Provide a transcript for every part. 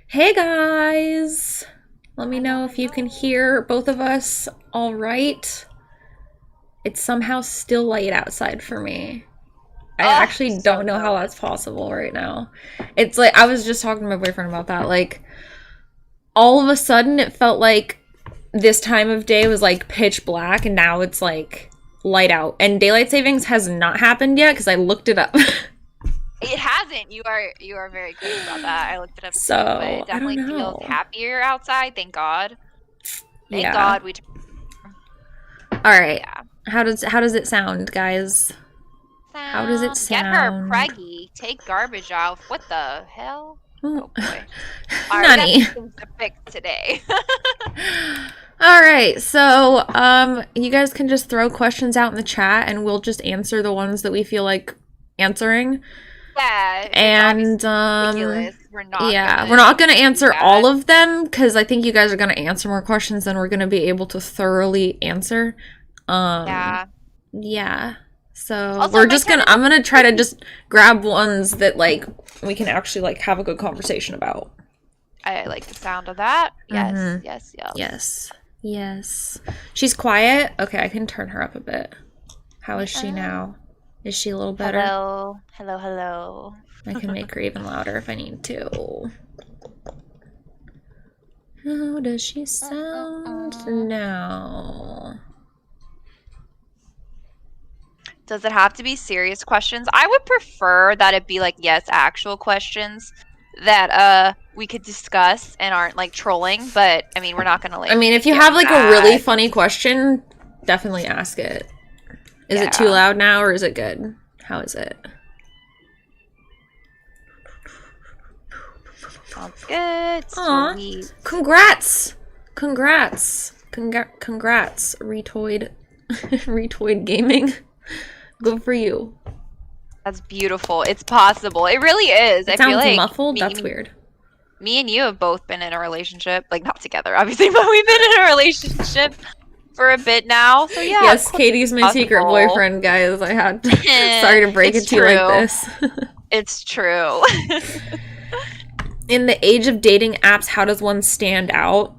Hey guys! Let me know if you can hear both of us all right. It's somehow still light outside for me. I actually don't know how that's possible right now. It's like, I was just talking to my boyfriend about that. Like, all of a sudden it felt like this time of day was like pitch black, and now it's like light out. And daylight savings has not happened yet because I looked it up. It hasn't. You are very good about that. I looked it up So, too, but it definitely feels happier outside. Thank God. Thank God we. All right. Yeah. How does it sound, guys? How does it sound? Get her preggy. Take garbage out. What the hell? Oh boy. All right, Nani. Things to fix today. All right. So, you guys can just throw questions out in the chat, and we'll just answer the ones that we feel like answering. Yeah, and ridiculous. We're not gonna answer all of them because I think you guys are gonna answer more questions than we're gonna be able to thoroughly answer. Yeah. So also, I'm gonna try to just grab ones that like we can actually like have a good conversation about. I like the sound of that. Yes, mm-hmm. Yes. She's quiet. Okay, I can turn her up a bit. How is she now? Is she a little better? Hello. I can make her even louder if I need to. How does she sound now? Does it have to be serious questions? I would prefer that it be like, yes, actual questions that we could discuss and aren't like trolling, but I mean, we're not gonna like. I mean, if you have like a really funny question, definitely ask it. Is it too loud now, or is it good? How is it? Sounds good. Sweet. Congrats! Retoid. Retoid Gaming. Good for you. That's beautiful. It's possible. It really is. I feel like muffled. That's weird. Me and you have both been in a relationship. Like, not together, obviously, but we've been in a relationship for a bit now, so yeah. Yes, Katie's my secret boyfriend, guys. I had to, sorry to break it to you like this. It's true. In the age of dating apps, how does one stand out?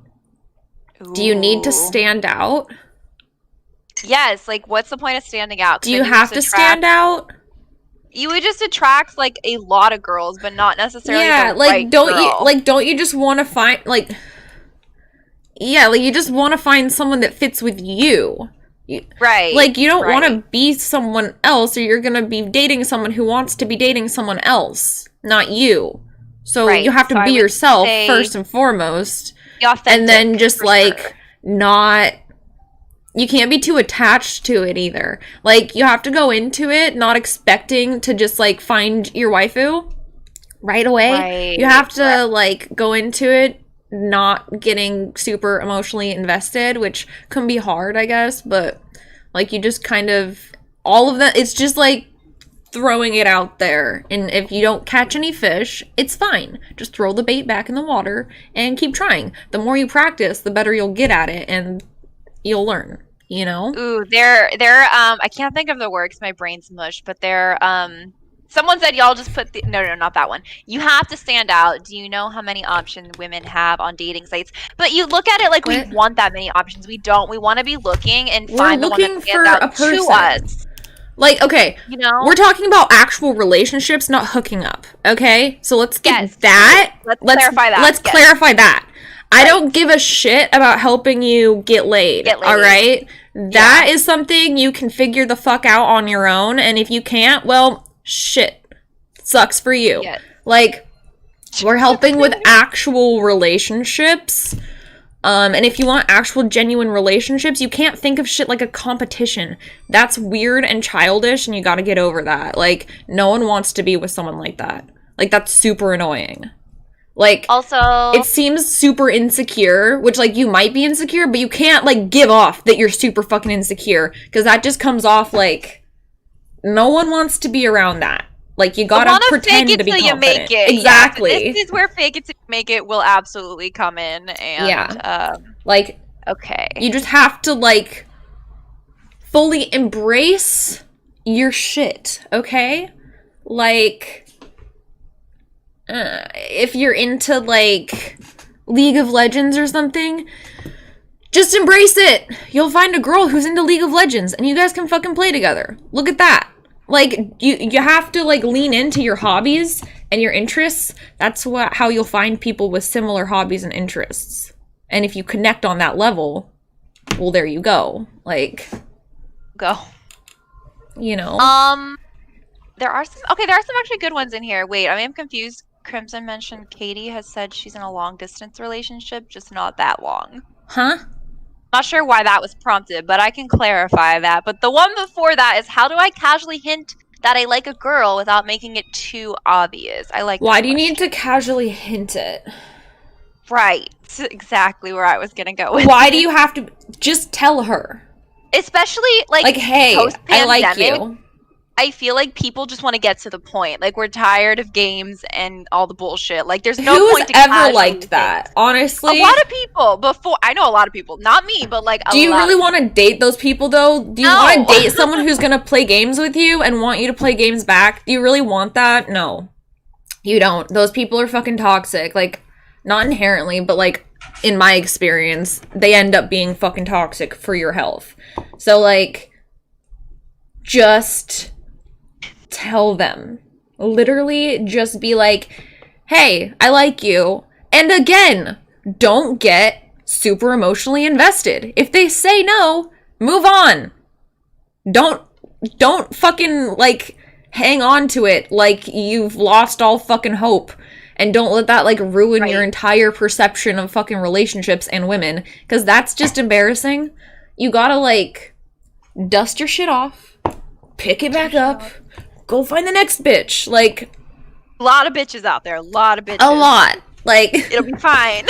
Ooh. Do you need to stand out? Yes, like what's the point of standing out? Do you have to stand out? You would just attract like a lot of girls, but not necessarily the like right don't girl. don't you just want to find like you just want to find someone that fits with you. Right. Like, you don't want to be someone else, or you're going to be dating someone who wants to be dating someone else, not you. So you have to be yourself first and foremost. And then just, not... You can't be too attached to it either. Like, you have to go into it not expecting to just, find your waifu right away. Right. You have to, go into it not getting super emotionally invested, which can be hard, I guess, but you just kind of all of that, it's just throwing it out there, and if you don't catch any fish, it's fine. Just throw the bait back in the water and keep trying. The more you practice, the better you'll get at it, and you'll learn, you know? Ooh, they're I can't think of the word 'cause my brain's mush, but they're someone said y'all just put no, not that one. You have to stand out. Do you know how many options women have on dating sites? But you look at it like we want that many options. We don't. We want to be looking and find the one that stands out to us. Okay, you know, we're talking about actual relationships, not hooking up. Okay, so let's get that. Let's clarify that. Let's clarify that. I don't give a shit about helping you get laid. All right. That is something you can figure the fuck out on your own. And if you can't, well, shit. Sucks for you. Yeah. Like, we're helping with actual relationships. And if you want actual genuine relationships, you can't think of shit like a competition. That's weird and childish, and you gotta get over that. Like, no one wants to be with someone like that. Like, that's super annoying. Like, also, it seems super insecure, which, like, you might be insecure, but you can't, like, give off that you're super fucking insecure, because that just comes off like, no one wants to be around that. Like, you gotta pretend to be confident. You make it. Exactly. Yeah, this is where fake it till you make it will absolutely come in. And, like, okay. You just have to, like, fully embrace your shit, okay? Like, if you're into, like, League of Legends or something, just embrace it. You'll find a girl who's into League of Legends, and you guys can fucking play together. Look at that. Like, you have to, like, lean into your hobbies and your interests. That's how you'll find people with similar hobbies and interests. And if you connect on that level, well, there you go. Like, go. You know. There are some actually good ones in here. Wait, I am confused. Crimson mentioned Katie has said she's in a long distance relationship, just not that long. Huh? Not sure why that was prompted, but I can clarify that. But the one before that is, how do I casually hint that I like a girl without making it too obvious? I like. Why do you need to casually hint it? Right. Exactly where I was going to go with Why do you have to just tell her? Especially, like hey, I like you. I feel like people just want to get to the point. Like, we're tired of games and all the bullshit. Like, there's no point to ever liked that, honestly? A lot of people before. I know a lot of people. Not me, but, like, do you really want to date those people, though? Do you want to date someone who's going to play games with you and want you to play games back? Do you really want that? No. You don't. Those people are fucking toxic. Like, not inherently, but, like, in my experience, they end up being fucking toxic for your health. So, like, just tell them. Literally just be like, hey, I like you. And again, don't get super emotionally invested. If they say no, move on. Don't fucking, like, hang on to it like you've lost all fucking hope. And don't let that, like, ruin your entire perception of fucking relationships and women. Because that's just embarrassing. You gotta, like, dust your shit off. Pick it back up. Go find the next bitch. Like, a lot of bitches out there. A lot of bitches. A lot. Like, it'll be fine.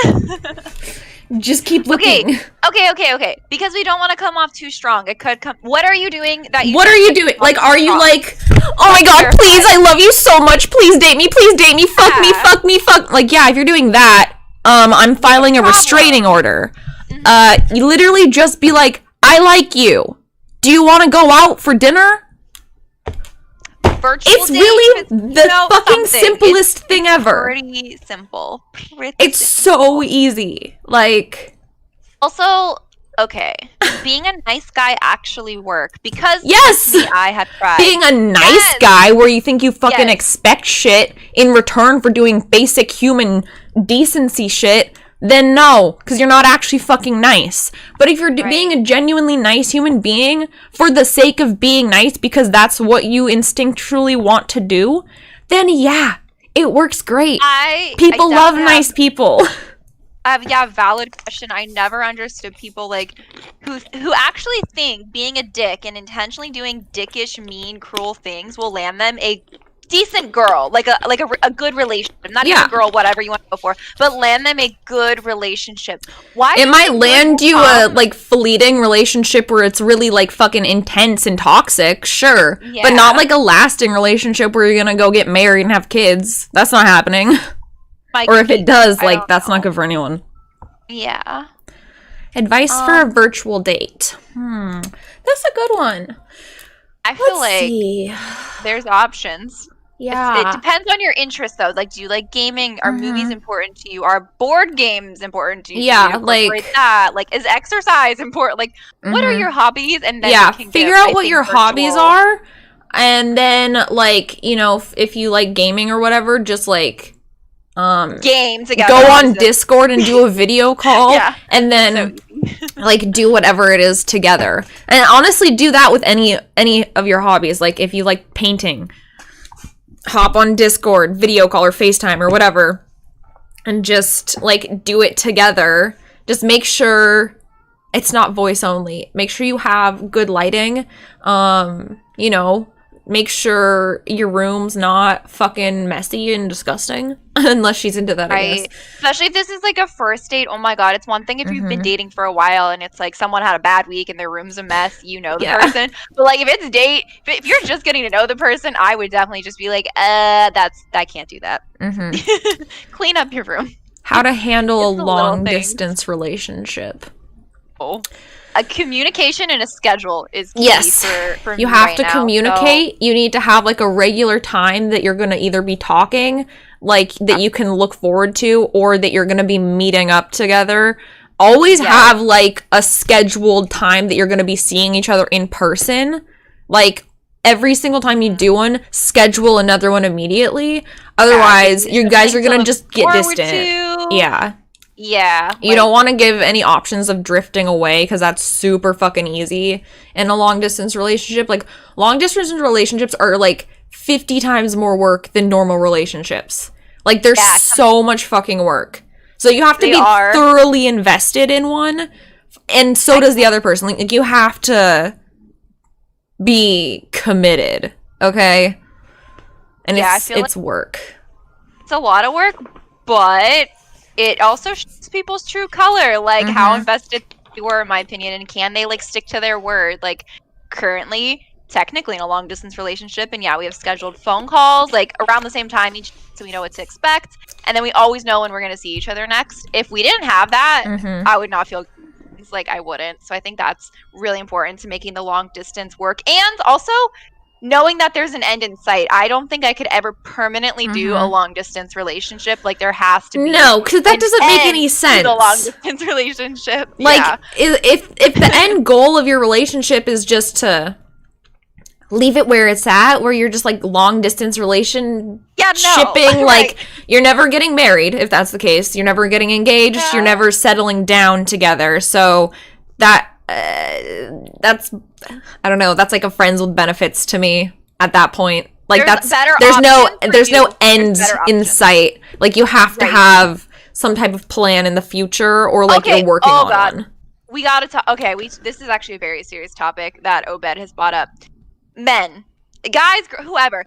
Just keep looking. Okay. Because we don't want to come off too strong. It could come. What are you doing that you What are you doing? Like, are you like, oh my god, please, I love you so much. Please date me. Please date me. Fuck me. Fuck me. Fuck. Like, yeah, if you're doing that, I'm filing a restraining order. You literally just be like, I like you. Do you want to go out for dinner? It's really the fucking simplest thing ever. Pretty simple. It's so easy. Like, also, okay, being a nice guy actually work because I have tried being a nice guy where you think you fucking expect shit in return for doing basic human decency shit. Then no, because you're not actually fucking nice. But if you're being a genuinely nice human being for the sake of being nice because that's what you instinctually want to do, then yeah, it works great. People love nice people. Valid question. I never understood people like who actually think being a dick and intentionally doing dickish, mean, cruel things will land them a decent girl, like a good relationship, not even a girl, whatever you want to go for, but land them a good relationship. Why? It might land you a like fleeting relationship where it's really like fucking intense and toxic, sure, but not like a lasting relationship where you're gonna go get married and have kids. That's not happening. Or if it does, like that's not good for anyone. Yeah. Advice for a virtual date. That's a good one. I feel like there's options. Yeah. It depends on your interest, though. Like, do you like gaming? Are movies important to you? Are board games important to you? Yeah, like that. Like, is exercise important? Like, what are your hobbies? And then figure out what your hobbies are, and then like if you like gaming or whatever, just like game together. Go on Discord and do a video call, and then Like, do whatever it is together. And honestly, do that with any of your hobbies. Like, if you like painting, hop on Discord, video call, or FaceTime, or whatever, and just, like, do it together. Just make sure it's not voice only. Make sure you have good lighting. You know, make sure your room's not fucking messy and disgusting. Unless she's into that, I guess. Especially if this is like a first date. Oh my god, it's one thing if you've been dating for a while and it's like someone had a bad week and their room's a mess, you know the person. But like if it's if you're just getting to know the person, I would definitely just be like, I can't do that. Clean up your room. How to handle a long distance relationship. Oh. A communication and a schedule is key for you me have right to now, communicate. So. You need to have like a regular time that you're going to either be talking, like that you can look forward to, or that you're going to be meeting up together. Always have like a scheduled time that you're going to be seeing each other in person. Like every single time you do one, schedule another one immediately. Otherwise, you guys are going to just get distant. Yeah. You don't want to give any options of drifting away because that's super fucking easy in a long distance relationship. Like, long distance relationships are like 50 times more work than normal relationships. Like, there's so much fucking work. So you have to be thoroughly invested in one, and so does the other person. Like, you have to be committed, okay? And it's work. It's a lot of work, but it also shows people's true color, like how invested you were, in my opinion, and can they like stick to their word. Like currently, technically in a long distance relationship, and we have scheduled phone calls like around the same time each, so we know what to expect, and then we always know when we're going to see each other next. If we didn't have that, I would not feel like I wouldn't. So I think that's really important to making the long distance work, and also knowing that there's an end in sight. I don't think I could ever permanently do a long distance relationship. Like there has to be because that doesn't make any sense. A long distance relationship, like if the end goal of your relationship is just to leave it where it's at, where you're just like long distance shipping, like you're never getting married. If that's the case, you're never getting engaged. You're never settling down together. So that. That's I don't know, that's like a friends with benefits to me at that point. Like there's no end in sight. Like you have to have some type of plan in the future, or like you're working on one. We gotta talk. This is actually a very serious topic that Obed has brought up. Men, guys, whoever.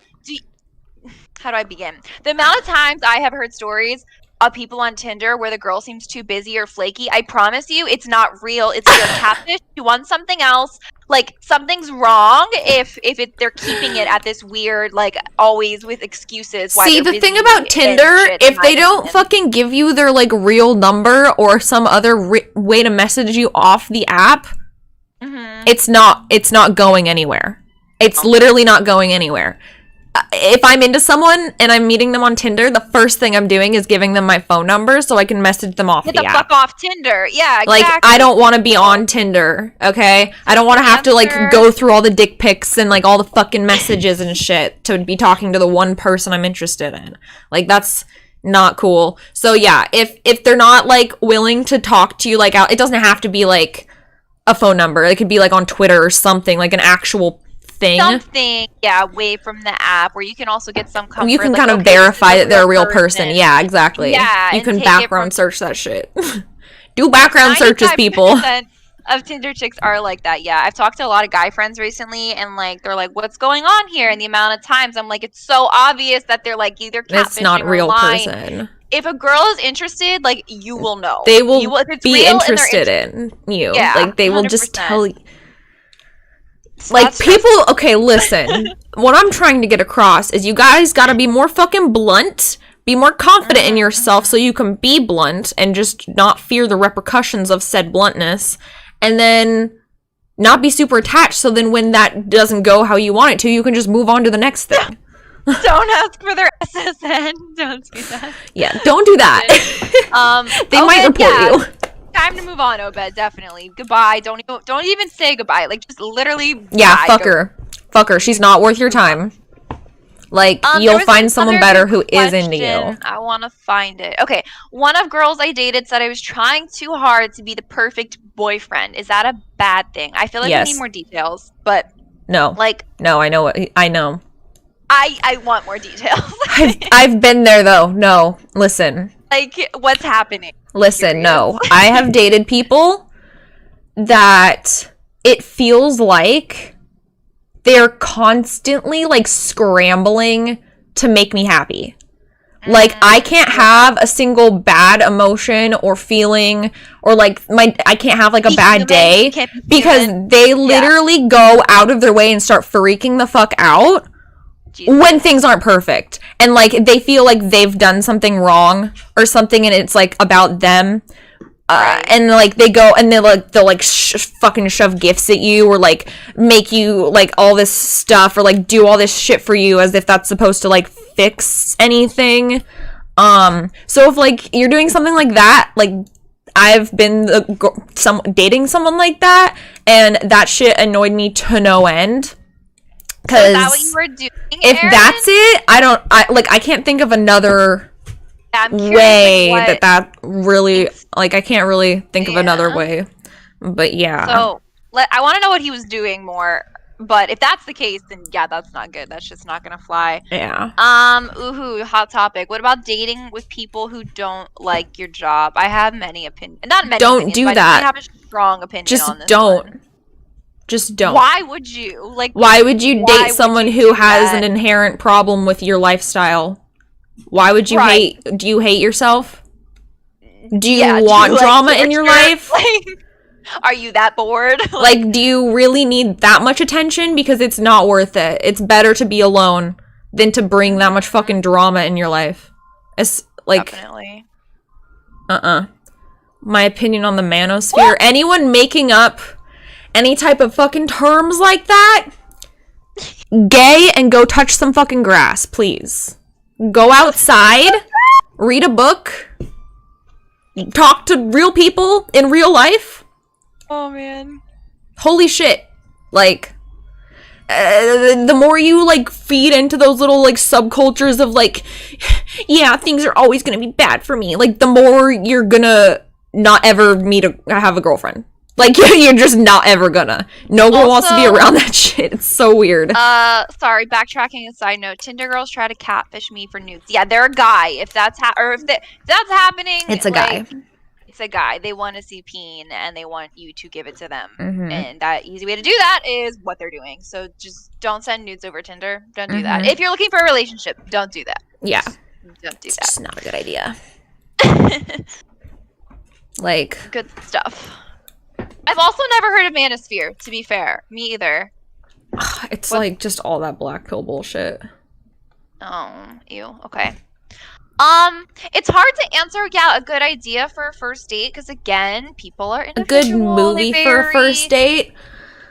How do I begin? The amount of times I have heard stories of people on Tinder where the girl seems too busy or flaky, I promise you, it's not real. It's either catfish. You want something else. Like something's wrong if they're keeping it at this weird, like always with excuses. See, the thing about Tinder, if they don't fucking give you their like real number or some other way to message you off the app, it's not going anywhere. It's literally not going anywhere. If I'm into someone and I'm meeting them on Tinder, the first thing I'm doing is giving them my phone number so I can message them off the app. Get the fuck off Tinder. Yeah, exactly. Like, I don't want to be on Tinder, okay? I don't want to have to, like, go through all the dick pics and, like, all the fucking messages and shit to be talking to the one person I'm interested in. Like, that's not cool. So, yeah, if they're not, like, willing to talk to you, like, out, it doesn't have to be, like, a phone number. It could be, like, on Twitter or something, like an actual thing. Something, away from the app where you can also get some comfort. You can kind of verify that they're a real person. Yeah, exactly. Yeah, you can background search that shit. Do background searches, people. Of Tinder chicks are like that. Yeah, I've talked to a lot of guy friends recently, and like they're like, "What's going on here?" And the amount of times I'm like, it's so obvious that they're like either catfishing it's not a real lying. Person. If a girl is interested, like you will know. They will be interested in you. Yeah, like they will 100%. Just tell you. Like, people, okay, listen, what I'm trying to get across is you guys gotta be more fucking blunt, be more confident in yourself so you can be blunt and just not fear the repercussions of said bluntness, and then not be super attached, so then when that doesn't go how you want it to, you can just move on to the next thing. Don't ask for their SSN, don't do that. Yeah, don't do that. They might report you. Time to move on, Obed. Definitely. Goodbye. Don't even say goodbye. Like just literally. Yeah, fuck her. Fuck her. She's not worth your time. Like, There you'll was find someone another better good who is into you. question. I want to find it. Okay, one of girls I dated said I was trying too hard to be the perfect boyfriend. Is that a bad thing? I feel like we need Yes. more details, but No. like, No, I know. I want more details. I've been there though. No. Listen. Like, what's happening? Listen, Curious. no. I have dated people that it feels like they're constantly like scrambling to make me happy. Like, I can't have a single bad emotion or feeling, or like I can't have like a bad day because they literally go out of their way and start freaking the fuck out when things aren't perfect. And like, they feel like they've done something wrong or something, and it's like about them. And like, they go and they'll fucking shove gifts at you, or like make you like all this stuff, or like do all this shit for you as if that's supposed to like fix anything. So if like you're doing something like that, like I've been dating someone like that, and that shit annoyed me to no end. So is that what you were doing, if Erin? that's it, I can't think of another way that really, like, I can't really think of another way. But yeah. So I want to know what he was doing more. But if that's the case, then yeah, that's not good. That's just not gonna fly. Yeah. Ooh, hot topic. What about dating with people who don't like your job? I have many opinions. Not many. Don't do that. I have a strong opinion on this. Just don't. Why would you? Like, why would you date someone who has an inherent problem with your lifestyle? Why would you hate? Do you hate yourself? Do you want drama in your life? Are you that bored? Like, do you really need that much attention? Because it's not worth it. It's better to be alone than to bring that much fucking drama in your life. It's like, definitely. My opinion on the manosphere. Anyone making up any type of fucking terms like that, gay, and go touch some fucking grass, please. Go outside, read a book, talk to real people in real life. Oh, man. Holy shit. Like, the more you, like, feed into those little, like, subcultures of, like, yeah, things are always gonna be bad for me, like, the more you're gonna not ever have a girlfriend. Like, you're just not ever gonna. No girl wants to be around that shit. It's so weird. Sorry, backtracking a side note. Tinder girls try to catfish me for nudes. Yeah, they're a guy. If that's that's happening, it's a guy. It's a guy. They want to see peen, and they want you to give it to them. And that easy way to do that is what they're doing. So just don't send nudes over Tinder. Don't do that. If you're looking for a relationship, don't do that. Yeah. Don't do that. It's just not a good idea. Like, good stuff. I've also never heard of manosphere, to be fair. Me either. It's like just all that black pill bullshit. Oh, ew. Okay. It's hard to answer. Yeah, a good idea for a first date, because again, people are individual. A good movie for a first date,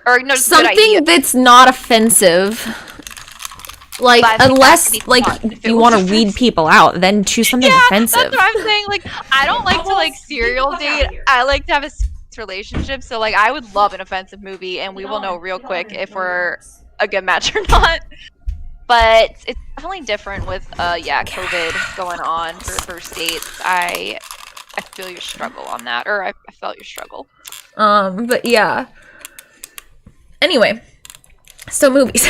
or no, something that's not offensive. Like, unless like you want to weed people out, then choose something offensive. That's what I'm saying. Like, I don't like to like serial date. I like to have a relationship. So like, I would love an offensive movie, and we will know real quick if we're a good match or not. But it's definitely different with COVID going on for first dates. I feel your struggle on that, or I felt your struggle. But yeah. Anyway, so movies.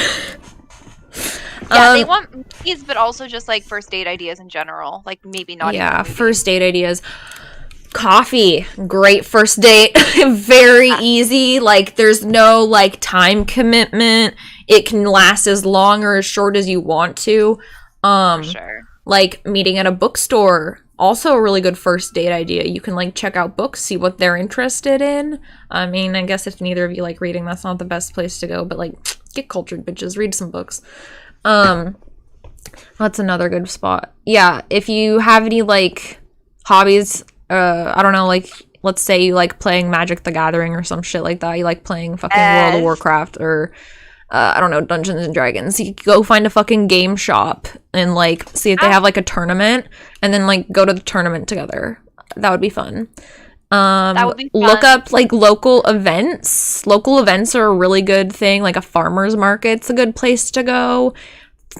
Yeah, they want movies, but also just like first date ideas in general. Like maybe not. Yeah, first date ideas. Coffee, great first date. Very easy. Like, there's no like time commitment. It can last as long or as short as you want to. For sure. Like meeting at a bookstore, also a really good first date idea. You can like check out books, see what they're interested in. I mean, I guess if neither of you like reading, that's not the best place to go, but like, get cultured, bitches, read some books. That's another good spot. Yeah, if you have any like hobbies, I don't know, like, let's say you like playing Magic the Gathering or some shit like that. You like playing fucking World of Warcraft or I don't know, Dungeons and Dragons. You go find a fucking game shop and like see if they have like a tournament, and then like go to the tournament together. That would be fun. That would be fun. Look up like local events. Local events are a really good thing. Like a farmer's market's a good place to go.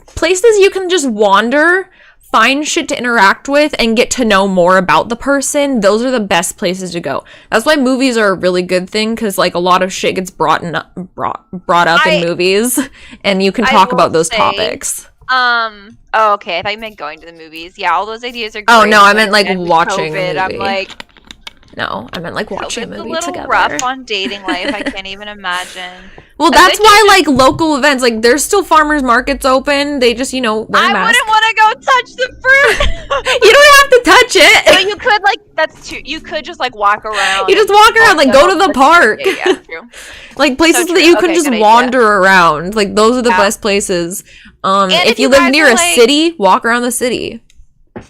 places you can just wander, find shit to interact with, and get to know more about the person. Those are the best places to go. That's why movies are a really good thing, because like a lot of shit gets brought up in movies, and you can talk about those topics. Oh, okay. I thought you meant going to the movies. Yeah, all those ideas are great. Oh no, I meant like watching a movie. I'm like, no, I meant like watching a movie together. It's a little rough on dating life. I can't even imagine. Well, that's why like local events, like there's still farmers markets open. They just, wear a mask. I wouldn't want to go touch the fruit. You don't have to touch it. But you could that's true. You could just like walk around. You just walk around, like go to the park. Yeah, true. Like places that you can just wander around. Like those are the best places. If you live near a city, walk around the city.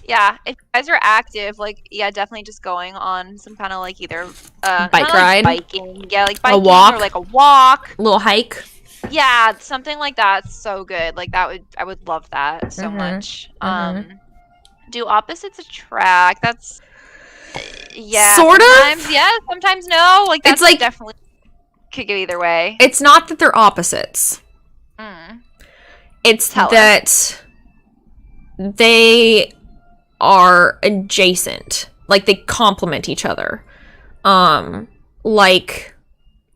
Yeah, if you guys are active, like, yeah, definitely just going on some kind of like either bike ride, biking, yeah, like biking, a walk, or like a walk, a little hike. Yeah, something like that's so good. Like I would love that so much. Do opposites attract? That's yeah, sort sometimes, of. yeah, sometimes no. Like that's it's like definitely could go either way. It's not that they're opposites. It's that they are adjacent, like they complement each other. Like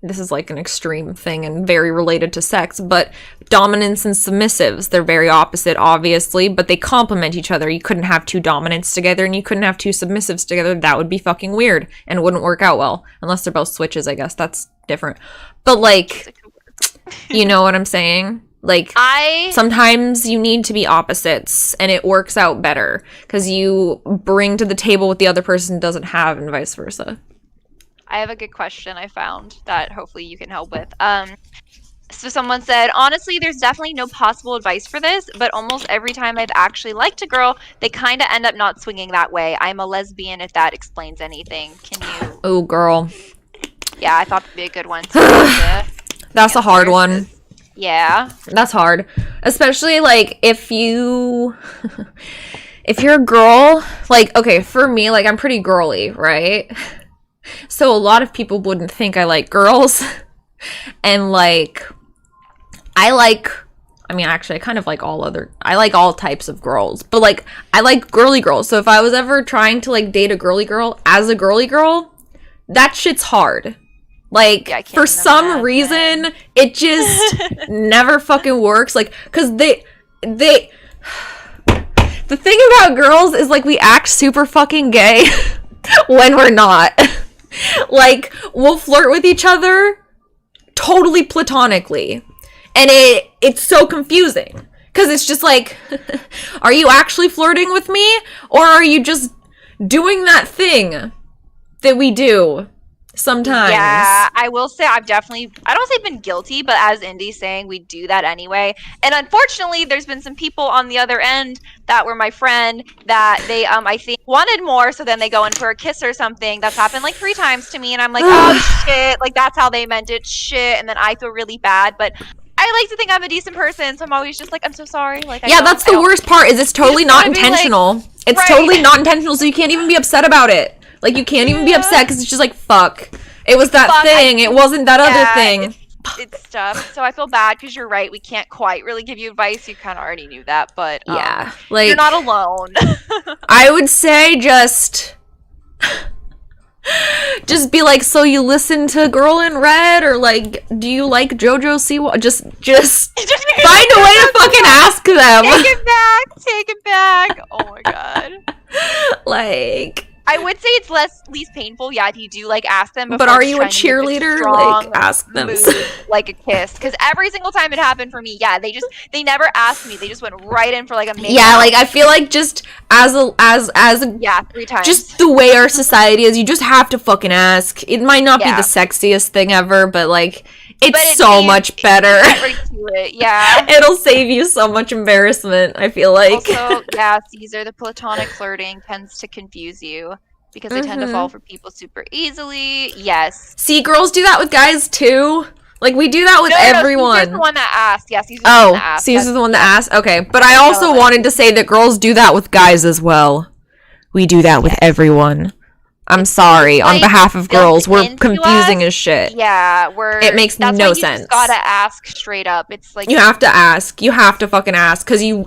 this is like an extreme thing and very related to sex, but dominants and submissives, they're very opposite obviously, but they complement each other. You couldn't have two dominants together and you couldn't have two submissives together. That would be fucking weird and wouldn't work out well, unless they're both switches. I guess that's different, but like you know what I'm saying? Like, sometimes you need to be opposites, and it works out better, because you bring to the table what the other person doesn't have, and vice versa. I have a good question I found that hopefully you can help with. So someone said, honestly, there's definitely no possible advice for this, but almost every time I've actually liked a girl, they kind of end up not swinging that way. I'm a lesbian, if that explains anything. Can you... Oh, girl. Yeah, I thought that'd be a good one. That's a hard one. Yeah. That's hard. Especially, like, if you're a girl, like, okay, for me, like, I'm pretty girly, right? So a lot of people wouldn't think I like girls. And, like, actually, I kind of like I like all types of girls. But, like, I like girly girls. So if I was ever trying to, like, date a girly girl as a girly girl, that shit's hard. Like, yeah, for some reason, it just never fucking works. Like, because the thing about girls is, like, we act super fucking gay when we're not. Like, we'll flirt with each other totally platonically. And it's so confusing. Because it's just like, are you actually flirting with me? Or are you just doing that thing that we do? Sometimes. Yeah, I will say I don't say I've been guilty, but as Indy's saying, we do that anyway. And unfortunately, there's been some people on the other end that were my friend that they, I think, wanted more, so then they go in for a kiss or something. That's happened like 3 times to me, and I'm like, oh, shit, like, that's how they meant it, shit, and then I feel really bad, but I like to think I'm a decent person, so I'm always just like, I'm so sorry. Like, yeah, that's the worst part, is it's totally not intentional. Like, it's totally not intentional, so you can't even be upset about it. Like, you can't even be upset because it's just like, fuck. It was that thing. It wasn't that other thing. It's tough. So I feel bad because you're right. We can't quite really give you advice. You kind of already knew that. But yeah, like, you're not alone. I would say just be like, so you listen to Girl in Red? Or, like, do you like JoJo Siwa? Just find a way to fucking ask them. Take it back. Oh, my God. Like... I would say it's least painful. Yeah, if you do like ask them. But are you a cheerleader? Like, ask them. Like a kiss, because every single time it happened for me, yeah, they never asked me. They just went right in for like a minute. Yeah, like I feel like just as a 3 times. Just the way our society is, you just have to fucking ask. It might not be the sexiest thing ever, but like it's so much better. Right to it. Yeah, it'll save you so much embarrassment. I feel like. Also, yeah, Caesar, the platonic flirting tends to confuse you. Because they tend to fall for people super easily. Yes. See, girls do that with guys too. Like, we do that with everyone. Caesar's the one that asked. Yeah, Caesar's the one that asked. Caesar's the one that asked? Okay. But I also wanted to say that girls do that with guys as well. We do that with everyone. I'm sorry. On like, behalf of built girls, we're into confusing us. as shit. Yeah, It makes that's no why you sense. just gotta ask straight up. It's like You have to ask. You have to fucking ask, because you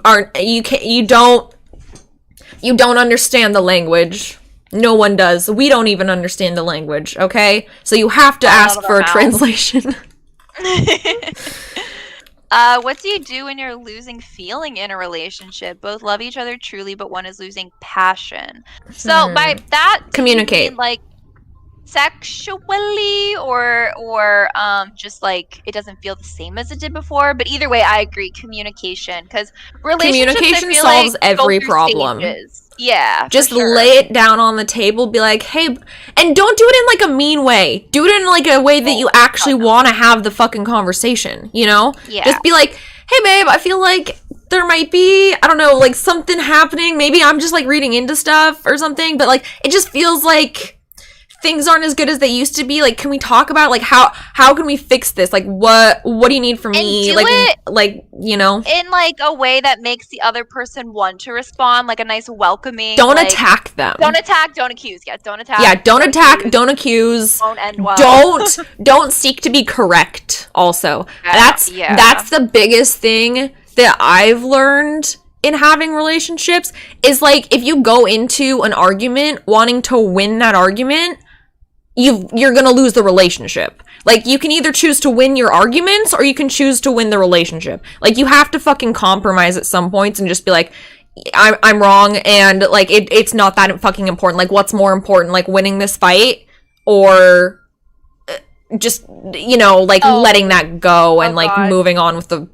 don't understand the language. No one does. We don't even understand the language, okay? So you have to ask for a translation. What do you do when you're losing feeling in a relationship? Both love each other truly, but one is losing passion. So by that, communicate. you mean, like, sexually, or just like it doesn't feel the same as it did before? But either way, I agree. Communication, because relationships, Communication I feel solves like, every go through problem. stages. Yeah, just for sure. lay it down on the table, be like, hey, and don't do it in like a mean way. Do it in like a way that you actually want to have the fucking conversation, you know? Yeah. Just be like, hey babe, I feel like there might be, I don't know, like something happening. Maybe I'm just like reading into stuff or something, but like it just feels like things aren't as good as they used to be. Like, can we talk about like how can we fix this? Like, what do you need from me? Like, you know, in like a way that makes the other person want to respond, like a nice welcoming. Don't like, attack them. Don't attack. Don't accuse. Yeah, don't attack. Yeah, don't attack. Don't accuse. Won't end well. Don't seek to be correct. Also, that's the biggest thing that I've learned in having relationships is like if you go into an argument wanting to win that argument, you're gonna lose the relationship. Like, you can either choose to win your arguments or you can choose to win the relationship. Like, you have to fucking compromise at some points and just be like, I'm wrong, and like it's not that fucking important. Like, what's more important, like winning this fight or just, you know, like letting that go and like moving on with the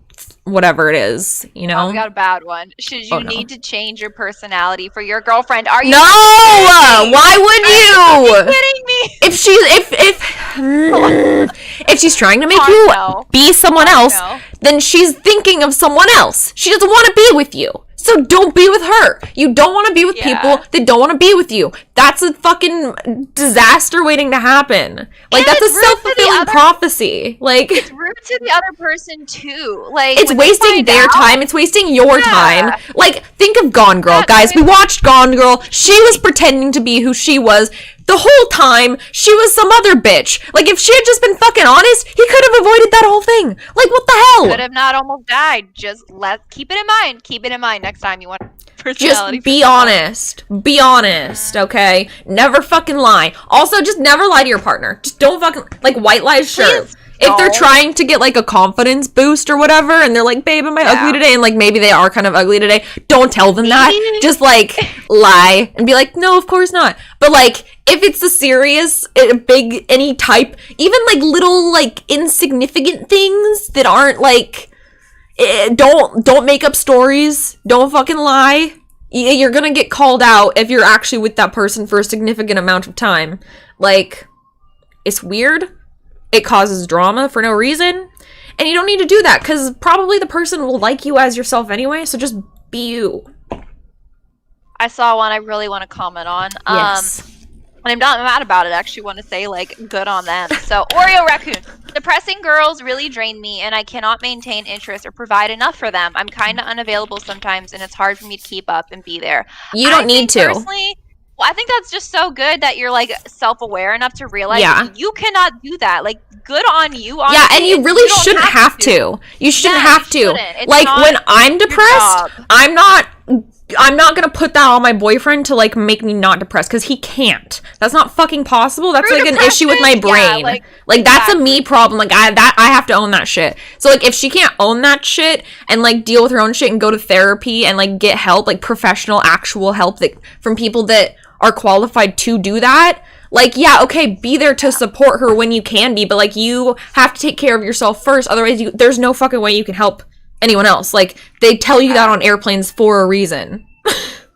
whatever it is, you know? We got a bad one. Should you need to change your personality for your girlfriend? Are you? No! Why would you? Are you kidding me? If she's trying to make you be someone else, then she's thinking of someone else. She doesn't want to be with you. So don't be with her. You don't want to be with people that don't want to be with you. That's a fucking disaster waiting to happen. Like, that's a self-fulfilling prophecy. Like, it's rude to the other person too. Like, it's wasting their time. It's wasting your time. Like, think of Gone Girl, guys. We watched Gone Girl. She was pretending to be who she was. The whole time, she was some other bitch. Like, if she had just been fucking honest, he could have avoided that whole thing. Like, what the hell? Could have not almost died. Just keep it in mind. Keep it in mind next time you want personality. Just be honest. Be honest, okay? Never fucking lie. Also, just never lie to your partner. Just don't fucking, like, white lies, sure. If they're trying to get, like, a confidence boost or whatever, and they're like, babe, am I ugly today? And, like, maybe they are kind of ugly today. Don't tell them that. Just, like, lie and be like, no, of course not. But, like, if it's a serious, big, any type, even, like, little, like, insignificant things that aren't, like, don't make up stories. Don't fucking lie. You're gonna get called out if you're actually with that person for a significant amount of time. Like, it's weird. It causes drama for no reason. And you don't need to do that, because probably the person will like you as yourself anyway, so just be you. I saw one I really want to comment on. Yes. And I'm not mad about it. I actually want to say, like, good on them. So, Oreo Raccoon. Depressing girls really drain me, and I cannot maintain interest or provide enough for them. I'm kind of unavailable sometimes, and it's hard for me to keep up and be there. You don't need to. Personally, well, I think that's just so good that you're, like, self-aware enough to realize that you cannot do that. Like, good on you. Honestly. Yeah, and you really shouldn't have to. You shouldn't have to. Like, when I'm depressed, I'm not gonna put that on my boyfriend to, like, make me not depressed, because he can't. That's not fucking possible. That's, like, an issue with my brain. Yeah, like that's a me problem. Like, I have to own that shit. So, like, if she can't own that shit and, like, deal with her own shit and go to therapy and, like, get help, like, professional, actual help from people that are qualified to do that, like, yeah, okay, be there to support her when you can be, but, like, you have to take care of yourself first. Otherwise, there's no fucking way you can help anyone else. Like, they tell you that on airplanes for a reason.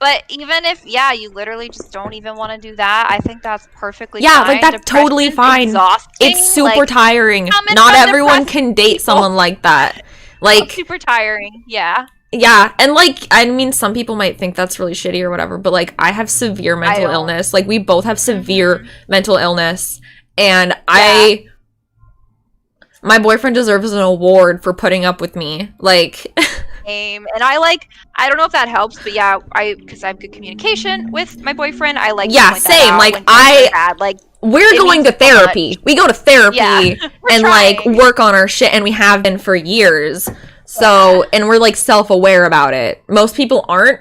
But even if, you literally just don't even want to do that, I think that's perfectly fine. Yeah, like, that's totally fine. Exhausting. It's super tiring. Not everyone can date someone like that. Like, super tiring, yeah. Yeah, and, like, I mean, some people might think that's really shitty or whatever, but, like, I have severe mental illness. Like, we both have severe mental illness, and my boyfriend deserves an award for putting up with me. Like, same. And I don't know if that helps, but yeah, because I have good communication with my boyfriend, I like to point that same. out Like when things are bad. Like, we're going to therapy. We go to therapy and like trying. work on our shit, and we have been for years. So, and we're like self-aware about it. Most people aren't.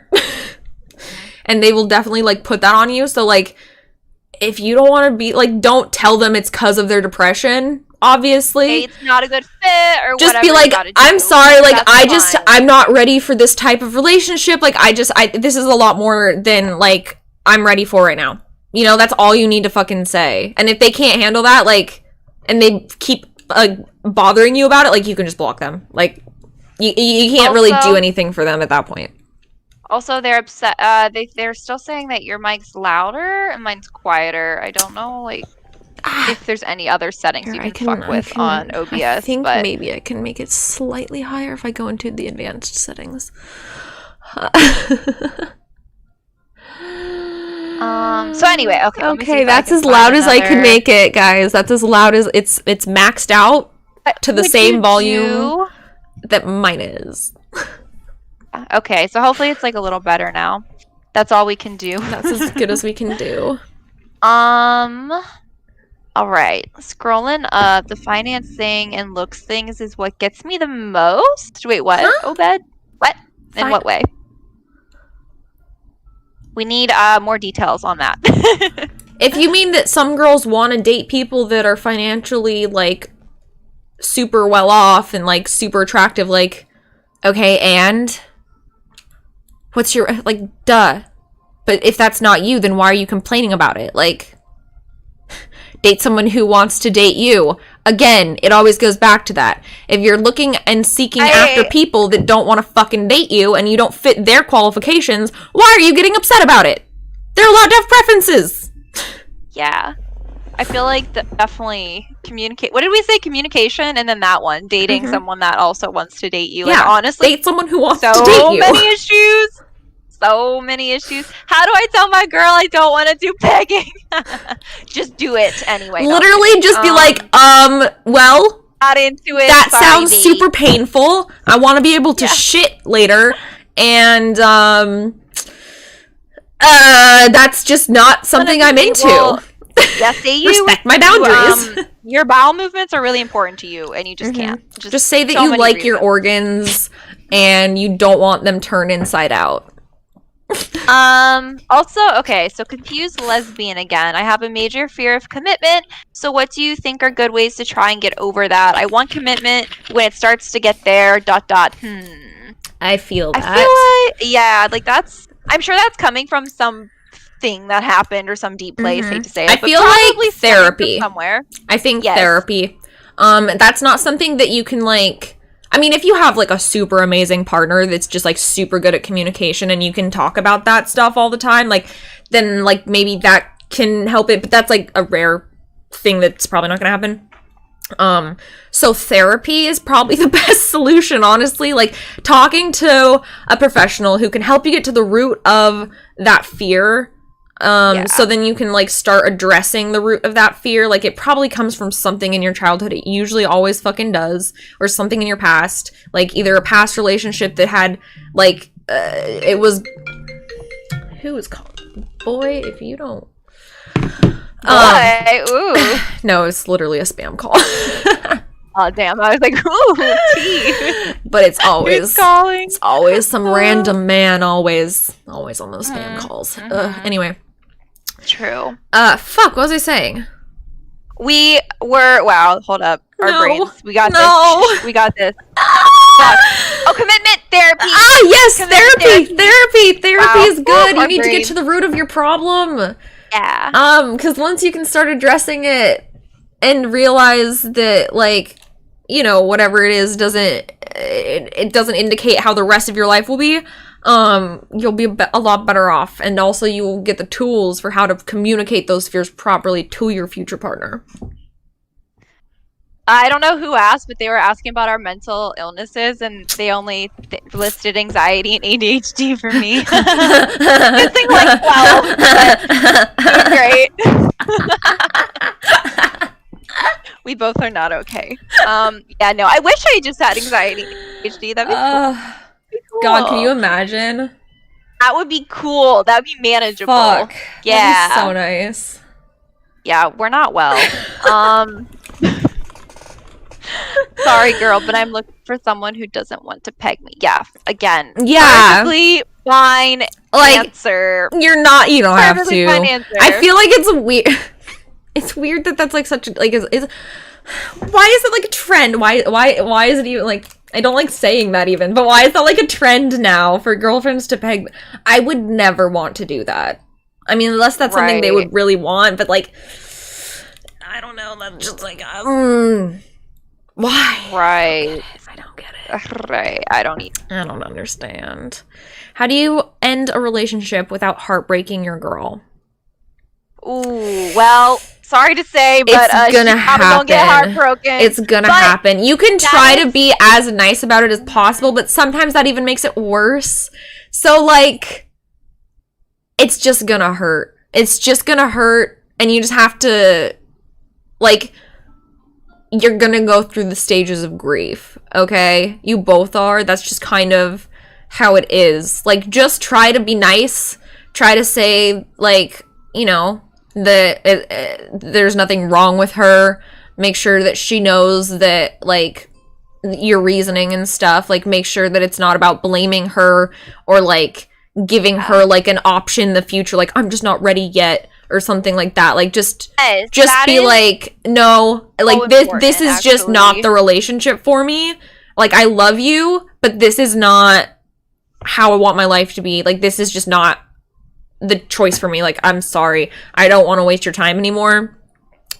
And they will definitely like put that on you. So like, if you don't want to be like, don't tell them it's because of their depression. Obviously, it's not a good fit, or just whatever be like, I'm sorry, like I'm not ready for this type of relationship. Like this is a lot more than like I'm ready for right now. You know, that's all you need to fucking say. And if they can't handle that, like, and they keep bothering you about it, like, you can just block them. Like, you can't really do anything for them at that point. Also, they're upset. They're still saying that your mic's louder and mine's quieter. I don't know, like, if there's any other settings you can fuck with on OBS. I think maybe I can make it slightly higher if I go into the advanced settings. So anyway, okay, that's as loud as I can make it, guys. That's as loud as it's maxed out to the same volume that mine is. Okay, so hopefully it's like a little better now. That's all we can do. That's as good as we can do. All right, scrolling up, the finance thing and looks things is what gets me the most. Wait, what? Huh? Obed? What? In what way? We need more details on that. If you mean that some girls want to date people that are financially, like, super well off and, like, super attractive, like, okay, and? What's your, like, duh. But if that's not you, then why are you complaining about it? Like, date someone who wants to date you. Again, it always goes back to that. If you're looking and seeking after people that don't want to fucking date you and you don't fit their qualifications, why are you getting upset about it? They're allowed to have preferences. Yeah. I feel like definitely communicate. What did we say? Communication, and then that one, dating someone that also wants to date you. Yeah, like, honestly, date someone who wants to date you. So many issues. So many issues. How do I tell my girl I don't want to do pegging? Just do it anyway. Literally, just be like, well, not into it. That sounds super painful. I want to be able to shit later, and that's just not something I'm into. Yes, say you respect my boundaries. Your bowel movements are really important to you, and you just can't. Just say that you like your organs, and you don't want them turned inside out. Also, okay, so confused lesbian again. I have a major fear of commitment. So what do you think are good ways to try and get over that? I want commitment when it starts to get there, ... I feel that. I feel like, yeah, like that's, I'm sure that's coming from some thing that happened or some deep place, hate to say it. I feel like therapy. Somewhere. I think therapy. That's not something that you can, like, I mean, if you have, like, a super amazing partner that's just, like, super good at communication and you can talk about that stuff all the time, like, then, like, maybe that can help it, but that's, like, a rare thing that's probably not gonna happen. So therapy is probably the best solution, honestly. Like, talking to a professional who can help you get to the root of that fear. So then you can, like, start addressing the root of that fear. Like, it probably comes from something in your childhood. It usually always fucking does. Or something in your past. Like, either a past relationship that had, like, it was... Who is calling? Boy, if you don't... Ooh. No, it's literally a spam call. Oh, damn. I was like, ooh, tea. But it's always... Who's calling? It's always some random man, always on those spam calls. Anyway. True. Fuck, what was I saying? We were, wow, hold up. Our brains. We got this. We got this. Fuck. Oh, commitment therapy. Ah, yes, therapy. Therapy is good. You need to get to the root of your problem. Yeah. Because once you can start addressing it and realize that, like, you know, whatever it is doesn't indicate how the rest of your life will be, you'll be a lot better off, and also you will get the tools for how to communicate those fears properly to your future partner. I don't know who asked, but they were asking about our mental illnesses, and they only listed anxiety and ADHD for me. Missing like 12, but doing great. We both are not okay. Yeah, no, I wish I just had anxiety and ADHD. That'd be God, can you imagine? That would be cool. That would be manageable. Fuck. Yeah. That'd be so nice. Yeah, we're not well. Sorry, girl, but I'm looking for someone who doesn't want to peg me. Yeah, again. Yeah. Perfectly fine answer. You don't have Perfectly to. fine answer. I feel like it's weird. It's weird that that's like such a, like, is why is it like a trend? Why is it even like, I don't like saying that even, but why is that like a trend now for girlfriends to peg? I would never want to do that. I mean, unless that's something they would really want, but like, I don't know, that's just like, why? Right. I don't get it. Right. I don't understand. How do you end a relationship without heartbreaking your girl? Ooh, well, sorry to say, but it's gonna happen. Don't get heartbroken. It's gonna happen. You can try to be as nice about it as possible, but sometimes that even makes it worse. So, like, it's just gonna hurt. It's just gonna hurt, and you just have to, like, you're gonna go through the stages of grief, okay? You both are. That's just kind of how it is. Like, just try to be nice. Try to say, like, you know, there's nothing wrong with her. Make sure that she knows that, like, your reasoning and stuff. Like, make sure that it's not about blaming her or, like, giving her, like, an option in the future. Like, I'm just not ready yet. Or something like that. Like, just be like, no, like, this is just not the relationship for me. Like, I love you, but this is not how I want my life to be. Like, this is just not the choice for me. Like, I'm sorry. I don't want to waste your time anymore.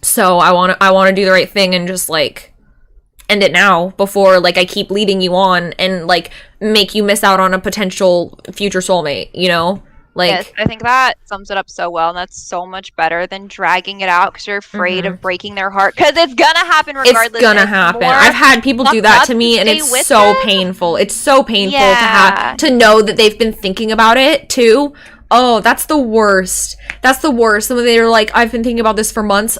So I want to do the right thing and just, like, end it now before, like, I keep leading you on and, like, make you miss out on a potential future soulmate, you know? Like, yes, I think that sums it up so well, and that's so much better than dragging it out because you're afraid of breaking their heart, because it's gonna happen regardless. It's gonna happen. I've had people do that to me, and it's so painful. It's so painful to know that they've been thinking about it too. Oh, that's the worst. That's the worst. And when they're like, I've been thinking about this for months.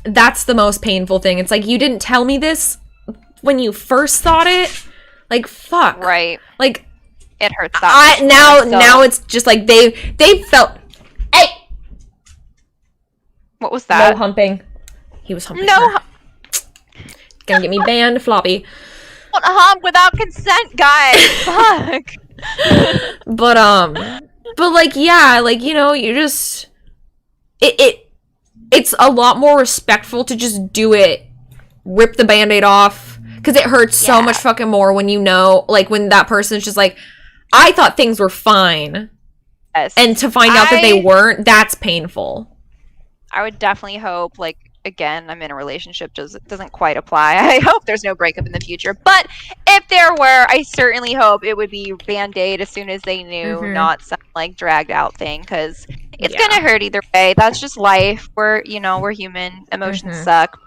That's the most painful thing. It's like, you didn't tell me this when you first thought it. Like, fuck. Right. Like, it hurts that much more, now it's just like they felt. Hey, what was that? No humping. He was humping. No, gonna get me banned, floppy. Want a hump without consent, guys? Fuck. but like, yeah, like, you know, you just it's a lot more respectful to just do it, rip the band-aid off, because it hurts so much fucking more when you know, like, when that person's just like, I thought things were fine. Yes. And to find out that they weren't, that's painful. I would definitely hope, like, again, I'm in a relationship, doesn't quite apply. I hope there's no breakup in the future. But if there were, I certainly hope it would be Band-Aid as soon as they knew, not some, like, dragged out thing, because it's gonna hurt either way. That's just life. We're human. Emotions suck.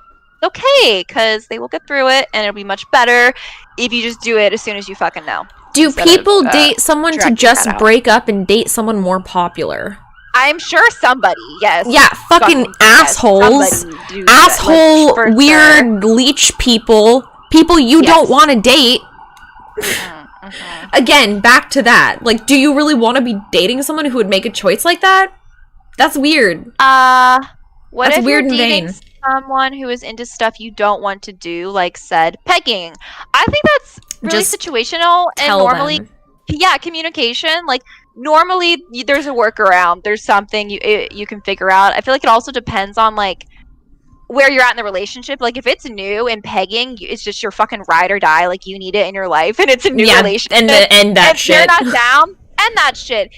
It's okay, because they will get through it, and it'll be much better if you just do it as soon as you fucking know. Do people date someone to just break up and date someone more popular? I'm sure somebody, yes. Yeah, fucking assholes. Yes, asshole, like, weird leech people. People you don't want to date. Again, back to that. Like, do you really want to be dating someone who would make a choice like that? That's weird. What if you're dating someone who is into stuff you don't want to do, like said pegging? I think that's really just situational, and normally communication, like, normally there's a workaround, there's something you can figure out. I feel like it also depends on, like, where you're at in the relationship. Like, if it's new and pegging, it's just your fucking ride or die, like, you need it in your life, and it's a new relationship, and that if shit, you're not down, end that shit.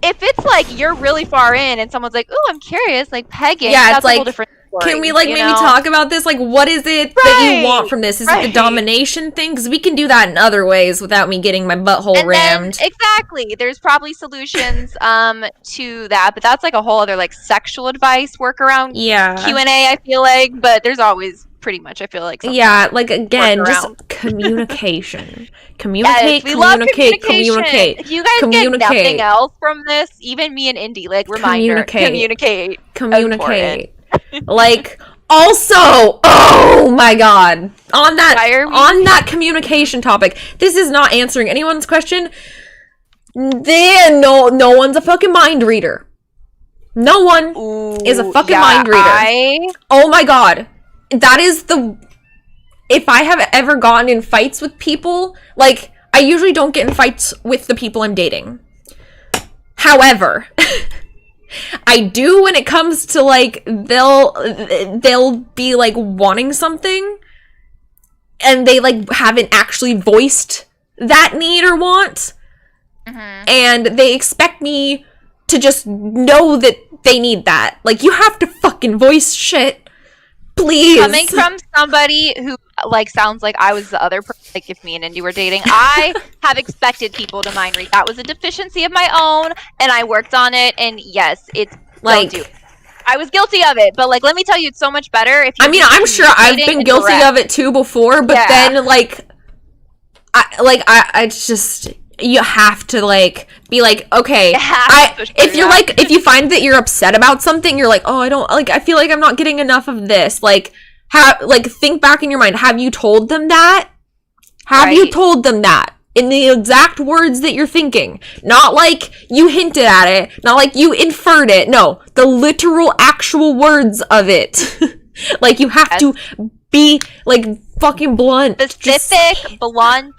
If it's like you're really far in and someone's like, "Ooh, I'm curious," like, pegging, that's like a whole different story. Can we, like, maybe talk about this? Like, what is it that you want from this? Is it the domination thing? Because we can do that in other ways without me getting my butthole rammed. Exactly. There's probably solutions to that, but that's like a whole other, like, sexual advice workaround Q&A, I feel like. But there's always pretty much, I feel like, like, again, just communication. Communicate. If you guys get nothing else from this, even me and Indy, like, reminder, communicate. Like, Also, oh my god. On that communication topic, this is not answering anyone's question. No one's a fucking mind reader. No one is a fucking mind reader. Oh my god. That is if I have ever gotten in fights with people, like, I usually don't get in fights with the people I'm dating. However, I do when it comes to, like, they'll be, like, wanting something, and they, like, haven't actually voiced that need or want, and they expect me to just know that they need that. Like, you have to fucking voice shit, please. Coming from somebody who, like, sounds like I was the other person, like, if me and Indy were dating, I have expected people to mind read. That was a deficiency of my own, and I worked on it, and yes, it's, like, I was guilty of it, but, like, let me tell you, it's so much better if you I'm sure I've been guilty of it, too, before, but then, like, I just, you have to, like, be like, okay, if you find that you're upset about something, you're like, oh, I feel like I'm not getting enough of this, like, think back in your mind, have you told them that? Have you told them that? In the exact words that you're thinking. Not like you hinted at it, not like you inferred it, no, the literal actual words of it. Like, you have to be, like, fucking blunt. Specific, blunt.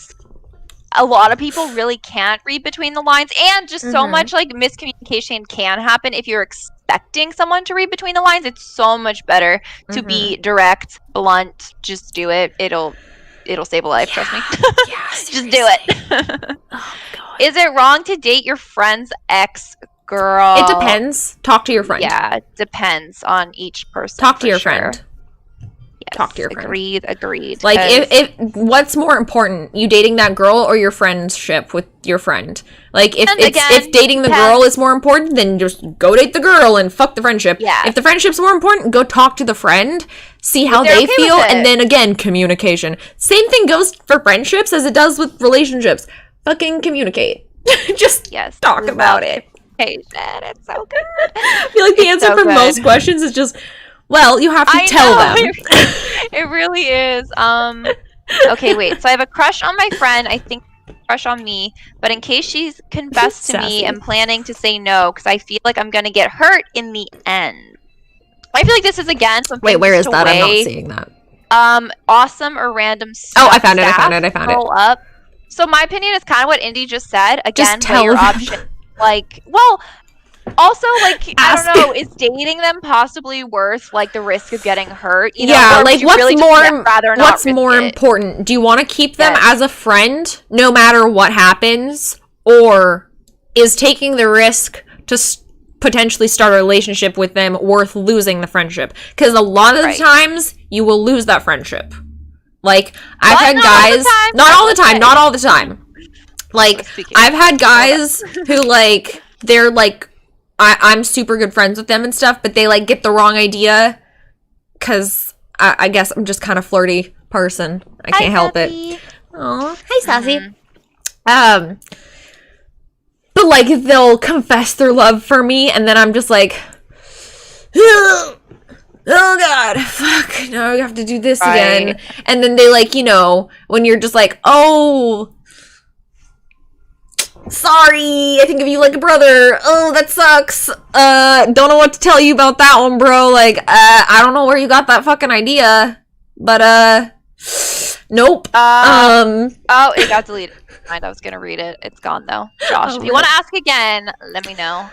A lot of people really can't read between the lines, and just so much, like, miscommunication can happen if you're expecting someone to read between the lines. It's so much better to be direct, blunt. Just do it. It'll save a life. Trust me. Just do it. Oh my god. Is it wrong to date your friend's ex-girl? It depends. Talk to your friend. Yeah, it depends on each person. Talk to your friend. Yes, talk to your friend. Agreed. Like, if what's more important, you dating that girl or your friendship with your friend? Like, if dating the girl is more important, then just go date the girl and fuck the friendship. Yeah. If the friendship's more important, go talk to the friend, see how they feel, and then again, communication. Same thing goes for friendships as it does with relationships. Fucking communicate. Just talk about it. It's so good. I feel like the answer for most questions is just, well, you have to tell them. It really is. Okay, wait. So I have a crush on my friend. I think crush on me, but in case she's confessed to me, I'm planning to say no because I feel like I'm gonna get hurt in the end. I feel like this is again something. Wait, where is that? I'm not seeing that. Awesome or random stuff. Oh, I found it. Roll up. So my opinion is kind of what Indy just said. Again, just tell your them. option. Like, well. Also, like, I don't know, is dating them possibly worth, like, the risk of getting hurt? You know, yeah, like, what's really more important? Do you want to keep them as a friend, no matter what happens? Or is taking the risk to potentially start a relationship with them worth losing the friendship? Because a lot of the times, you will lose that friendship. Like, I've had guys... Not all the time. Like, I've had guys who, like, they're, like... I'm super good friends with them and stuff, but they, like, get the wrong idea because I guess I'm just kind of flirty person. I can't help it. Aw, hi, Sassy. But, like, they'll confess their love for me, and then I'm just like, oh god, fuck, now I have to do this again. And then they, like, you know, when you're just like, oh... Sorry, I think of you like a brother. Oh, that sucks. Don't know what to tell you about that one, bro. Like, I don't know where you got that fucking idea. But, nope. Oh, it got deleted. I was gonna read it. It's gone, though. Josh, if you want to ask again, let me know.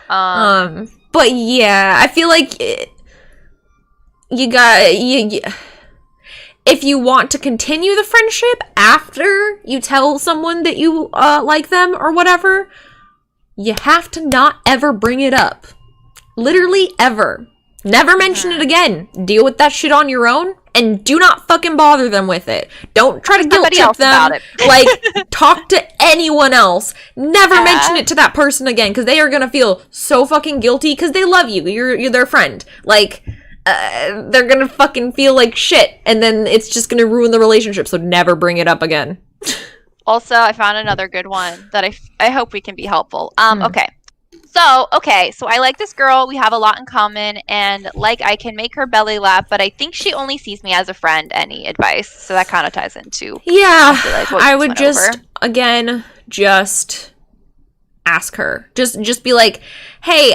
But yeah, I feel like you got... If you want to continue the friendship after you tell someone that you like them or whatever, you have to not ever bring it up. Literally ever. Never mention it again. Deal with that shit on your own and do not fucking bother them with it. Don't try to guilt trip them. Like, talk to anyone else. Never mention it to that person again because they are going to feel so fucking guilty because they love you. You're their friend. Like... they're gonna fucking feel like shit, and then it's just gonna ruin the relationship, so never bring it up again. Also, I found another good one that I hope we can be helpful. Okay. So, okay, so I like this girl. We have a lot in common, and like I can make her belly laugh, but I think she only sees me as a friend. Any advice? So that kind of ties into, Yeah, I feel like, what we I just would went just over. again just ask her. Just be like, "Hey,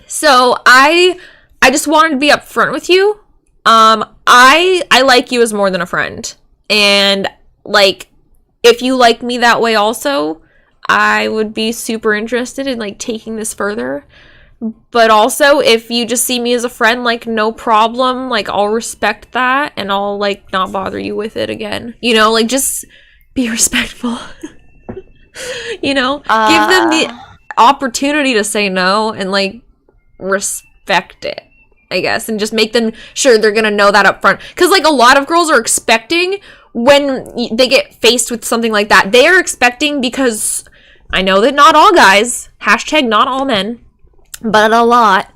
so I just wanted to be upfront with you. I like you as more than a friend. And like if you like me that way also, I would be super interested in like taking this further. But also if you just see me as a friend, like no problem, like I'll respect that and I'll like not bother you with it again. You know, like just be respectful." You know, give them the opportunity to say no and like respect it, I guess, and just make them sure they're gonna know that up front. Because like a lot of girls are expecting when they get faced with something like that, they are expecting, because I know that not all guys, hashtag not all men, but a lot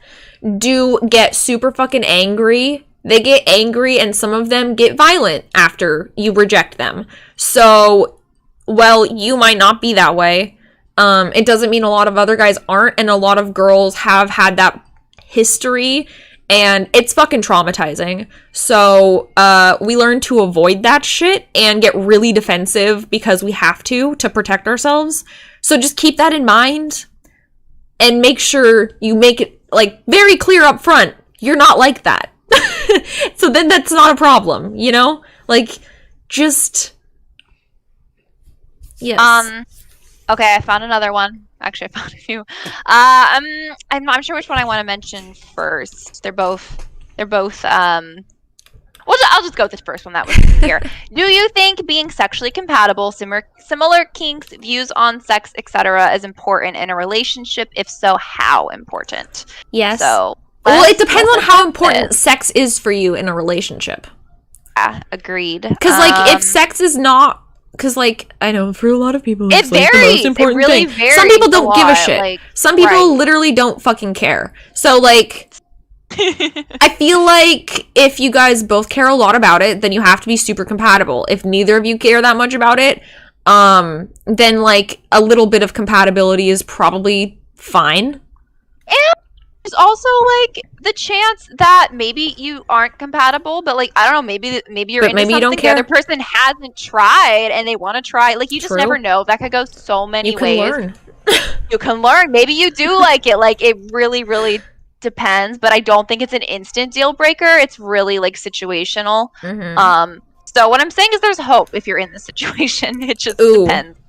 do get super fucking angry. They get angry and some of them get violent after you reject them. So, well, you might not be that way. It doesn't mean a lot of other guys aren't, and a lot of girls have had that history, and it's fucking traumatizing. So, we learn to avoid that shit and get really defensive because we have to protect ourselves. So just keep that in mind and make sure you make it like very clear up front. You're not like that. So then that's not a problem, you know? Like, just... Yes. Okay, I found another one. Actually, I found a few. I'm not sure which one I want to mention first. They're both. I'll just go with this first one that was here. Do you think being sexually compatible, similar kinks, views on sex, etc., is important in a relationship? If so, how important? Yes. So, well, it depends on how important sex is for you in a relationship. Yeah, agreed. Because, like, if sex is not... Because, like, I know for a lot of people, it's like the most important thing. Some people don't give a shit. Like, some people literally don't fucking care. So, like... I feel like if you guys both care a lot about it, then you have to be super compatible. If neither of you care that much about it, then like a little bit of compatibility is probably fine. And there's also like the chance that maybe you aren't compatible, but like I don't know, maybe you're into something the other person hasn't tried and they want to try. Like you just never know. That could go so many ways. Learn. You can learn. Maybe you do like it. Like it really, really depends, but I don't think it's an instant deal breaker. It's really like situational. Mm-hmm. So what I'm saying is there's hope if you're in this situation. It just depends.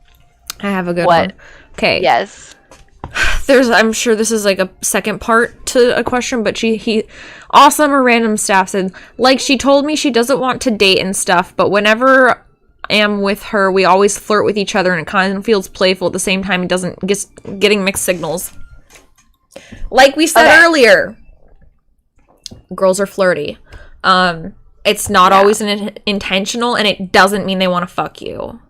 I have a good one. Okay. Yes. I'm sure this is like a second part to a question, but he awesome or random staff said, like, she told me she doesn't want to date and stuff, but whenever I am with her, we always flirt with each other and it kind of feels playful at the same time. It doesn't getting mixed signals. Like we said earlier, girls are flirty. It's not always intentional, and it doesn't mean they want to fuck you.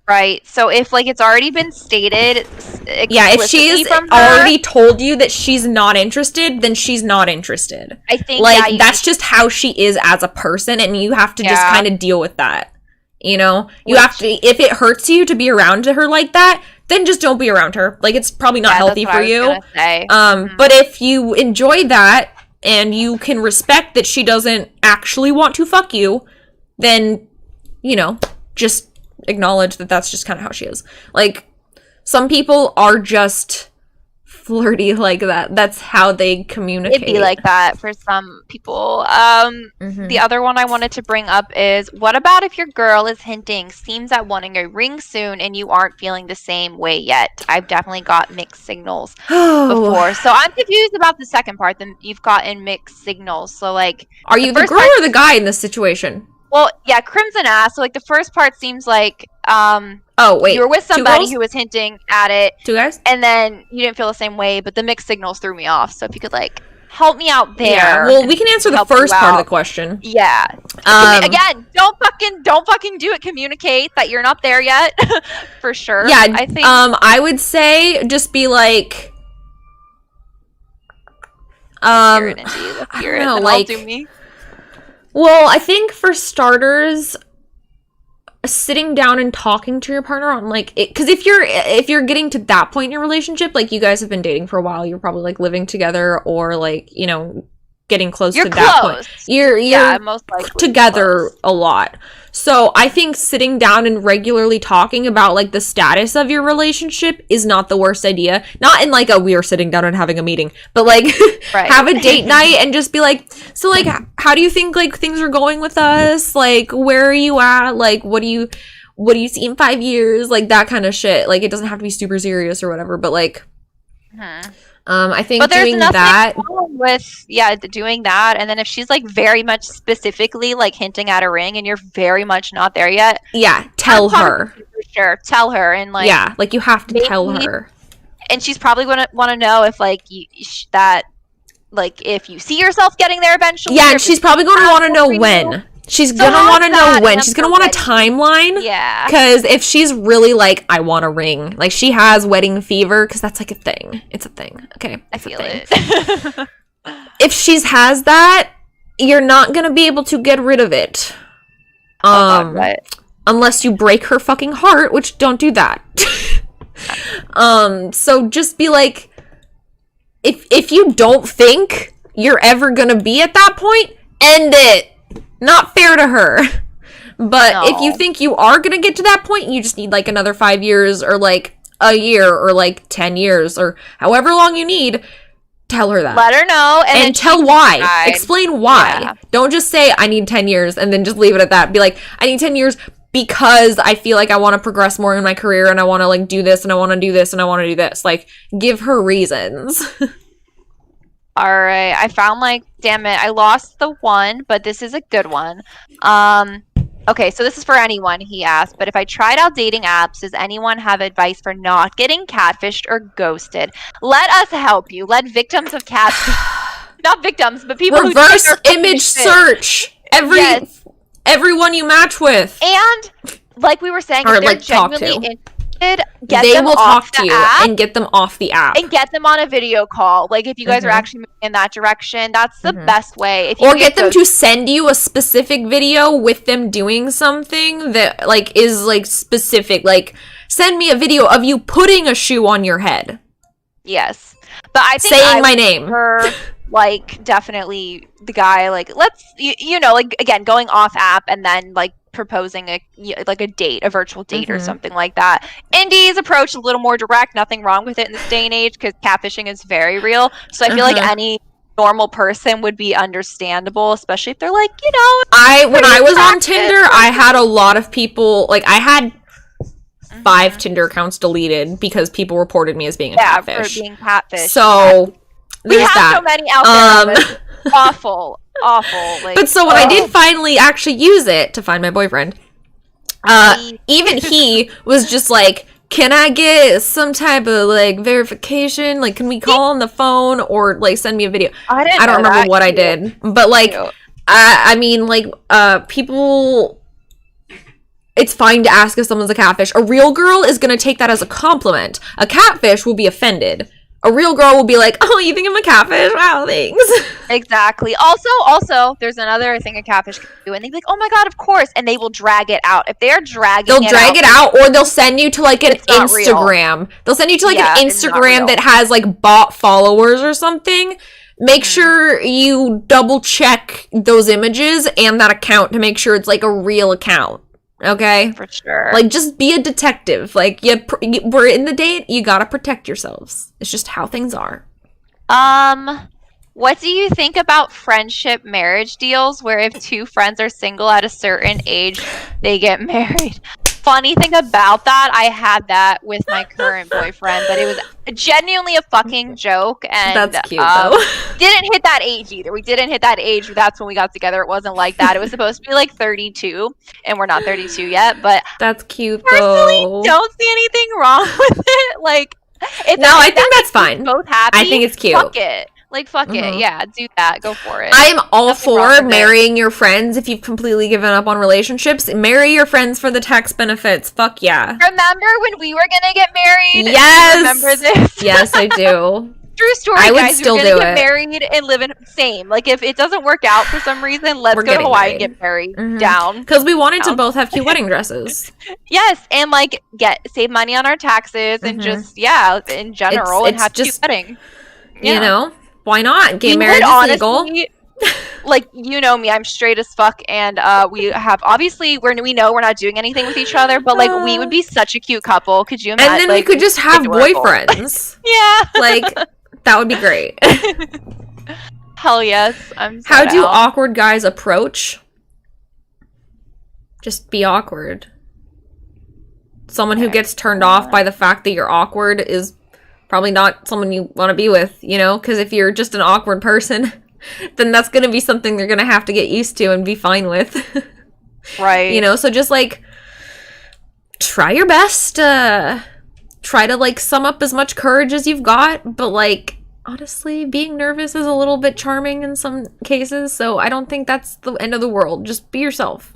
Right. So if like it's already been stated, if she's already told you that she's not interested, then she's not interested. I think like that's just how she is as a person, and you have to just kind of deal with that. You know, you have to. If it hurts you to be around her like that, then just don't be around her. Like, it's probably not healthy for you. But if you enjoy that and you can respect that she doesn't actually want to fuck you, then, you know, just acknowledge that that's just kind of how she is. Like, some people are just flirty like that. That's how they communicate. It'd be like that for some people. The other one I wanted to bring up is, what about if your girl is hinting, seems at wanting a ring soon, and you aren't feeling the same way yet? I've definitely got mixed signals before. So I'm confused about the second part. Then you've gotten mixed signals. So like, are you the girl or the guy in this situation? Well, yeah, crimson ass. So like the first part seems like oh wait, you were with somebody who was hinting at it. Two guys? And then you didn't feel the same way, but the mixed signals threw me off. So if you could like help me out there. Yeah, well, we can answer the first part of the question. Yeah. Again, don't fucking do it. Communicate that you're not there yet. For sure. Yeah, I think I would say just be like I don't know, like, do me. Well, I think for starters, sitting down and talking to your partner on like it, because if you're getting to that point in your relationship, like you guys have been dating for a while, you're probably like living together or like, you know, getting close You're to that close. point. You're most likely together close. a lot. So I think sitting down and regularly talking about like the status of your relationship is not the worst idea. Not in like a we are sitting down and having a meeting, but like Right. have a date night and just be like, so like how do you think like things are going with us? Like where are you at? Like what do you see in 5 years? Like that kind of shit. Like it doesn't have to be super serious or whatever, but like I think But there's doing nothing that wrong with doing that, and then if she's like very much specifically like hinting at a ring, and you're very much not there yet, tell her for sure. Tell her, and like like you have to tell her, and she's probably gonna want to know if like that like if you see yourself getting there eventually. Yeah, and she's probably going to want to know when. She's going to want to know when. She's going to want a timeline. Yeah. Because if she's really like, I want a ring. Like, she has wedding fever. Because that's like a thing. It's a thing. Okay. I feel it. If she's has that, you're not going to be able to get rid of it. Unless you break her fucking heart, which don't do that. So just be like, if you don't think you're ever going to be at that point, end it. Not fair to her. But if you think you are going to get to that point, you just need like another 5 years or like a year or like 10 years or however long you need, tell her that. Let her know. And tell why. Explain why. Yeah. Don't just say, I need 10 years and then just leave it at that. Be like, I need 10 years because I feel like I want to progress more in my career and I want to like do this and I want to do this and I want to do this. Like, give her reasons. All right, I found like, damn it, I lost the one, but this is a good one. Okay, so this is for anyone, he asked, but if I tried out dating apps, does anyone have advice for not getting catfished or ghosted? Let us help you. Let victims of catfish, not victims, but people reverse image search everyone you match with. And like we were saying, or if they're like genuinely interested, they will talk to you and get them off the app and get them on a video call. Like if you guys are actually moving in that direction, that's the best way. If you or get them to send you a specific video with them doing something that like is like specific. Like send me a video of you putting a shoe on your head. Yes, but I think saying my name. Like definitely the guy. Like let's you know like again going off app and then like proposing a date, a virtual date or something like that. Indy's approach a little more direct, nothing wrong with it in this day and age because catfishing is very real. So I feel like any normal person would be understandable, especially if they're like, you know, when I was on Tinder, I had a lot of people, like I had 5 Tinder accounts deleted because people reported me as being a catfish. For being catfish. So we have so many out there. Awful. Like, but so when I did finally actually use it to find my boyfriend, even he was just like, can I get some type of like verification? Like, can we call on the phone or like send me a video? I don't remember what I did, but like, I mean, like, people, it's fine to ask if someone's a catfish. A real girl is going to take that as a compliment. A catfish will be offended. A real girl will be like, oh, you think I'm a catfish? Wow, thanks. Exactly. Also, there's another thing a catfish can do, and they'd be like, oh my god, of course, and they will drag it out. If they're they'll drag it out, or they'll send you to like an Instagram. They'll send you to like an Instagram that has like bot followers or something. Make sure you double check those images and that account to make sure it's like a real account. Okay? For sure. Like, just be a detective. Like, we're in the date, you gotta protect yourselves. It's just how things are. What do you think about friendship marriage deals where if 2 friends are single at a certain age, they get married? Funny thing about that, I had that with my current boyfriend, but it was genuinely a fucking joke. And that's cute, though. Didn't hit that age either. We didn't hit that age. That's when we got together. It wasn't like that. It was supposed to be like 32, and we're not 32 yet. But that's cute, personally, though. don't see anything wrong with it. Like, I think that's fine. Both happy. I think it's cute. Fuck it. Like, fuck it. Yeah, do that. Go for it. I am all for marrying your friends if you've completely given up on relationships. Marry your friends for the tax benefits. Fuck yeah. Remember when we were going to get married? Yes. Remember this? Yes, I do. True story, I would guys. still We're gonna do get it. married and live in same. Like if it doesn't work out for some reason, let's We're go to getting Hawaii married. and get married. Mhm. Down. Because we wanted to Down. both have cute wedding dresses. Yes, and like save money on our taxes and just in general and It's have just, cute wedding. you know, why not? Gay We marriage would is legal. honestly, like you know me, I'm straight as fuck, and we have obviously we know we're not doing anything with each other, but like we would be such a cute couple. Could you imagine? And then like, we could just have adorable. boyfriends. Yeah. Like, that would be great. Hell yes. I'm so How do down. awkward guys approach? Just be awkward. Someone who gets turned off by the fact that you're awkward is probably not someone you want to be with, you know? Because if you're just an awkward person, then that's going to be something they're going to have to get used to and be fine with. Right. You know? So just, like, try your best. Try to, like, sum up as much courage as you've got. But, like, honestly, being nervous is a little bit charming in some cases. So I don't think that's the end of the world. Just be yourself.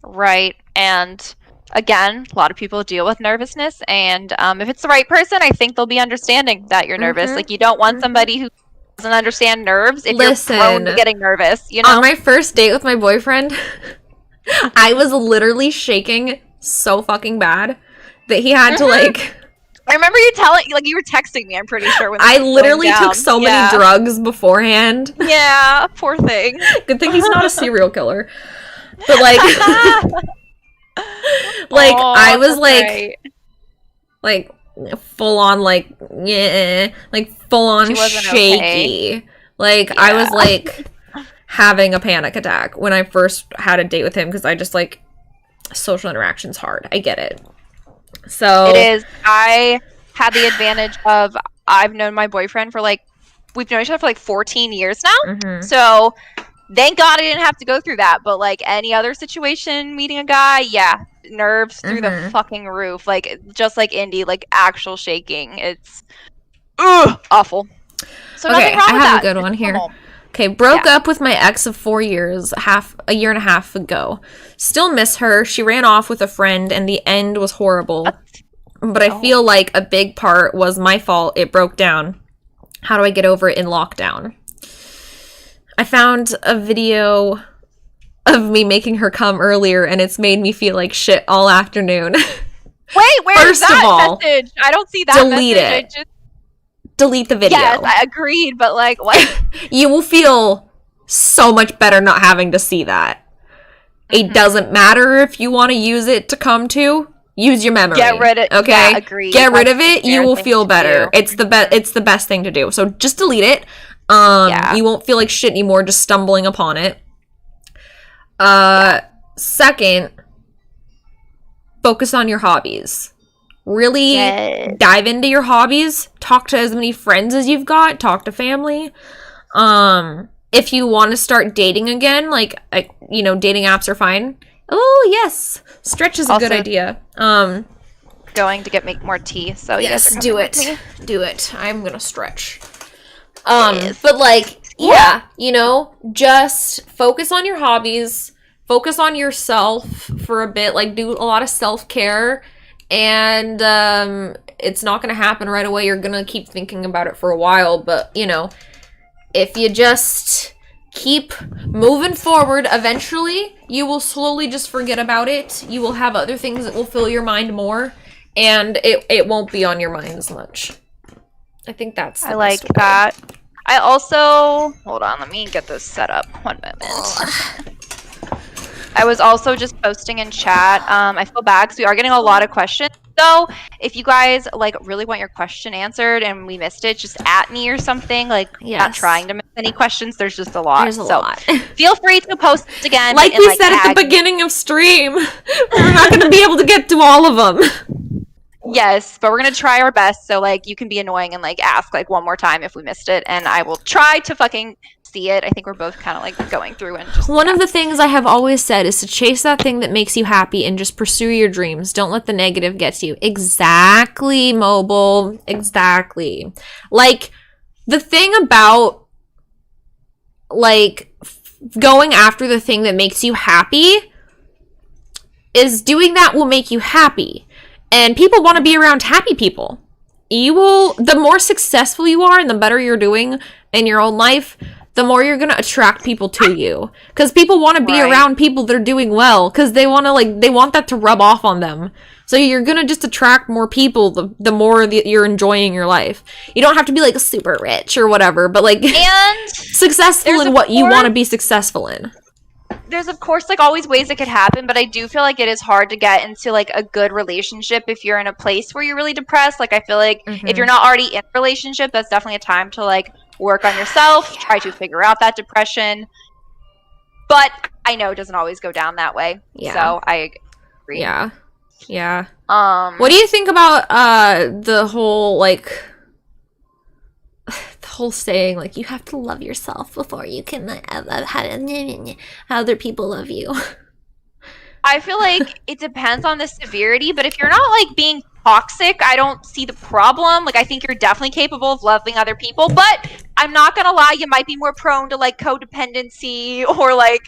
Right. And again, a lot of people deal with nervousness, and if it's the right person, I think they'll be understanding that you're nervous. Like you don't want somebody who doesn't understand nerves if you're prone to getting nervous, you know? On my first date with my boyfriend, I was literally shaking so fucking bad that he had to like... I remember you you were texting me, I'm pretty sure. When I literally took so many drugs beforehand. Yeah, poor thing. Good thing he's not a serial killer. But like... like, I was like full on like full on shaky. Okay. Like I was like having a panic attack when I first had a date with him because I just like social interaction's hard. I get it. So it is. I had the advantage of I've known my boyfriend for like we've known each other for like 14 years now. Mm-hmm. So thank God I didn't have to go through that. But like any other situation, meeting a guy, nerves through the fucking roof. Like just like Indy, like actual shaking. It's awful. So nothing wrong with that. I have a good one here. Okay, broke up with my ex of 4 years, a year and a half ago. Still miss her. She ran off with a friend, and the end was horrible. But I feel like a big part was my fault. It broke down. How do I get over it in lockdown? I found a video of me making her come earlier, and it's made me feel like shit all afternoon. Wait, where's that message? I don't see that delete message. it. Delete the video. Yes, I agreed, but like, what? You will feel so much better not having to see that. It doesn't matter if you want to use it to come to. Use your memory. Get rid of it. Okay? Yeah, agreed. Get rid of it. You will feel better. It's the best thing to do. So just delete it. You won't feel like shit anymore just stumbling upon it. Second, focus on your hobbies. Really dive into your hobbies. Talk to as many friends as you've got. Talk to family. If you want to start dating again, like dating apps are fine. Oh, yes. Stretch is a good idea. Going to make more tea. So yes, do it. Do it. I'm going to stretch. But like, just focus on your hobbies. Focus on yourself for a bit. Like, do a lot of self-care. And it's not going to happen right away. You're going to keep thinking about it for a while. But, if you just keep moving forward, eventually you will slowly just forget about it. You will have other things that will fill your mind more. And it won't be on your mind as much. I think that's the best way. That. I also... Hold on, let me get this set up. 1 moment. I was also just posting in chat. I feel bad because we are getting a lot of questions. So if you guys really want your question answered and we missed it, just at me or something. Not trying to miss any questions. There's just a lot. There's a lot. Feel free to post again. Like we said at the beginning of stream, we're not going to be able to get to all of them. Yes, but we're going to try our best. So you can be annoying and ask one more time if we missed it, and I will try to fucking see it. I think we're both kind of going through and just... One of the things I have always said is to chase that thing that makes you happy and just pursue your dreams. Don't let the negative get to you. Exactly, Mobile. Exactly. The thing about, going after the thing that makes you happy is doing that will make you happy. And people want to be around happy people. the more successful you are and the better you're doing in your own life, the more you're going to attract people to you. Because people want to be around people that are doing well, because they want to, they want that to rub off on them. So you're going to just attract more people the more you're enjoying your life. You don't have to be, like, super rich or whatever, but, like, and successful in what you want to be successful in. There's, of course, like, always ways it could happen, but I do feel like it is hard to get into, like, a good relationship if you're in a place where you're really depressed. Like, I feel like if you're not already in a relationship, that's definitely a time to, like, work on yourself, try to figure out that depression. But I know it doesn't always go down that way. Yeah. So I agree. Yeah. Yeah. What do you think about the whole, like, the whole saying, like, you have to love yourself before you can have other people love you? I feel like it depends on the severity, but if you're not, like, being toxic, I don't see the problem. Like, I think you're definitely capable of loving other people, but I'm not gonna lie, you might be more prone to, like, codependency or, like,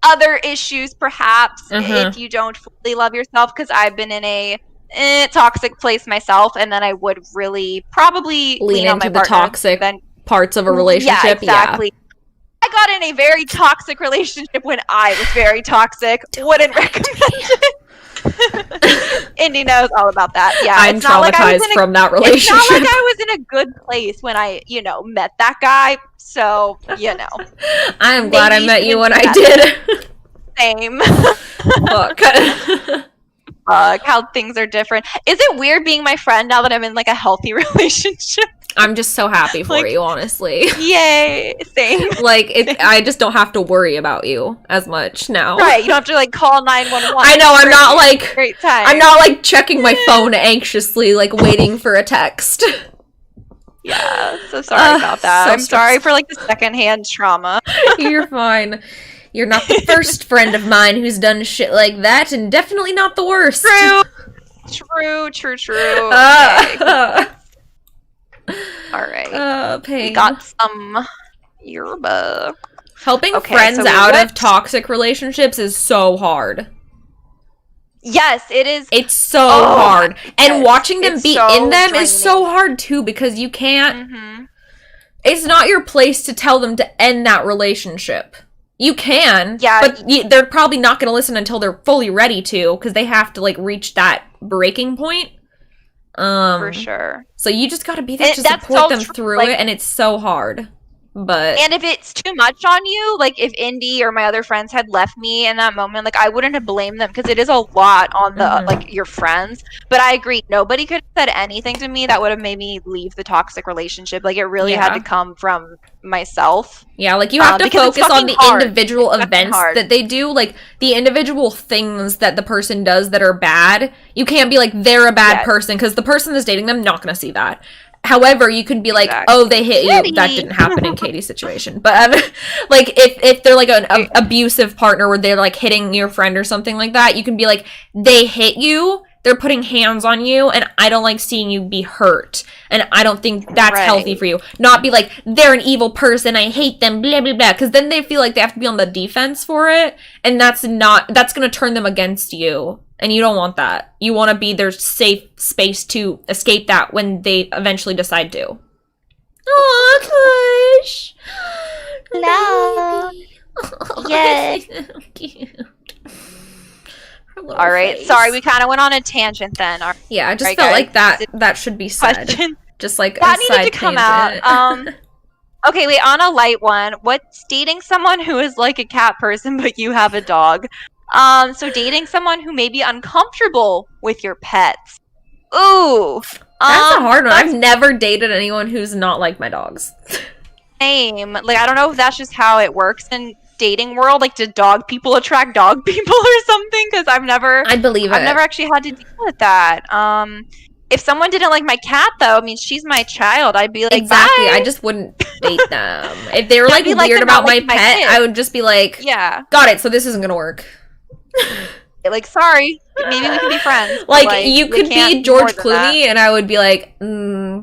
other issues, perhaps, if you don't fully love yourself, because I've been in a toxic place myself, and then I would really probably lean on my the toxic parts of a relationship. Yeah, exactly. Yeah. I got in a very toxic relationship when I was very toxic. Wouldn't recommend it. Indy knows all about that. Yeah, I'm traumatized from that relationship. It's not like I was in a good place when I, met that guy. So, I am glad I met you when I did. Same. Fuck. How things are different. Is it weird being my friend now that I'm in, like, a healthy relationship? I'm just so happy for you, honestly. Yay, same. Like, I just don't have to worry about you as much now. Right, you don't have to, like, call 911. I know, I'm not, like, great time. I'm not, like, checking my phone anxiously, like, waiting for a text. Yeah, so sorry about that. So I'm sorry for, like, the secondhand trauma. You're fine. You're not the first friend of mine who's done shit like that, and definitely not the worst. True. All right. Pain. We got some yerba. Helping friends out of toxic relationships is so hard. Yes, it is. It's so hard. And watching them be in them is so hard, too, because you can't... It's not your place to tell them to end that relationship. You can, but they're probably not going to listen until they're fully ready to, because they have to, like, reach that breaking point. For sure. So you just got to be there to support them through it, and it's so hard. And if it's too much on you, like, if Indy or my other friends had left me in that moment, like, I wouldn't have blamed them, because it is a lot on the like, your friends. But I agree, nobody could have said anything to me that would have made me leave the toxic relationship. Like, it really had to come from myself. Yeah, like, you have to focus on the individual events that they do, like, the individual things that the person does that are bad. You can't be like, they're a bad person, because the person that's dating them not going to see that. However, you could be like, oh, they hit you. That didn't happen in Katie's situation. But, like, if they're, like, an abusive partner where they're, like, hitting your friend or something like that, you can be like, they hit you, they're putting hands on you, and I don't like seeing you be hurt. And I don't think that's healthy for you. Not be like, they're an evil person, I hate them, blah, blah, blah. Because then they feel like they have to be on the defense for it, and that's going to turn them against you. And you don't want that. You want to be their safe space to escape that when they eventually decide to. Oh, Kush! Hello! Yes! So cute. All right, sorry, we kind of went on a tangent then. Yeah, I just felt like that should be said. Just like that needed to come out. Okay, wait, on a light one, what's dating someone who is like a cat person but you have a dog? So dating someone who may be uncomfortable with your pets. Ooh. That's a hard one. I've never dated anyone who's not like my dogs. Same. Like, I don't know if that's just how it works in dating world. Like, did dog people attract dog people or something? Because I've never actually had to deal with that. If someone didn't like my cat, though, I mean, she's my child. I'd be like, exactly. bye. I just wouldn't date them. If they were like weird about my pet, I would just be like, yeah, got it. So this isn't gonna work. Like, sorry, maybe we can be friends. Like you could be George Clooney, and I would be like, no.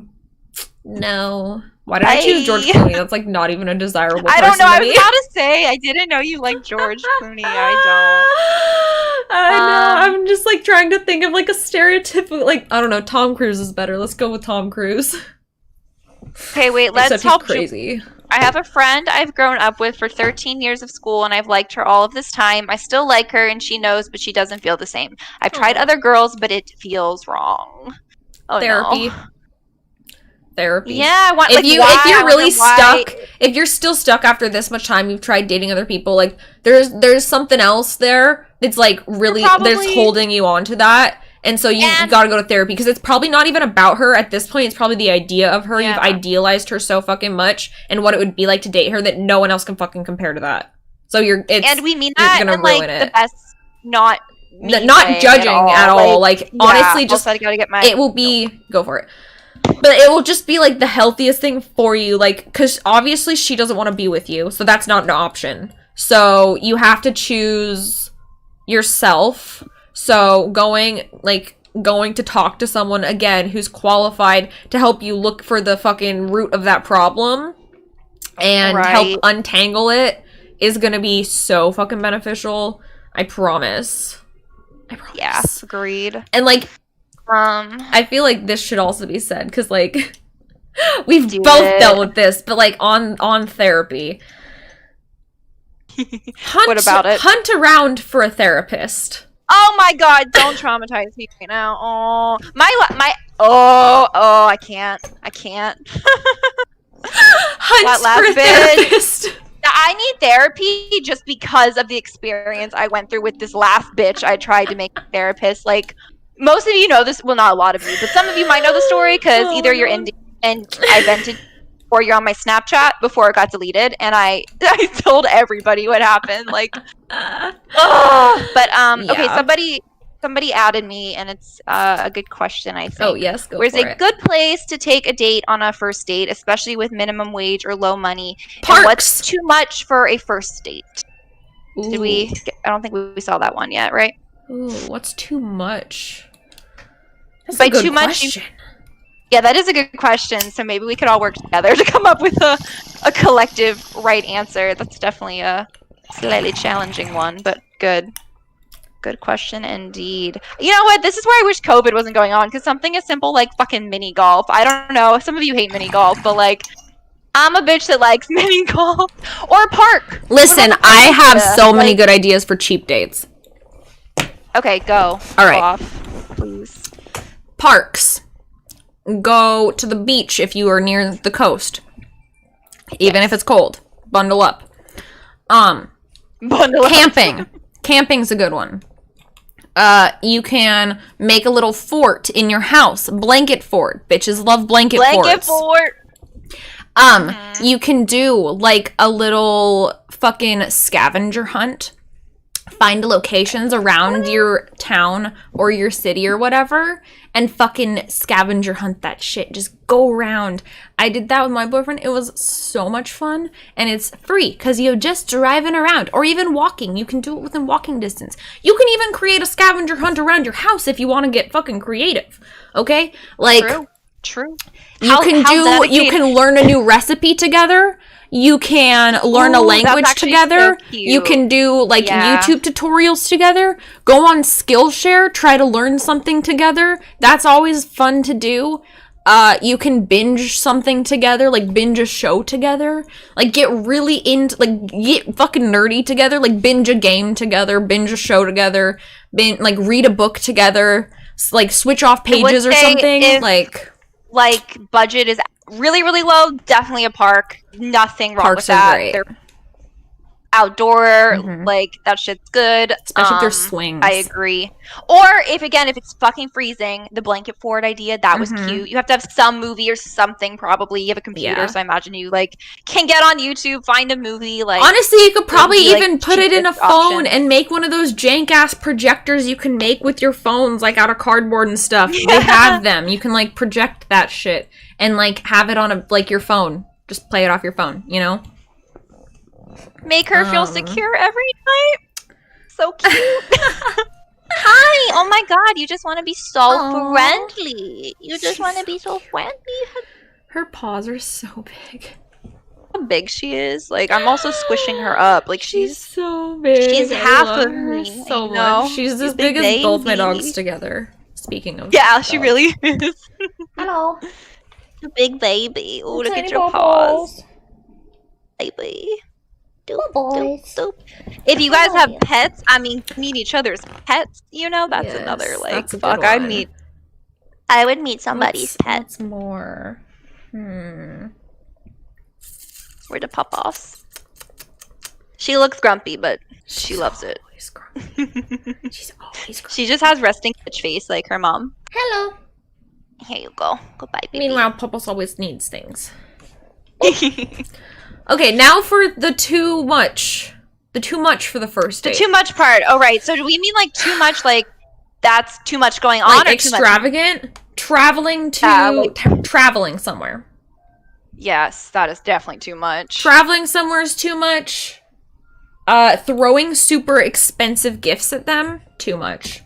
Why did I choose George Clooney? That's like not even a desirable person. I don't know. To I me. was about to say I didn't know you liked George Clooney. I I know. I'm just like trying to think of like a stereotypical, like, I don't know, Tom Cruise is better. Let's go with Tom Cruise. Okay, wait, let's Except he's help crazy. I have a friend I've grown up with for 13 years of school, and I've liked her all of this time. I still like her, and she knows, but she doesn't feel the same. I've tried other girls, but it feels wrong. Oh, Therapy. no. Therapy. Yeah, if you're really stuck, if you're still stuck after this much time, you've tried dating other people, like there's something else there that's like really that's holding you on to that. And so you gotta go to therapy, because it's probably not even about her at this point. It's probably the idea of her. Yeah. You've idealized her so fucking much, and what it would be like to date her, that no one else can fucking compare to that. So and we mean that you're gonna ruin it. The best, not judging at all. Like honestly, just I gotta get my. It will be go for it. But it will just be like the healthiest thing for you, like, because obviously she doesn't want to be with you, so that's not an option. So you have to choose yourself. So going to talk to someone again who's qualified to help you look for the fucking root of that problem and help untangle it is gonna be so fucking beneficial. I promise. Yeah, agreed. And like, I feel like this should also be said, because like we've both dealt with this, but like on therapy. What about it? Hunt around for a therapist. Oh my god, don't traumatize me right now. Oh, I can't. Hunt for a therapist. I need therapy just because of the experience I went through with this last bitch I tried to make a therapist. Like, most of you know this, well, not a lot of you, but some of you might know the story, because either you're in and I vented, or you're on my Snapchat before it got deleted, and I told everybody what happened. Like, okay, somebody added me, and it's a good question, I think. Oh yes, go Where's for it. a good place to take a date on a first date, especially with minimum wage or low money? Parks. And what's too much for a first date? Ooh. Did we? I don't think we saw that one yet, right? Ooh, what's too much? That's By a good too question. much. Yeah, that is a good question. So maybe we could all work together to come up with a collective right answer. That's definitely a slightly challenging one, but good. Good question indeed. You know what? This is where I wish COVID wasn't going on, because something as simple like fucking mini golf. I don't know. Some of you hate mini golf, but like, I'm a bitch that likes mini golf or a park. Listen, I have so many good ideas for cheap dates. Okay, go. All right. Go off, please. Parks. Go to the beach if you are near the coast. Even if it's cold. Bundle up. Bundle camping. Up. Camping's a good one. You can make a little fort in your house. Blanket fort. Bitches love blanket forts. Fort. You can do like a little fucking scavenger hunt. Find locations around your town or your city or whatever, and fucking scavenger hunt that shit. Just go around. I did that with my boyfriend. It was so much fun, and it's free because you're just driving around or even walking. You can do it within walking distance. You can even create a scavenger hunt around your house if you want to get fucking creative. Okay? Like, True. You can learn a new recipe together. You can learn a language together. So you can do like YouTube tutorials together. Go on Skillshare, try to learn something together. That's always fun to do. You can binge something together, like binge a show together. Like get really into, like get fucking nerdy together, like binge a game together, binge a show together, like read a book together, like switch off pages or something. Like budget is really, really low, definitely a park. Nothing wrong with that. Great. They're outdoor, like that shit's good. Especially if there's swings. I agree. Or if it's fucking freezing, the blanket fort idea, that was cute. You have to have some movie or something, probably. You have a computer, so I imagine you like can get on YouTube, find a movie. Like honestly, you could probably even put it in a phone and make one of those jank ass projectors you can make with your phones, like out of cardboard and stuff. They have them. You can like project that shit and like have it on your phone. Just play it off your phone, you know? Make her feel secure every night. So cute. Hi. Oh my god, you just want to be so friendly. You just want to be so friendly. Her paws are so big. how big she is? Like, I'm also squishing her up. Like, she's so big. She's I half love of her me. so you know? much. She's as Big big as both my baby. dogs together. Speaking of Yeah, dogs. she really is. Hello. A big baby. Oh, look Tiny at your paws. Baby. Doop, doop, doop. If you guys have pets, I mean, meet each other's pets, you know? That's Yes, another, like, that's a fuck, good one. I would meet somebody's pet. What's more? Where the pup-offs? She looks grumpy, but she loves it. She's always grumpy. She just has resting bitch face like her mom. Hello. Here you go. Goodbye, baby. Meanwhile, Pupples always needs things. Okay, now for the too much. The too much for the first date. The too much part. Oh, right. So do we mean like too much, like that's too much going on? Like or extravagant? Too much? Traveling to... traveling somewhere. Yes, that is definitely too much. Traveling somewhere is too much. Throwing super expensive gifts at them, too much.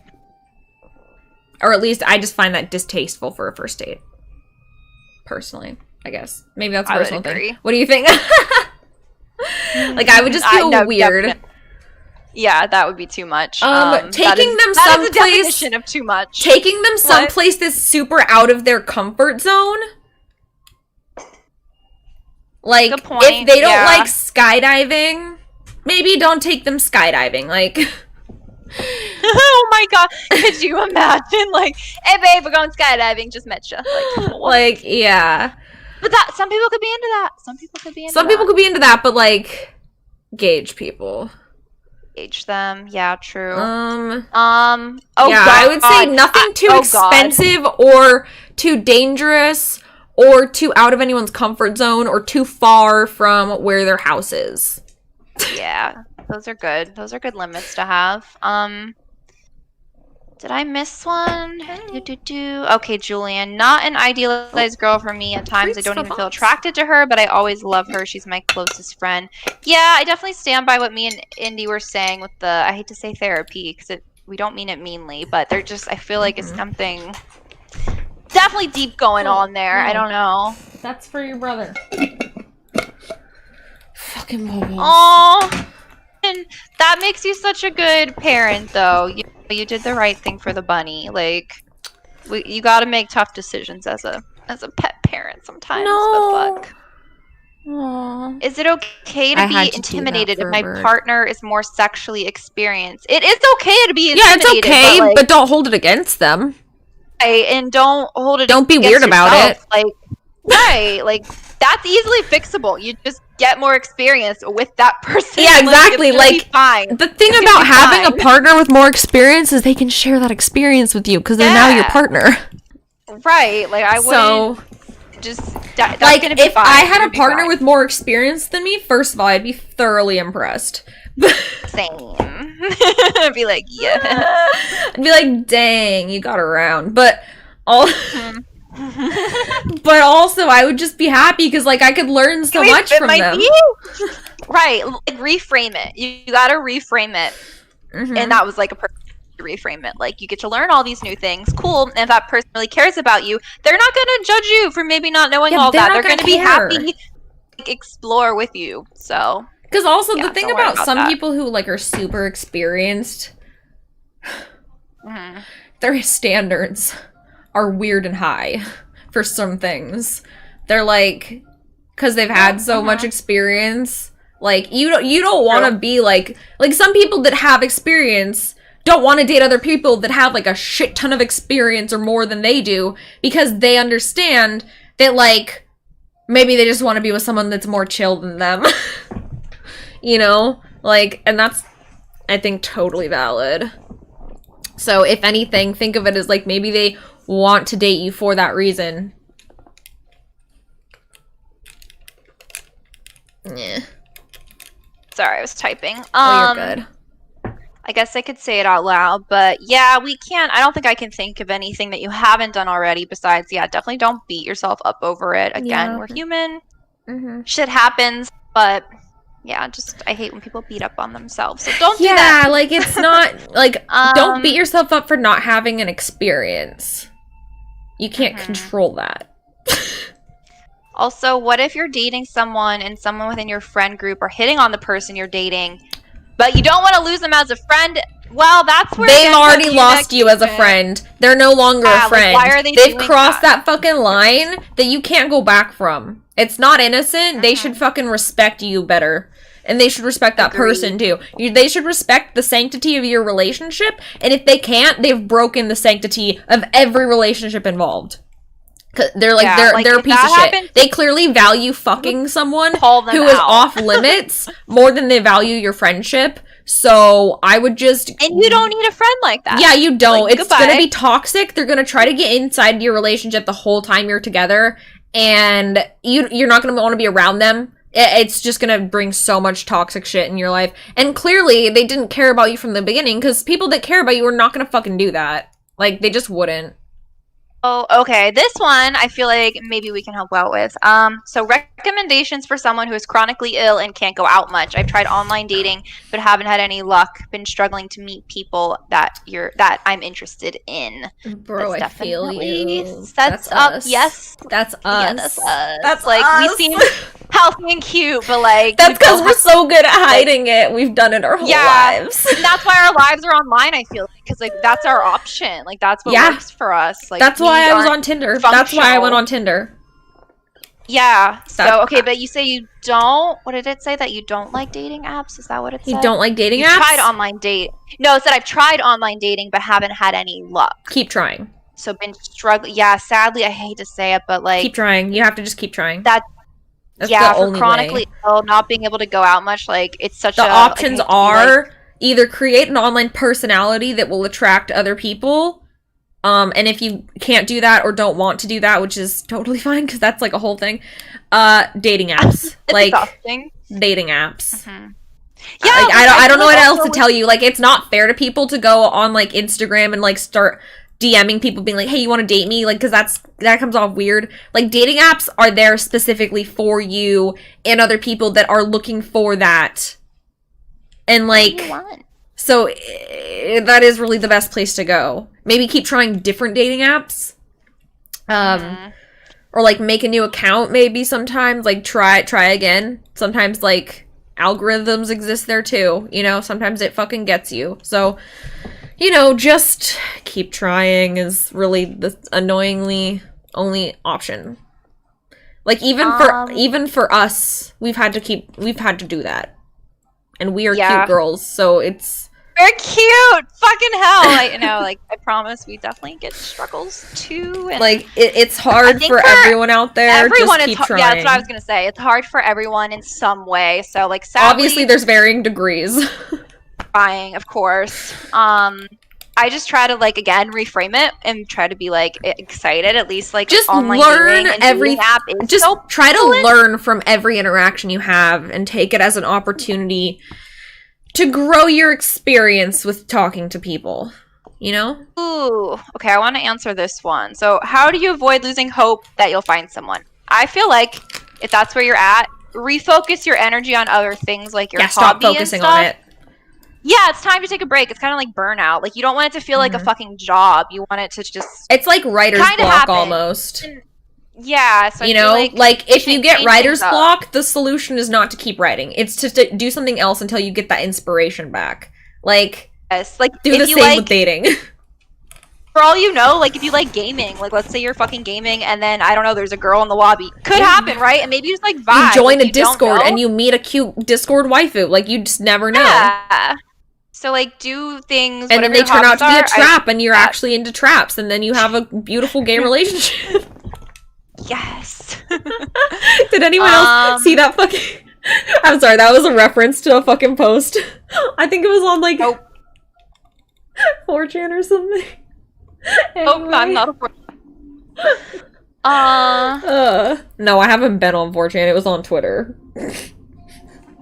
Or at least I just find that distasteful for a first date. Personally, I guess. Maybe that's a personal thing. What do you think? Like, I would just feel weird. Definitely. Yeah, that would be too much. Taking them someplace... That is a definition of too much. Taking them someplace that's super out of their comfort zone. Like, if they don't like skydiving, maybe don't take them skydiving. Like... Oh my god, could you imagine? Like, hey babe, we're going skydiving, just met you. Like, yeah. But that, some people could be into that. Some people could be into that, but like, gauge people. Gauge them, yeah, true. Oh yeah, God. I would say nothing too expensive or too dangerous or too out of anyone's comfort zone or too far from where their house is. Yeah. Those are good. Those are good limits to have. Did I miss one? Okay, Julian. Not an idealized girl for me. At times, I don't even feel attracted to her, but I always love her. She's my closest friend. Yeah, I definitely stand by what me and Indy were saying with the, I hate to say therapy, because we don't mean it meanly, but they're just, I feel like it's something definitely deep going on there. I don't know. That's for your brother. Fucking bubbles. Aww. And that makes you such a good parent, though. You did the right thing for the bunny. Like, you got to make tough decisions as a pet parent sometimes. No. But fuck. Is it okay to be intimidated if my partner is more sexually experienced? It is okay to be intimidated. Yeah, it's okay, but don't hold it against them. Right, and don't hold it. Don't be weird about it. Like, right, like that's easily fixable. You just get more experience with that person. Yeah, exactly. Like fine. The thing about having a partner with more experience is they can share that experience with you because they're now your partner. Right. Like I wouldn't just that's like gonna be if fine. I had a partner with more experience than me, first of all, I'd be thoroughly impressed. Same. I'd be like, yeah. I'd be like, dang, you got around. But but also I would just be happy because like I could learn so much from them. Right, like reframe it. You gotta reframe it. And that was like a perfect reframe it. Like you get to learn all these new things. Cool. And if that person really cares about you, they're not gonna judge you for maybe not knowing all that. They're gonna be happy to like, explore with you. So because also the thing about some people who like are super experienced, their standards are weird and high for some things. They're like, because they've had so much experience, like you don't want to be like some people that have experience don't want to date other people that have like a shit ton of experience or more than they do because they understand that like maybe they just want to be with someone that's more chill than them. You know, like, and that's I think totally valid. So if anything, think of it as like maybe they want to date you for that reason. Yeah. Sorry, I was typing. Oh, you're good. I guess I could say it out loud, but yeah, we can't. I don't think I can think of anything that you haven't done already besides, yeah, definitely don't beat yourself up over it. Again, we're human. Shit happens, but yeah, just I hate when people beat up on themselves. So don't do that. Yeah, like it's not like don't beat yourself up for not having an experience. You can't control that. Also, what if you're dating someone and someone within your friend group are hitting on the person you're dating, but you don't want to lose them as a friend? Well, that's where they've already lost you as a friend. They're no longer a friend. Like, why are They've crossed that fucking line that you can't go back from. It's not innocent. They should fucking respect you better. And they should respect that person too. They should respect the sanctity of your relationship. And if they can't, they've broken the sanctity of every relationship involved. They're like, they're a piece of shit. They clearly value fucking someone who is off limits more than they value your friendship. So I would just... And you don't need a friend like that. Yeah, you don't. Like, it's going to be toxic. They're going to try to get inside your relationship the whole time you're together. And you're not going to want to be around them. It's just going to bring so much toxic shit in your life. And clearly, they didn't care about you from the beginning, because people that care about you are not going to fucking do that. Like, they just wouldn't. Oh, okay. This one, I feel like maybe we can help out with. So recommendations for someone who is chronically ill and can't go out much. I've tried online dating, but haven't had any luck. Been struggling to meet people that I'm interested in. Bro, I feel you. That's up. Us. Yes. That's us. Yeah, that's us. That's like us. We seem healthy and cute, but like that's because we're so good at hiding it. We've done it our whole lives. And that's why our lives are online, I feel like, because like that's our option. Like that's what works for us. Like that's why I was on Tinder. That's why I went on Tinder. Yeah. So okay, but you say you don't. What did it say, that you don't like dating apps? Is that what it said? You don't like dating apps? Tried online date. No, it said I've tried online dating but haven't had any luck. Keep trying. So been struggling. Yeah, sadly, I hate to say it, but like keep trying. You have to just keep trying. That's the only chronically ill, not being able to go out much. Like it's such the options are either create an online personality that will attract other people. And if you can't do that or don't want to do that, which is totally fine because that's like a whole thing, dating apps. Like exhausting. Dating apps. Mm-hmm. Yeah, I don't know what else to tell you. Like, it's not fair to people to go on like Instagram and like start DMing people being like, hey, you want to date me? Like, because that comes off weird. Like, dating apps are there specifically for you and other people that are looking for that. And like, so that is really the best place to go. Maybe keep trying different dating apps. Or like make a new account maybe sometimes. Like try again. Sometimes like algorithms exist there too. You know, sometimes it fucking gets you. So, you know, just keep trying is really the annoyingly only option. Like even for us, we've had to do that. And we are cute girls, so it's... We're cute! Fucking hell! I know, like, I promise we definitely get struggles, too. And like, it's hard for everyone out there. Just keep trying. Yeah, that's what I was gonna say. It's hard for everyone in some way, so, like, sadly... Obviously, there's varying degrees. Trying, of course. I just try to, like, again, reframe it and try to be, like, excited, at least, like, just online learn every app is just so try to learn from every interaction you have and take it as an opportunity to grow your experience with talking to people, you know? Ooh, okay, I want to answer this one. So, how do you avoid losing hope that you'll find someone? I feel like, if that's where you're at, refocus your energy on other things, like your hobby stop focusing on it. Yeah, it's time to take a break. It's kind of like burnout. Like, you don't want it to feel like a fucking job. You want it to just... It's like writer's block, almost. Yeah. So you know, like, if you get writer's block, the solution is not to keep writing. It's to do something else until you get that inspiration back. Like, yes, like do the same with dating. For all you know, like, if you like gaming, like, let's say you're fucking gaming, and then, I don't know, there's a girl in the lobby. Could happen, right? And maybe you just, like, vibe. You join a Discord, and you meet a cute Discord waifu. Like, you just never know. Yeah. So, like, do things, and then they turn out to be a trap, and you're actually into traps, and then you have a beautiful gay relationship. Yes. Did anyone else see that fucking... I'm sorry, that was a reference to a fucking post. I think it was on, like, 4chan or something. Anyway. Oh, I'm not a no, I haven't been on 4chan. It was on Twitter.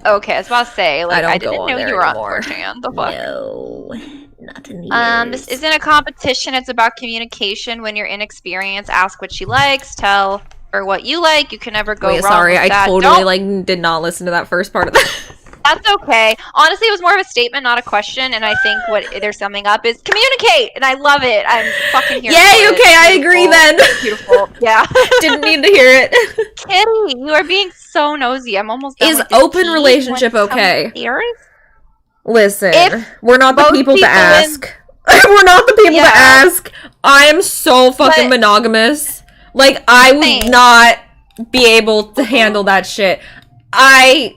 Okay, I was about to say, like, I didn't know you were anymore. on 4chan. The fuck? No, not in years. This isn't a competition. It's about communication. When you're inexperienced, ask what she likes. Tell her what you like. You can never go wrong Sorry, with that. I totally, like, did not listen to that first part of that. That's okay. Honestly, it was more of a statement, not a question. And I think what they're summing up is communicate. And I love it. I'm fucking here. Yay, okay, I agree then. Beautiful. Yeah. Didn't need to hear it. Kitty, you are being so nosy. I'm almost done Is with this open tea. relationship Want some okay? stairs? Listen, If we're not the most people to people ask. We're not the people to Yeah. ask. I am so fucking But- monogamous. Like, I would Same. not be able to handle that shit. I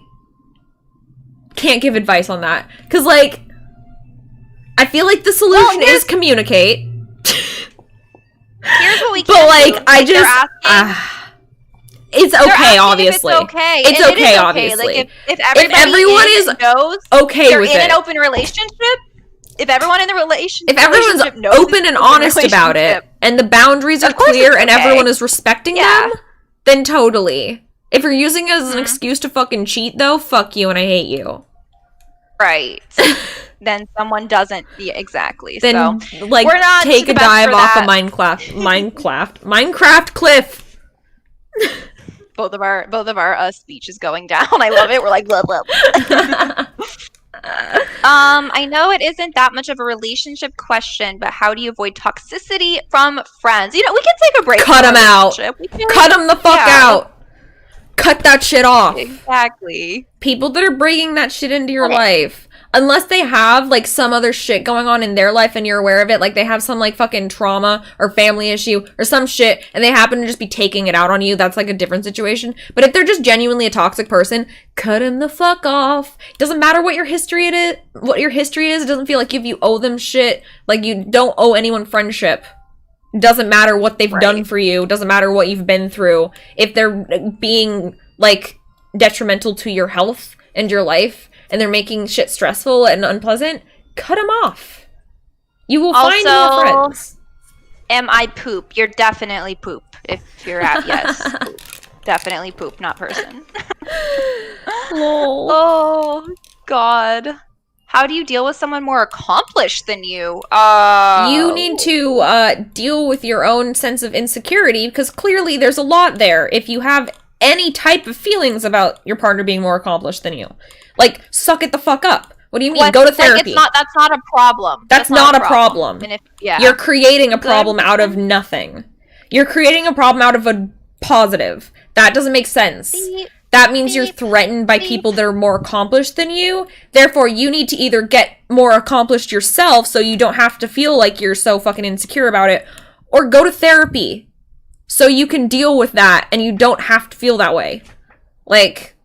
can't give advice on that. Because, like, I feel like the solution is communicate. Here's what we But, can like, do. I They're just... asking- it's they're okay, asking obviously. If it's okay. It's and okay, it is obviously. Like, if everybody everyone is knows okay they're with in it. an open relationship, if everyone in the relationship, If everyone's knows open and honest about it, and the boundaries are Of course clear, it's and okay. everyone is respecting them, then totally. If you're using it as an excuse to fucking cheat, though, fuck you and I hate you. right? Then someone doesn't. Yeah, exactly. Then, so like, we're not take the a best dive for off a that. Minecraft cliff. Both of our speech is going down. I love it. We're like blah blah. Blah. I know it isn't that much of a relationship question, but how do you avoid toxicity from friends? You know, we can take a break. Cut from them a out. relationship. We can- Cut them the fuck out. Cut that shit off. Exactly. People that are bringing that shit into your life, unless they have, like, some other shit going on in their life and you're aware of it, like they have some, like, fucking trauma or family issue or some shit, and they happen to just be taking it out on you, that's, like, a different situation. But if they're just genuinely a toxic person, cut him the fuck off. It doesn't matter what your history is. It doesn't feel like if you owe them shit, like, you don't owe anyone friendship. It doesn't matter what they've done for you. It doesn't matter what you've been through. If they're being, like, detrimental to your health and your life, and they're making shit stressful and unpleasant, cut them off. You will find more friends. Am I poop? You're definitely poop. If you're at yes. Poop. Definitely poop, not person. Lol. Oh, God. How do you deal with someone more accomplished than you? You need to deal with your own sense of insecurity, because clearly there's a lot there if you have any type of feelings about your partner being more accomplished than you. Like, suck it the fuck up. What do you mean? Go to therapy. Like, that's not a problem. That's not a problem. And You're creating a problem out of nothing. You're creating a problem out of a positive. That doesn't make sense. That means you're threatened by people that are more accomplished than you. Therefore, you need to either get more accomplished yourself so you don't have to feel like you're so fucking insecure about it, or go to therapy so you can deal with that and you don't have to feel that way. Like,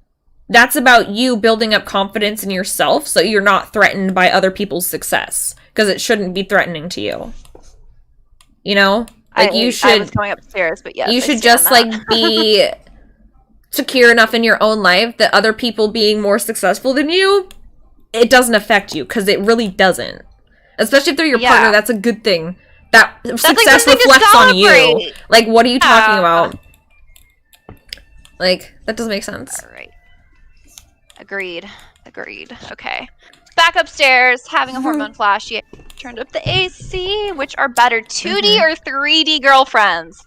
that's about you building up confidence in yourself so you're not threatened by other people's success, because it shouldn't be threatening to you. You know? Like, you should... I was going upstairs, but yes, you should just, like, be secure enough in your own life that other people being more successful than you, it doesn't affect you, because it really doesn't. Especially if they're your partner, that's a good thing. That success reflects on you. Like, what are you talking about? Like, that doesn't make sense. All right. Agreed. Okay. Back upstairs, having a hormone flash. Yeah, turned up the AC. Which are better, 2D or 3D girlfriends?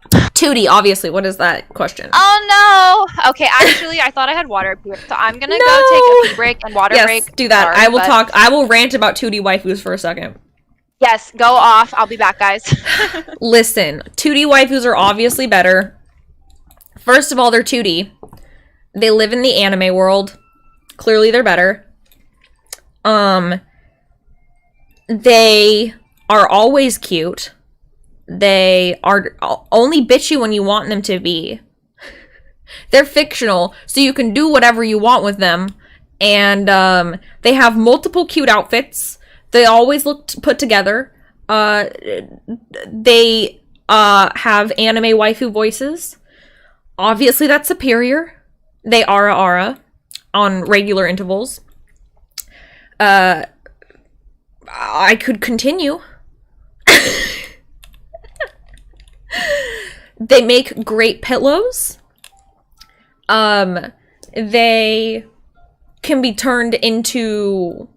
2D, obviously. What is that question? Oh no! Okay, actually, I thought I had water up here, so I'm gonna go take a pee break and water break. Yes, do that. Sorry, I will rant about 2D waifus for a second. Yes, go off. I'll be back, guys. Listen, 2D waifus are obviously better. First of all, they're 2D. They live in the anime world. Clearly, they're better. They are always cute. They are only bitchy when you want them to be. They're fictional, so you can do whatever you want with them. And they have multiple cute outfits. They always look put together. They have anime waifu voices. Obviously, that's superior. They ara on regular intervals. I could continue. They make great pillows. They can be turned into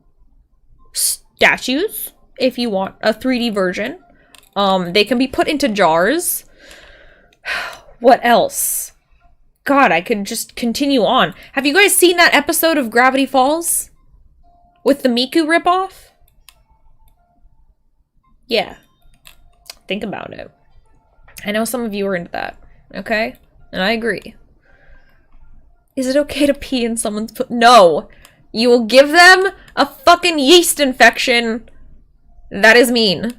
statues if you want a 3D version. They can be put into jars. What else? God, I could just continue on. Have you guys seen that episode of Gravity Falls? With the Miku ripoff? Yeah. Think about it. I know some of you are into that, okay? And I agree. Is it okay to pee in someone's poop? No. You will give them a fucking yeast infection. That is mean.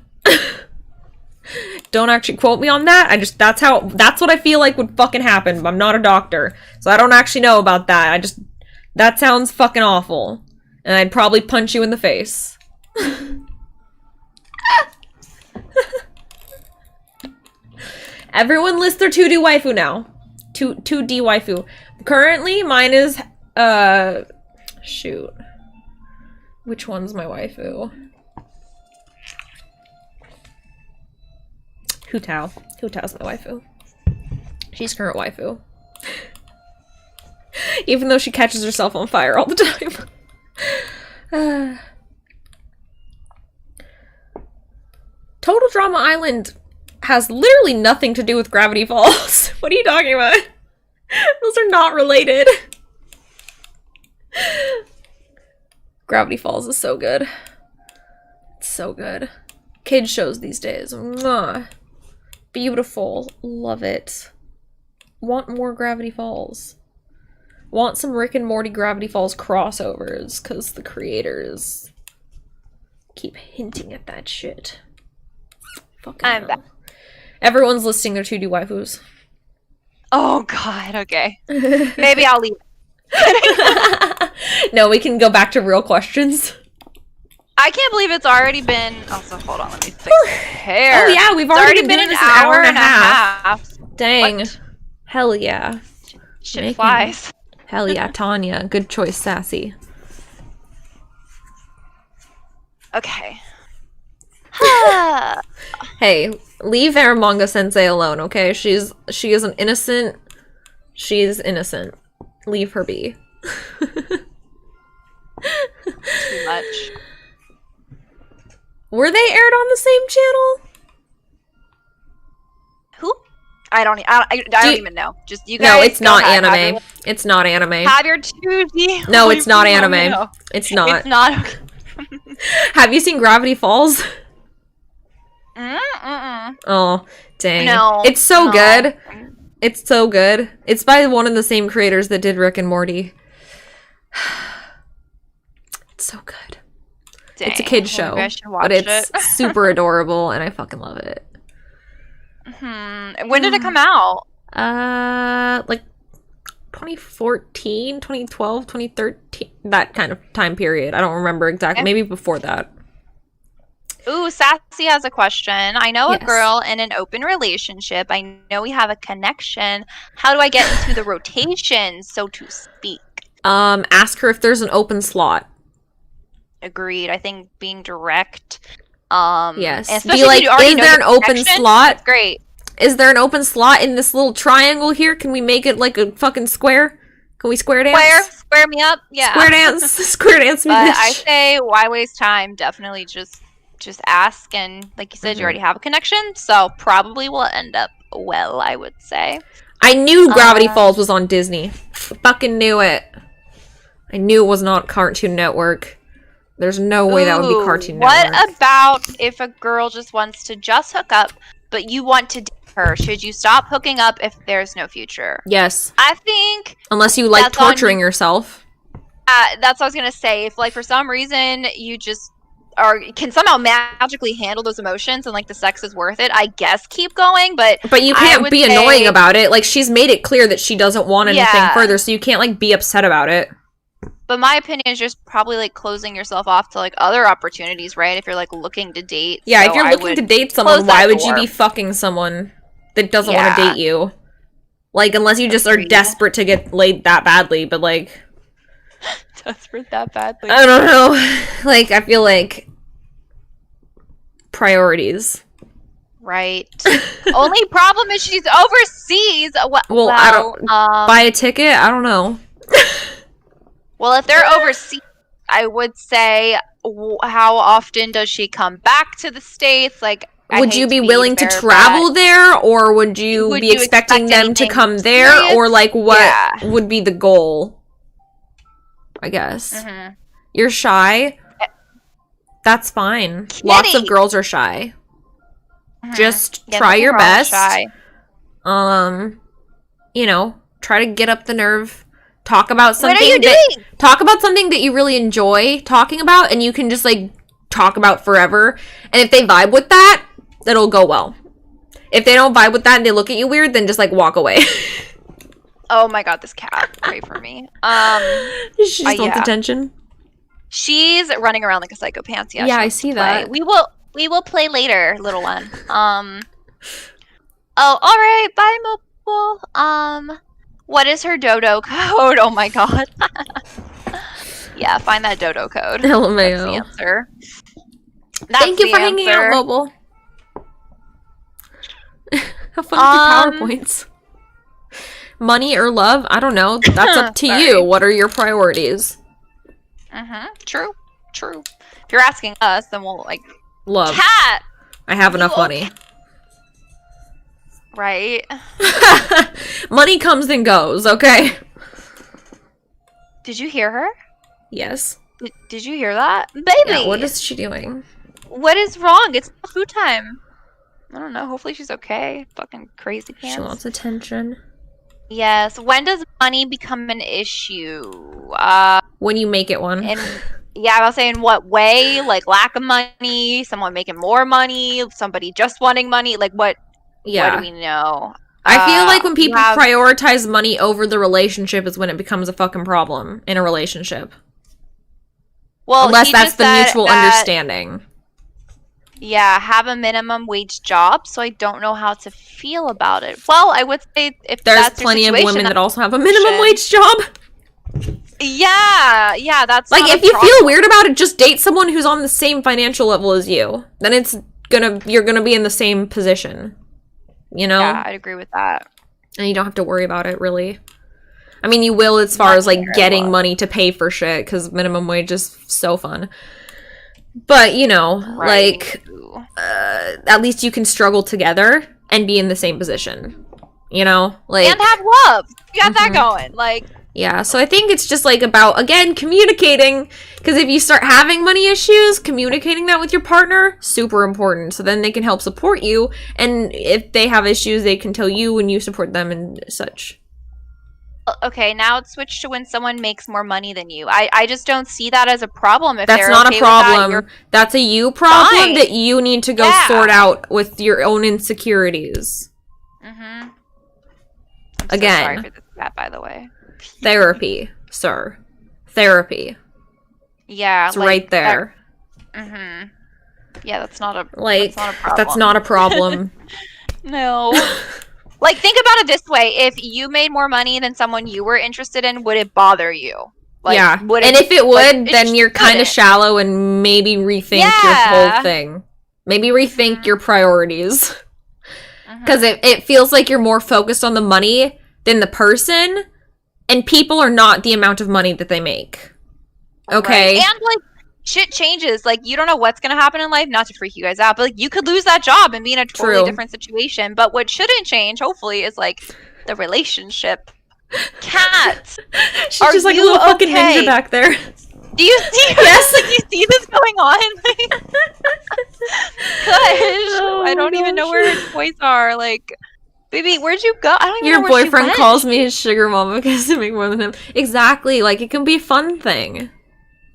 Don't actually quote me on that. That's what I feel like would fucking happen. But I'm not a doctor, so I don't actually know about that. That sounds fucking awful. And I'd probably punch you in the face. Everyone list their 2D waifu now. 2D waifu. Currently, mine is, shoot. Which one's my waifu? Hu Tao. Hu Tao's my waifu. She's current waifu. Even though she catches herself on fire all the time. Total Drama Island has literally nothing to do with Gravity Falls. What are you talking about? Those are not related. Gravity Falls is so good. It's so good. Kid shows these days. Mwah. Beautiful. Love it. Want more Gravity Falls. Want some Rick and Morty Gravity Falls crossovers, because the creators keep hinting at that shit. Fucking I'm back. Everyone's listing their 2D waifus. Oh god, okay. Maybe I'll leave. No, we can go back to real questions. I can't believe it's already been... Also, hold on, let me fix my hair. Oh yeah, we've already been doing this an hour and a half. Dang. What? Hell yeah. Shit flies. Hell yeah, Tanya. Good choice, Sassy. Okay. Hey, leave Aramanga Sensei alone, okay? She is an innocent. She is innocent. Leave her be. Too much. Were they aired on the same channel? Who? I don't even know. Just you guys. No, it's not anime. It's not anime. Have your 2D. No, it's not anime. It's not. It's not. Have you seen Gravity Falls? Oh, dang. No. It's so good. It's so good. It's by one of the same creators that did Rick and Morty. It's so good. Dang. It's a kid's show, but it's super adorable, and I fucking love it. When did it come out? Like 2014, 2012, 2013, that kind of time period. I don't remember exactly. Maybe before that. Ooh, Sassy has a question. I know a girl in an open relationship. I know we have a connection. How do I get into the rotation, so to speak? Ask her if there's an open slot. Agreed. I think being direct. Yes. Especially be like, is there an open slot? That's great. Is there an open slot in this little triangle here? Can we make it like a fucking square? Can we square dance? Square me up? Yeah. Square dance. Square dance me, But bitch. I say, why waste time? Definitely just ask, and like you said, you already have a connection, so probably will end up well, I would say. I knew Gravity Falls was on Disney. Fucking knew it. I knew it was not Cartoon Network. There's no way that would be Cartoon Network. What about if a girl just wants to hook up, but you want to date her? Should you stop hooking up if there's no future? Yes. I think... Unless you like torturing yourself. That's what I was going to say. If, like, for some reason you just can somehow magically handle those emotions and, like, the sex is worth it, I guess keep going, but you can't be annoying about it. Like, she's made it clear that she doesn't want anything further, so you can't, like, be upset about it. But my opinion is just probably, like, closing yourself off to, like, other opportunities, right? If you're, like, looking to date. Yeah, if you're looking to date someone, why would you be fucking someone that doesn't want to date you? Like, unless you just are desperate to get laid that badly, but, like... Desperate that badly? I don't know. Like, I feel like... Priorities. Right. Only problem is she's overseas. Well, I don't... buy a ticket? I don't know. Well, if they're overseas, I would say, how often does she come back to the States? Like, would you be willing to travel there, or would you be expecting them to come there, or like what would be the goal? I guess. You're shy. That's fine. Lots of girls are shy. Just try your best. You know, try to get up the nerve talk about something. What are you doing? Talk about something that you really enjoy talking about, and you can just like talk about forever. And if they vibe with that, it'll go well. If they don't vibe with that and they look at you weird, then just like walk away. Oh my god, this cat! Pray for me. She just wants attention. She's running around like a psychopath. Yeah, I see that. We will play later, little one. Oh, all right. Bye, Mobile. What is her dodo code? Oh my god. Yeah, find that dodo code. LMAO. That's the answer. Thank you for hanging out, Mobile. Have fun with your PowerPoints. Money or love? I don't know. That's up to you. What are your priorities? True. If you're asking us, then we'll like love. Cat. I have enough money. Right. Money comes and goes. Okay. Did you hear her? Yes. Did you hear that, baby? Yeah, what is she doing? What is wrong? It's food time. I don't know. Hopefully she's okay. Fucking crazy pants. She wants attention. Yes. When does money become an issue? When you make it one. Yeah, I was saying what way? Like lack of money, someone making more money, somebody just wanting money. Like what? Yeah. What do we know? I feel like when people prioritize money over the relationship is when it becomes a fucking problem in a relationship. Well, unless that's the mutual understanding. Yeah, have a minimum wage job, so I don't know how to feel about it. Well, I would say if there's plenty of women that also have a minimum wage job. Yeah, that's like if you feel weird about it, just date someone who's on the same financial level as you. Then you're gonna be in the same position. You know? Yeah, I'd agree with that. And you don't have to worry about it, really. I mean, you will as far as like getting money to pay for shit, because minimum wage is so fun. But, you know, like, at least you can struggle together and be in the same position, you know? Like, and have love. You got that going. Like, yeah, so I think it's just, like, about, again, communicating. Because if you start having money issues, communicating that with your partner, super important. So then they can help support you. And if they have issues, they can tell you and you support them and such. Okay, now it's switched to when someone makes more money than you. I just don't see that as a problem. If that's not a problem. That's a you problem that you need to go sort out with your own insecurities. I'm Again. So sorry for this cat, by the way. Therapy, sir. Therapy. Yeah. It's like, right there. Yeah, that's not a problem. That's not a problem. No. Like, think about it this way. If you made more money than someone you were interested in, would it bother you? Like, yeah. And if it would, then you're kind of shallow and maybe rethink your whole thing. Maybe rethink your priorities. Because it feels like you're more focused on the money than the person. And people are not the amount of money that they make. Okay? Right. And, like, shit changes. Like, you don't know what's going to happen in life. Not to freak you guys out, but, like, you could lose that job and be in a totally different situation. But what shouldn't change, hopefully, is, like, the relationship. Cat, she's just like a little fucking ninja back there. Do you see? Yes, like you see this going on. Gosh, I don't even know where his boys are. Like, baby, where'd you go? I don't even know where your boyfriend calls me his sugar mama because they make more than him. Exactly. Like, it can be a fun thing.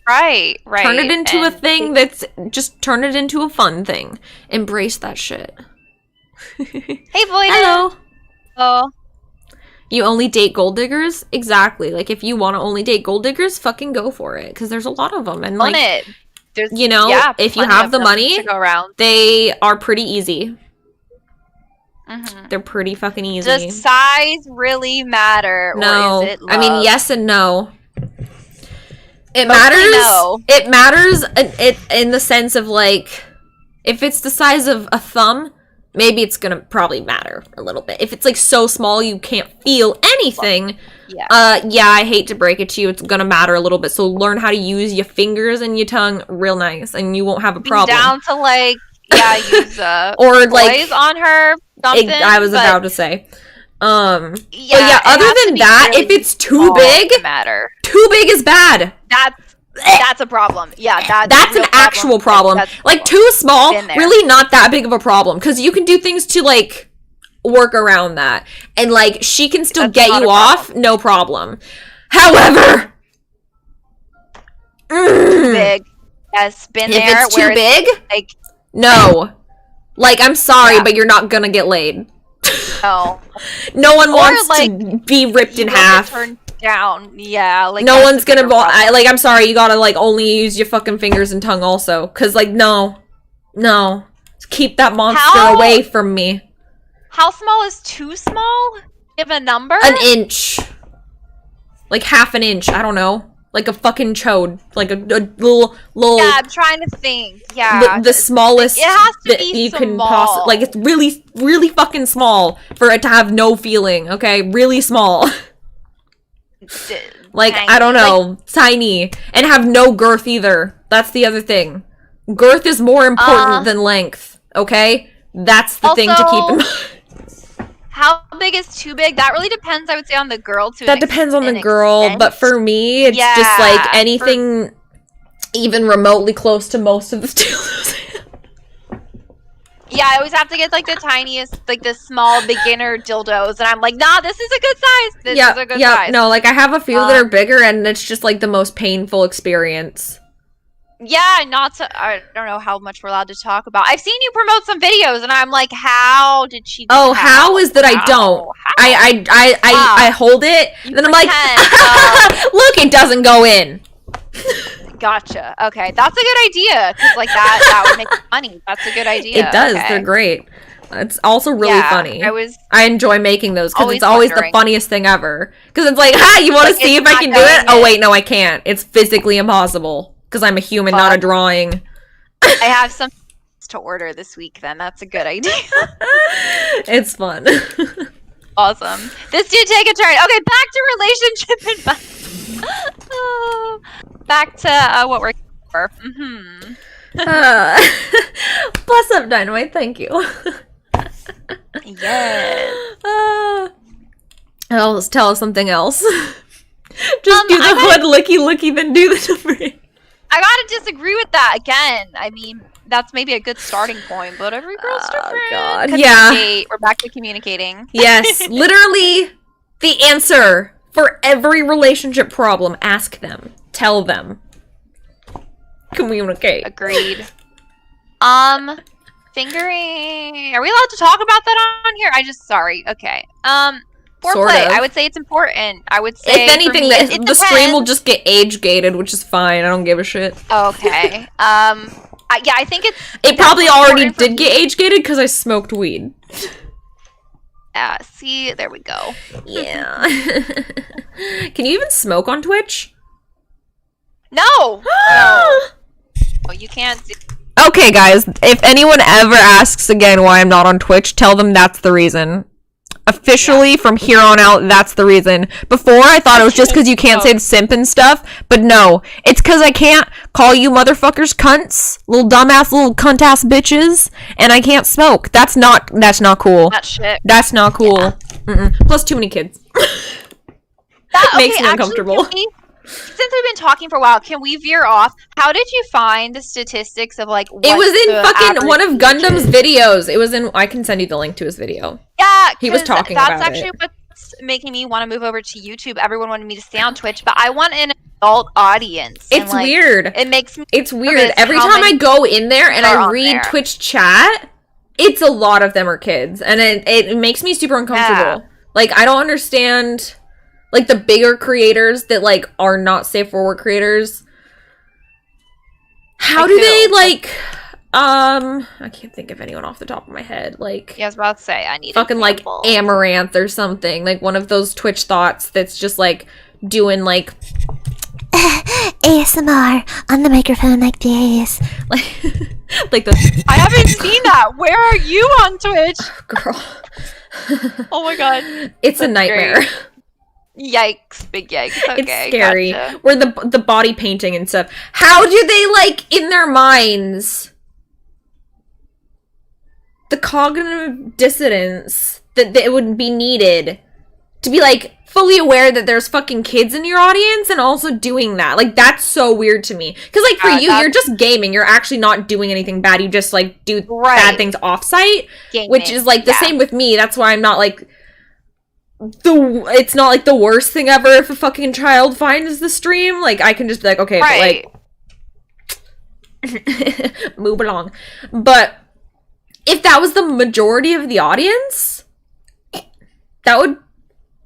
Right. Turn it into a thing that's just turn it into a fun thing. Embrace that shit. Hey, boy. Hello. Oh. You only date gold diggers? Exactly. Like, if you want to only date gold diggers, fucking go for it. Because there's a lot of them. And, like, you know, if you have the money, they are pretty easy. They're pretty fucking easy. Does size really matter? No. Or is it love? I mean, yes and no. It matters. No. It matters in the sense of, like, if it's the size of a thumb, maybe it's gonna probably matter a little bit. If it's, like, so small you can't feel anything, yeah, I hate to break it to you, it's gonna matter a little bit. So learn how to use your fingers and your tongue real nice, and you won't have a problem. Down to, like, use or, like, on her, something. I was about to say. But yeah, other than that, really if it's too big, too big is bad. That's a problem. Yeah, that's an actual problem. Like, too small, really not that big of a problem. Because you can do things to, like, work around that. And, like, she can still get you off, no problem. However, Big. Yes, been if there. it's too big, like, no. Like, I'm sorry, but you're not gonna get laid. no. No one wants like, to be ripped in half. Turned down. Yeah, like, no one's gonna like, I'm sorry, you gotta like only use your fucking fingers and tongue also, cause like no, keep that monster away from me. How small is too small? Give a number. An inch, like half an inch. I don't know, like a fucking chode, like a little. Yeah, I'm trying to think. Yeah, the smallest it has to that be you small. can possibly. Like, it's really, really fucking small for it to have no feeling. Okay, really small. Like, tiny. I don't know, like, tiny, and have no girth either. That's the other thing. Girth is more important than length. Okay, that's the thing to keep in mind. How big is too big? That really depends, I would say, on the girl too. That depends on the girl, extent. But for me, it's just like anything even remotely close to most of the dildos. Yeah, I always have to get like the tiniest, like the small beginner dildos, and I'm like, nah, this is a good size. This is a good size. No, like I have a few that are bigger, and it's just like the most painful experience. Yeah, I don't know how much we're allowed to talk about. I've seen you promote some videos, and I'm like, how did she do Oh, how is that I don't? I hold it, and then I'm like, look, it doesn't go in. Gotcha. Okay, that's a good idea, because like that would make money. That's a good idea. It does. Okay. They're great. It's also really funny. I enjoy making those because it's always the funniest thing ever. Because it's like, you want to see if I can do it? Oh wait, no, I can't. It's physically impossible because I'm a human, not a drawing. I have some to order this week. Then that's a good idea. It's fun. Awesome. This did take a turn. Okay, back to relationship advice. Back to what we're for. Bless up, Dynamite. Thank you. Yes. Let's tell us something else. Just do the hood licky, then do the debris. I gotta disagree with that again. I mean, that's maybe a good starting point, but every girl's different. God. Yeah. We're back to communicating. Yes, literally the answer for every relationship problem. Ask them. Tell them. Communicate. Agreed. Fingering. Are we allowed to talk about that on here? Sorry. Okay. Foreplay. Sort of. I would say it's important. I would say, if anything, the stream will just get age gated, which is fine. I don't give a shit. Okay. Yeah, I think it probably already did get age gated because I smoked weed. See, there we go. Yeah. Can you even smoke on Twitch? No. No. Oh, you can't. Okay, guys. If anyone ever asks again why I'm not on Twitch, tell them that's the reason. Officially, from here on out, that's the reason. Before, I thought it was just because you can't say the simp and stuff, but no. It's because I can't call you motherfuckers cunts, little dumbass, little cunt-ass bitches, and I can't smoke. That's not cool. That shit. That's not cool. Yeah. Plus, too many kids. That makes me uncomfortable. Since we've been talking for a while, can we veer off? How did you find the statistics of like what it was in fucking one of Gundam's videos. It was in. I can send you the link to his video. Yeah, he was talking about it. That's actually what's making me want to move over to YouTube. Everyone wanted me to stay on Twitch, but I want an adult audience. It's weird. It makes me. It's weird. Every time I go in there and I read Twitch chat, it's a lot of them are kids, and it makes me super uncomfortable. Yeah. Like, I don't understand. Like, the bigger creators that, like, are not safe for work creators. How do they, like, I can't think of anyone off the top of my head. Like, yeah, I was about to say, I need fucking, like, Amaranth or something. Like, one of those Twitch thoughts that's just, like, doing, like, ASMR on the microphone like this. Like the... I haven't seen that. Where are you on Twitch? Girl. Oh, my God. It's a nightmare. Great. Yikes, big yikes. Okay, it's scary. Gotcha. Where the body painting and stuff. How do they, like, in their minds, the cognitive dissonance that it would be needed to be, like, fully aware that there's fucking kids in your audience and also doing that? Like, that's so weird to me. Because, like, for you, you're just gaming. You're actually not doing anything bad. You just, like, do bad things off-site. Gaming. Which is, like, the same with me. That's why I'm not, like... it's not like the worst thing ever if a fucking child finds the stream. Like, I can just be like, okay, right. but like, move along. But if that was the majority of the audience, that would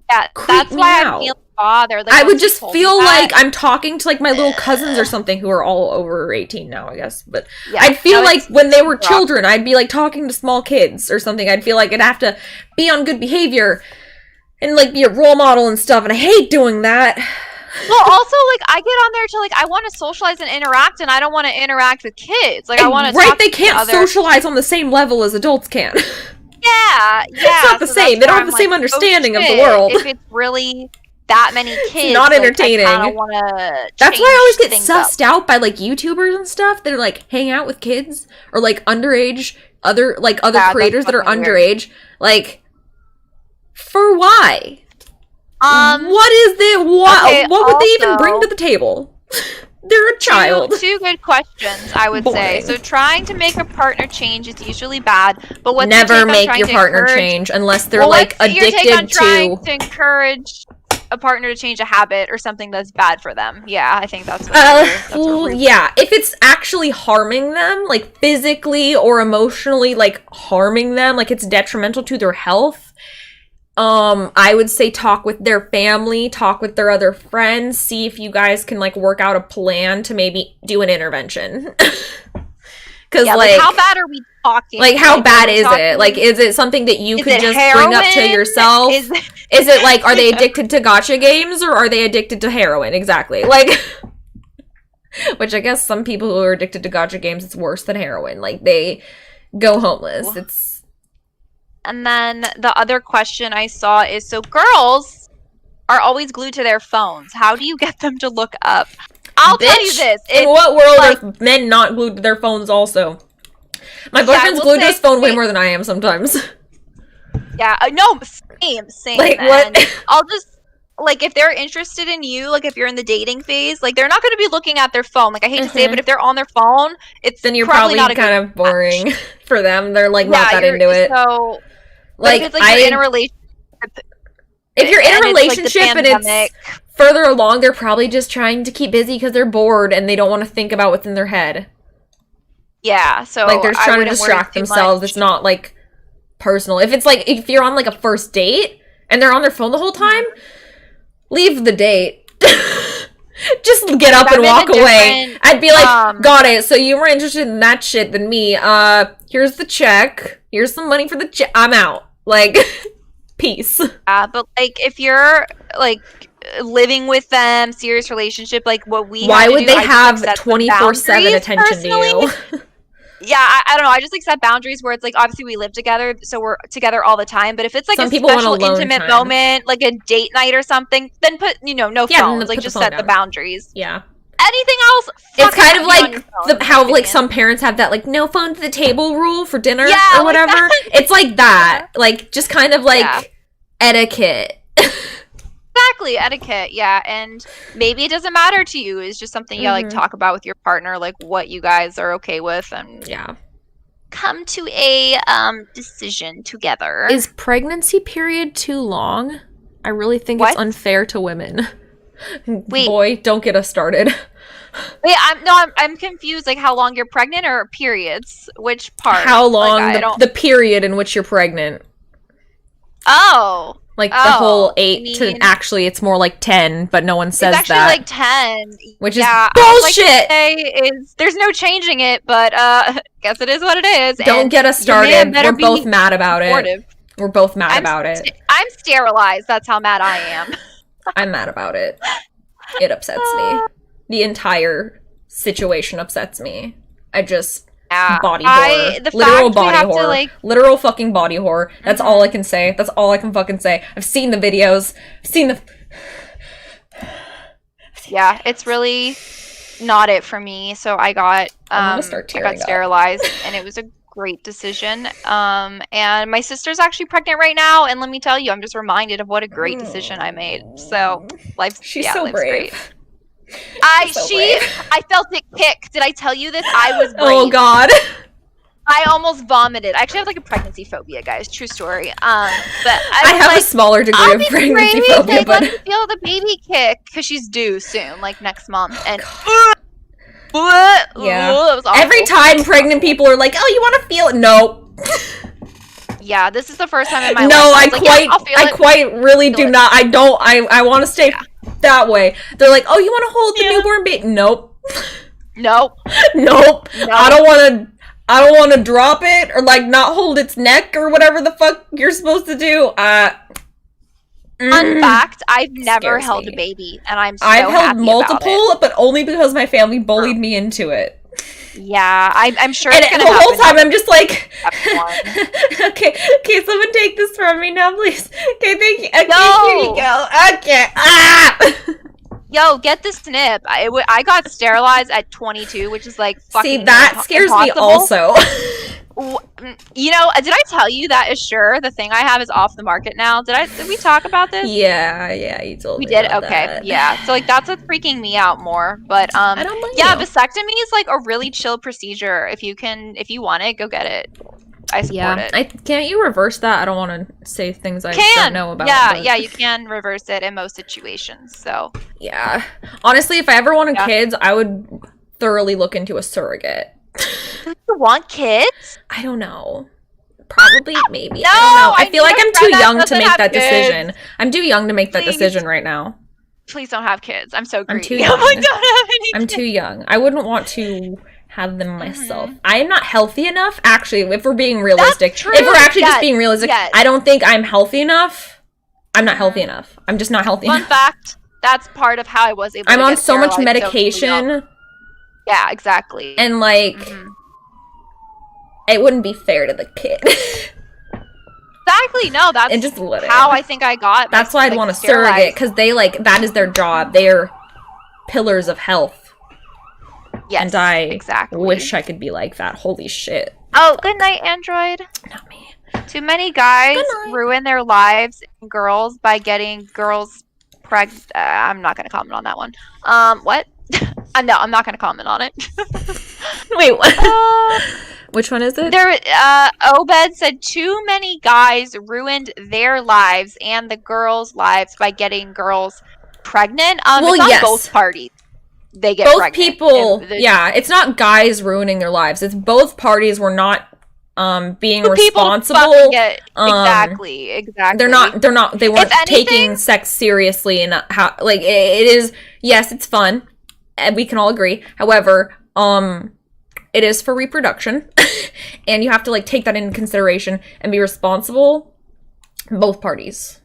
that's why I'm feeling bothered. Like, I would just feel like I'm talking to like my little cousins or something who are all over 18 now, I guess. But I'd feel like when they were children, I'd be like talking to small kids or something. I'd feel like I'd have to be on good behavior and like be a role model and stuff, and I hate doing that. Well, also, like, I get on there to, like, I want to socialize and interact, and I don't want to interact with kids. Like, I want to Right, they can't socialize on the same level as adults can. Yeah. It's not the same. They don't have the same understanding of the world. If it's really that many kids, it's not entertaining. I want to. That's why I always get sussed out by like YouTubers and stuff that are like hang out with kids or like underage other creators that are underage. Like, for why? What is the what would they even bring to the table? They're a child. Two good questions, I would say. So trying to make a partner change is usually bad, but what's never make your partner change unless they're like addicted to encourage a partner to change a habit or something that's bad for them. Yeah, I think that's what yeah, if it's actually harming them, like physically or emotionally, like harming them, like it's detrimental to their health, I would say talk with their family, talk with their other friends, see if you guys can like work out a plan to maybe do an intervention. Because like how bad are we talking? Like how bad is it? Like is it something that you could just bring up to yourself? Is it like are they addicted to gacha games or are they addicted to heroin? Exactly. Like which I guess some people who are addicted to gacha games, it's worse than heroin. Like they go homeless. And then the other question I saw is, so girls are always glued to their phones. How do you get them to look up? I'll tell you this. In what world are men not glued to their phones also? My boyfriend's glued to his phone way more than I am sometimes. Yeah, no, same. Like, what? I'll just, like, if they're interested in you, like, if you're in the dating phase, like, they're not going to be looking at their phone. Like, I hate to say it, but if they're on their phone, then you're probably not kind of boring for them. They're, like, not that into it. So... Like, if it's like you're in a relationship, if you're in a relationship and it's further along, they're probably just trying to keep busy because they're bored and they don't want to think about what's in their head. Yeah, so like they're trying to distract themselves. It's not like personal. If it's like if you're on like a first date and they're on their phone the whole time, leave the date. Just get up and walk away. I'd be like, got it. So you were interested in that shit than me. Here's the check. Here's some money for the check. I'm out. Like, peace. Yeah, but like if you're like living with them, serious relationship, like what we why would they have 24/7 attention to you? Yeah, I don't know. I just like set boundaries where it's like obviously we live together, so we're together all the time. But if it's like a special intimate moment, like a date night or something, then put no phones. Like just set the boundaries. Yeah. Anything else? It's kind of like how like some parents have that like no phone to the table rule for dinner or whatever. Like it's like that, like just kind of like etiquette. Exactly, etiquette, yeah, and maybe it doesn't matter to you. It's just something you like talk about with your partner, like what you guys are okay with, and come to a decision together. Is pregnancy period too long? I really think it's unfair to women. Wait, boy, don't get us started. Wait, I'm confused. Like how long you're pregnant or periods? Which part? How long the period in which you're pregnant? Oh. Like the whole 8 to actually it's more like 10, but no one says it's actually that. Like 10, which is bullshit. There's no changing it, but guess it is what it is. Don't get us started. We're both mad about it. We're both mad about it. I'm sterilized. That's how mad I am. I'm mad about it. It upsets me. The entire situation upsets me. I just body horror. Literal body horror. Literal fucking body horror. That's all I can say. That's all I can fucking say. I've seen the videos. I've seen the... Yeah, it's really not it for me. So I got sterilized and it was a great decision. And my sister's actually pregnant right now, and let me tell you, I'm just reminded of what a great decision I made. So life's so brave. Great. I felt it kick. Did I tell you this? I was brave. Oh God. I almost vomited. I actually have like a pregnancy phobia, guys. True story. But I have like, a smaller degree I'll of be pregnancy crazy. phobia, but Let me feel the baby kick because she's due soon, like next month, and. Yeah. It was awful. Every time pregnant people are like, "Oh, you want to feel it?" No. Yeah, this is the first time in my No, life. I quite really do not. I don't. I want to stay that way. They're like, "Oh, you want to hold the newborn baby?" Nope. Nope. Nope. I don't want to. I don't want to drop it or like not hold its neck or whatever the fuck you're supposed to do. Fun fact: I've never Scares held me. a baby, and I've held multiple, but only because my family bullied me into it. Yeah, I'm sure. And it's gonna the whole happen time I'm just like, okay, someone take this from me now, please. Okay, thank you. Okay, No. here you go. Okay. Ah! Yo, get the snip. I got sterilized at 22, which is like fucking. See, that scares me also. You know, did I tell you that Assure, the thing I have, is off the market now? Did we talk about this? Yeah, you told me. We did? about Okay, that. yeah. So like that's what's freaking me out more. But I don't blame yeah, you. vasectomy is like a really chill procedure. If you want it, go get it. I support it. Can't you reverse that? I don't want to say things I don't know about. Yeah, you can reverse it in most situations. So yeah, honestly, if I ever wanted kids, I would thoroughly look into a surrogate. Do you want kids? I don't know. Probably, maybe. No, I don't know. I feel need like a I'm friend too that young to doesn't make have that kids. decision. I'm too young to make that Please. decision right now. Please don't have kids. I'm so greedy. I'm too young. I'm like, don't have any I'm kids. too young. I wouldn't want to have them myself. I am not healthy enough. Actually, if we're being realistic, That's true. if we're actually Yes. just being realistic, Yes. I don't think I'm healthy enough. I'm not healthy enough. I'm just not healthy Fun enough. fact, that's part of how I was able I'm to on get so much sterilized so medication, young. Yeah, exactly. and like, it wouldn't be fair to the kid. Exactly. No, that's And just let it. how I think I got. That's why I'd want a surrogate, because they that is their job. They are pillars of health. Yes, and I exactly. wish I could be like that. Holy shit. Oh, good night, Android. Not me. Too many guys ruin their lives and girls by getting girls pregnant. I'm not going to comment on that one. What? No, I'm not going to comment on it. Wait, what? Which one is it? Obed said too many guys ruined their lives and the girls' lives by getting girls pregnant. Well, it's on yes. both parties. They get both pregnant. people. Yeah, it's not guys ruining their lives. It's both parties were not being responsible. Exactly. They weren't taking sex seriously, and how like it is. Yes, it's fun, and we can all agree. However, it is for reproduction, and you have to like take that into consideration and be responsible. Both parties.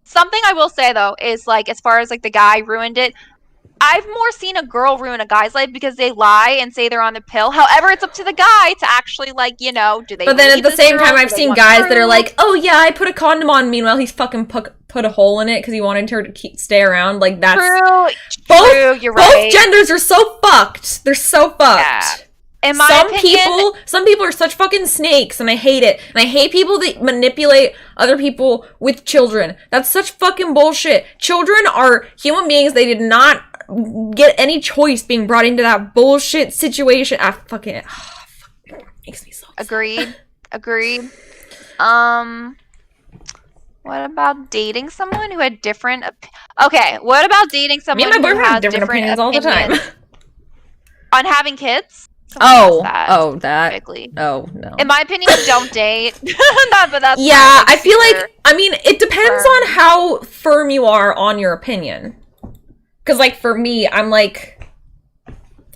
Something I will say though is like as far as like the guy ruined it. I've more seen a girl ruin a guy's life because they lie and say they're on the pill. However, it's up to the guy to actually, like, you know, do they? But then at the same time, I've seen guys that are like, "Oh yeah, I put a condom on." Meanwhile, he's fucking put a hole in it because he wanted her to stay around. Like that's true. You're right. Both genders are so fucked. They're so fucked. Yeah. In my opinion, some people are such fucking snakes, and I hate it. And I hate people that manipulate other people with children. That's such fucking bullshit. Children are human beings. They did not get any choice being brought into that bullshit situation. It makes me so upset. Agreed. What about dating someone who had different okay, what about dating someone Me and my who boyfriend has have different opinions all the time. On having kids? That. Typically. Oh, no. In my opinion, don't date. But that's yeah, I feel like, I mean, it depends on how firm you are on your opinion. Because, like, for me, I'm like,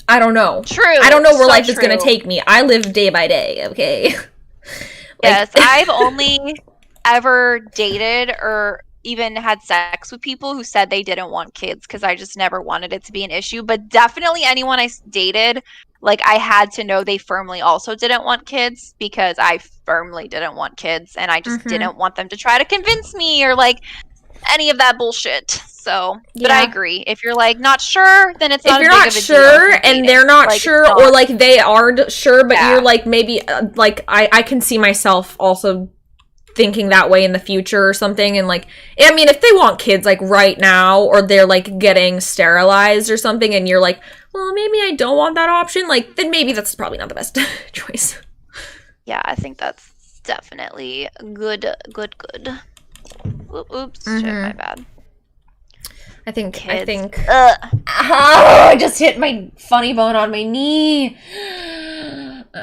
I don't know. True. I don't know where life is going to take me. I live day by day, okay? Yes, I've only ever dated or even had sex with people who said they didn't want kids because I just never wanted it to be an issue. But definitely anyone I dated, like, I had to know they firmly also didn't want kids because I firmly didn't want kids and I just didn't want them to try to convince me or, like, any of that bullshit. So, but I agree. If you're like not sure, then it's not. If you're not sure and they're not sure, or like they are sure, but you're like maybe like I can see myself also thinking that way in the future or something. And like, I mean, if they want kids like right now, or they're like getting sterilized or something, and you're like, well, maybe I don't want that option. Like, then maybe that's probably not the best choice. Yeah, I think that's definitely good. Oops, shit, my bad. I think. Ugh. Oh, I just hit my funny bone on my knee.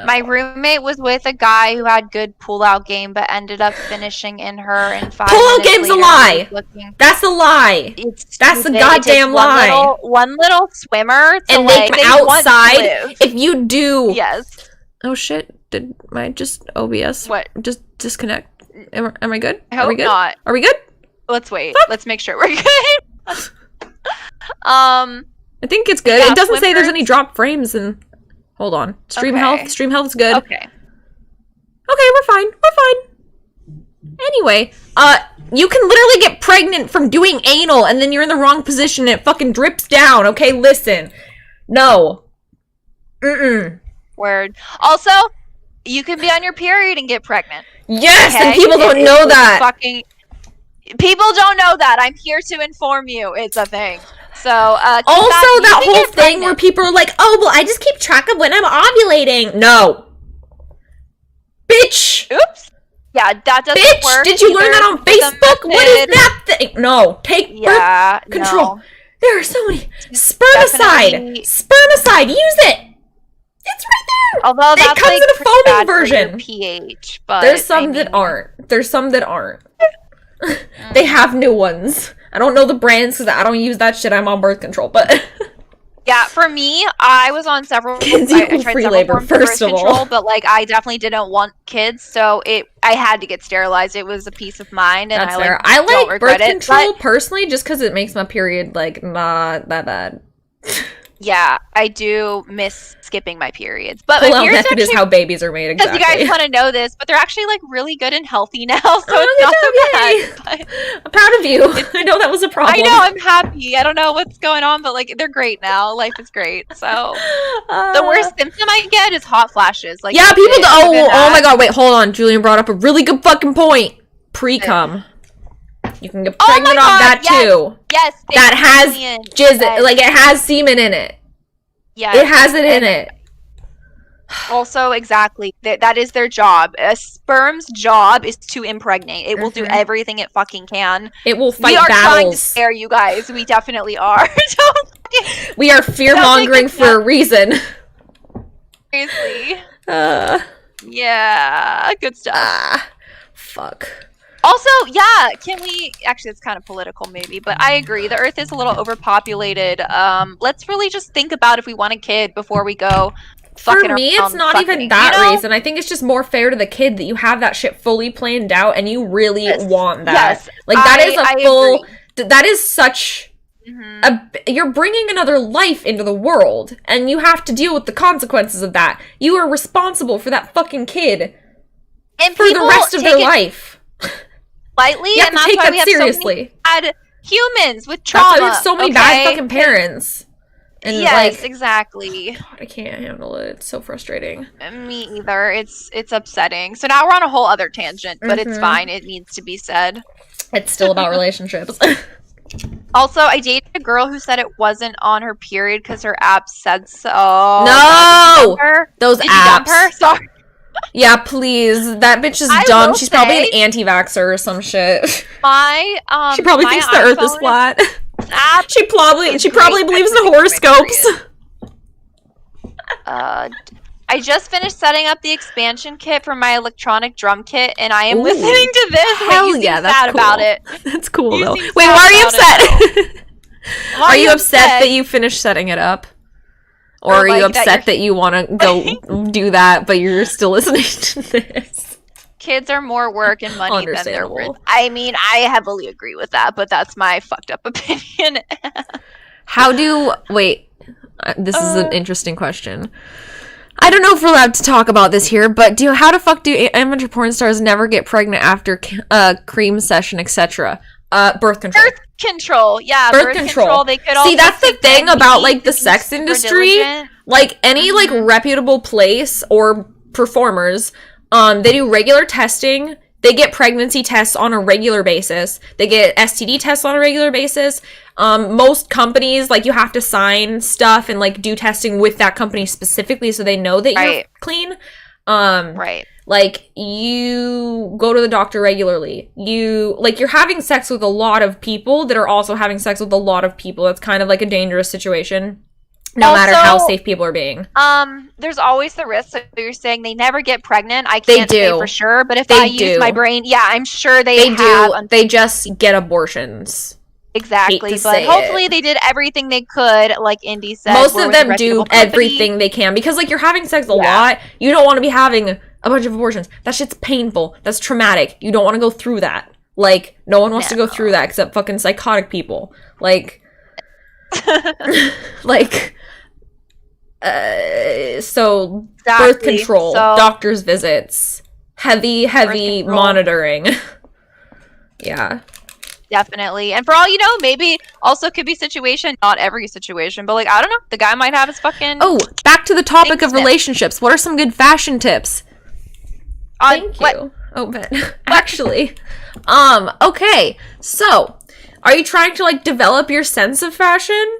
My roommate was with a guy who had good pull-out game, but ended up finishing in her in 5 Pull-out minutes game's a later. lie. Looking... That's a lie. That's a goddamn lie. One little swimmer to and like they outside. If you do, yes. Oh shit! Did my just OBS what just disconnect? Am I good? I hope Are we good? Not. Are we good? Let's wait. Fuck. Let's make sure we're good. I think it's good. It doesn't say there's any drop frames and. Hold on. Stream health is good. Okay. Okay, we're fine. Anyway, you can literally get pregnant from doing anal and then you're in the wrong position and it fucking drips down. Okay, listen. No. Word. Also, you can be on your period and get pregnant. Yes, okay? And people don't know that. People don't know that. I'm here to inform you. It's a thing. So, also that whole thing where people are like, oh, well, I just keep track of when I'm ovulating. No. Bitch. Oops. Yeah, that doesn't work. Did you learn that on Facebook? What is that thing? No. Take birth control. No. There are so many. Spermicide. Spermicide. Use it. It's right there. Although it comes in a foaming version. pH, but there's some that aren't. There's some that aren't. They have new ones. I don't know the brands because I don't use that shit. I'm on birth control, but yeah, for me, I was on several. I tried free labor first of all, but like I definitely didn't want kids, so I had to get sterilized. It was a peace of mind, and that's fair. I like birth control personally, just because it makes my period like not that bad. Yeah, I do miss skipping my periods. But my periods actually, is how babies are made, exactly. Because you guys want to know this, but they're actually like really good and healthy now, so it's not so bad. I'm proud of you. I know that was a problem. I know, I'm happy. I don't know what's going on, but like they're great now. Life is great. So the worst symptom I get is hot flashes. Like yeah, people. Oh my god! Wait, hold on. Julian brought up a really good fucking point. Pre-cum. You can get pregnant off that too. Yes. That has jizz, like it has semen in it. Yeah. It has it in it. Also, exactly. That is their job. A sperm's job is to impregnate. It will do everything it fucking can. It will fight battles. We are trying to scare you guys. We definitely are. We are fear-mongering for a reason. Seriously. Yeah. Good stuff. Fuck. Also, yeah, can we... Actually, it's kind of political, maybe, but I agree. The Earth is a little overpopulated. Let's really just think about if we want a kid before we go fucking For me, it's not even that reason. I think it's just more fair to the kid that you have that shit fully planned out and you really want that. Yes. Like, that is a full... That is such... you're bringing another life into the world, and you have to deal with the consequences of that. You are responsible for that fucking kid and for the rest of their life. Lightly, and that's why we have seriously. So many bad humans with trauma. That's why we have so many bad fucking parents. And yes, exactly. God, I can't handle it. It's so frustrating. Me either. It's upsetting. So now we're on a whole other tangent, but it's fine. It needs to be said. It's still about relationships. Also, I dated a girl who said it wasn't on her period because her app said so. No! Those Did apps. You dump her? Sorry. Yeah, please. That bitch is dumb. She's probably an anti-vaxxer or some shit. She probably thinks the Earth is flat. She probably believes in horoscopes. I just finished setting up the expansion kit for my electronic drum kit, and I am listening to this. Hell yeah, that's sad cool. About it. That's cool though. Wait, why are you upset? Are you upset that you finished setting it up? Or are you upset that you want to go do that, but you're still listening to this? Kids are more work and money than they're worth. I mean, I heavily agree with that, but that's my fucked up opinion. Wait, this is an interesting question. I don't know if we're allowed to talk about this here, but how the fuck do amateur porn stars never get pregnant after cream session, etc.? Birth control. Birth control, yeah. Birth control. They could also that's the thing about like the sex industry. Like any like reputable place or performers, they do regular testing. They get pregnancy tests on a regular basis. They get STD tests on a regular basis. Most companies, like, you have to sign stuff and like do testing with that company specifically so they know that you're clean. Right. Like, you go to the doctor regularly. You're having sex with a lot of people that are also having sex with a lot of people. That's kind of like a dangerous situation. No matter how safe people are being. There's always the risk. So you're saying they never get pregnant. I can't say for sure, but if I use my brain, yeah, I'm sure they have. They just get abortions. Exactly, but hopefully they did everything they could, like Indy said. Most of them do everything they can, because, like, you're having sex a lot. You don't want to be having a bunch of abortions. That shit's painful. That's traumatic. You don't want to go through that. Like, no one wants to go through that except fucking psychotic people. Like, so birth control, doctor's visits, heavy monitoring. Yeah. Definitely. And for all you know, maybe also could be situation, not every situation, but, like, I don't know, the guy might have his fucking... Oh, back to the topic of relationships. What are some good fashion tips? Thank you. Oh, but actually, okay. So, are you trying to, like, develop your sense of fashion?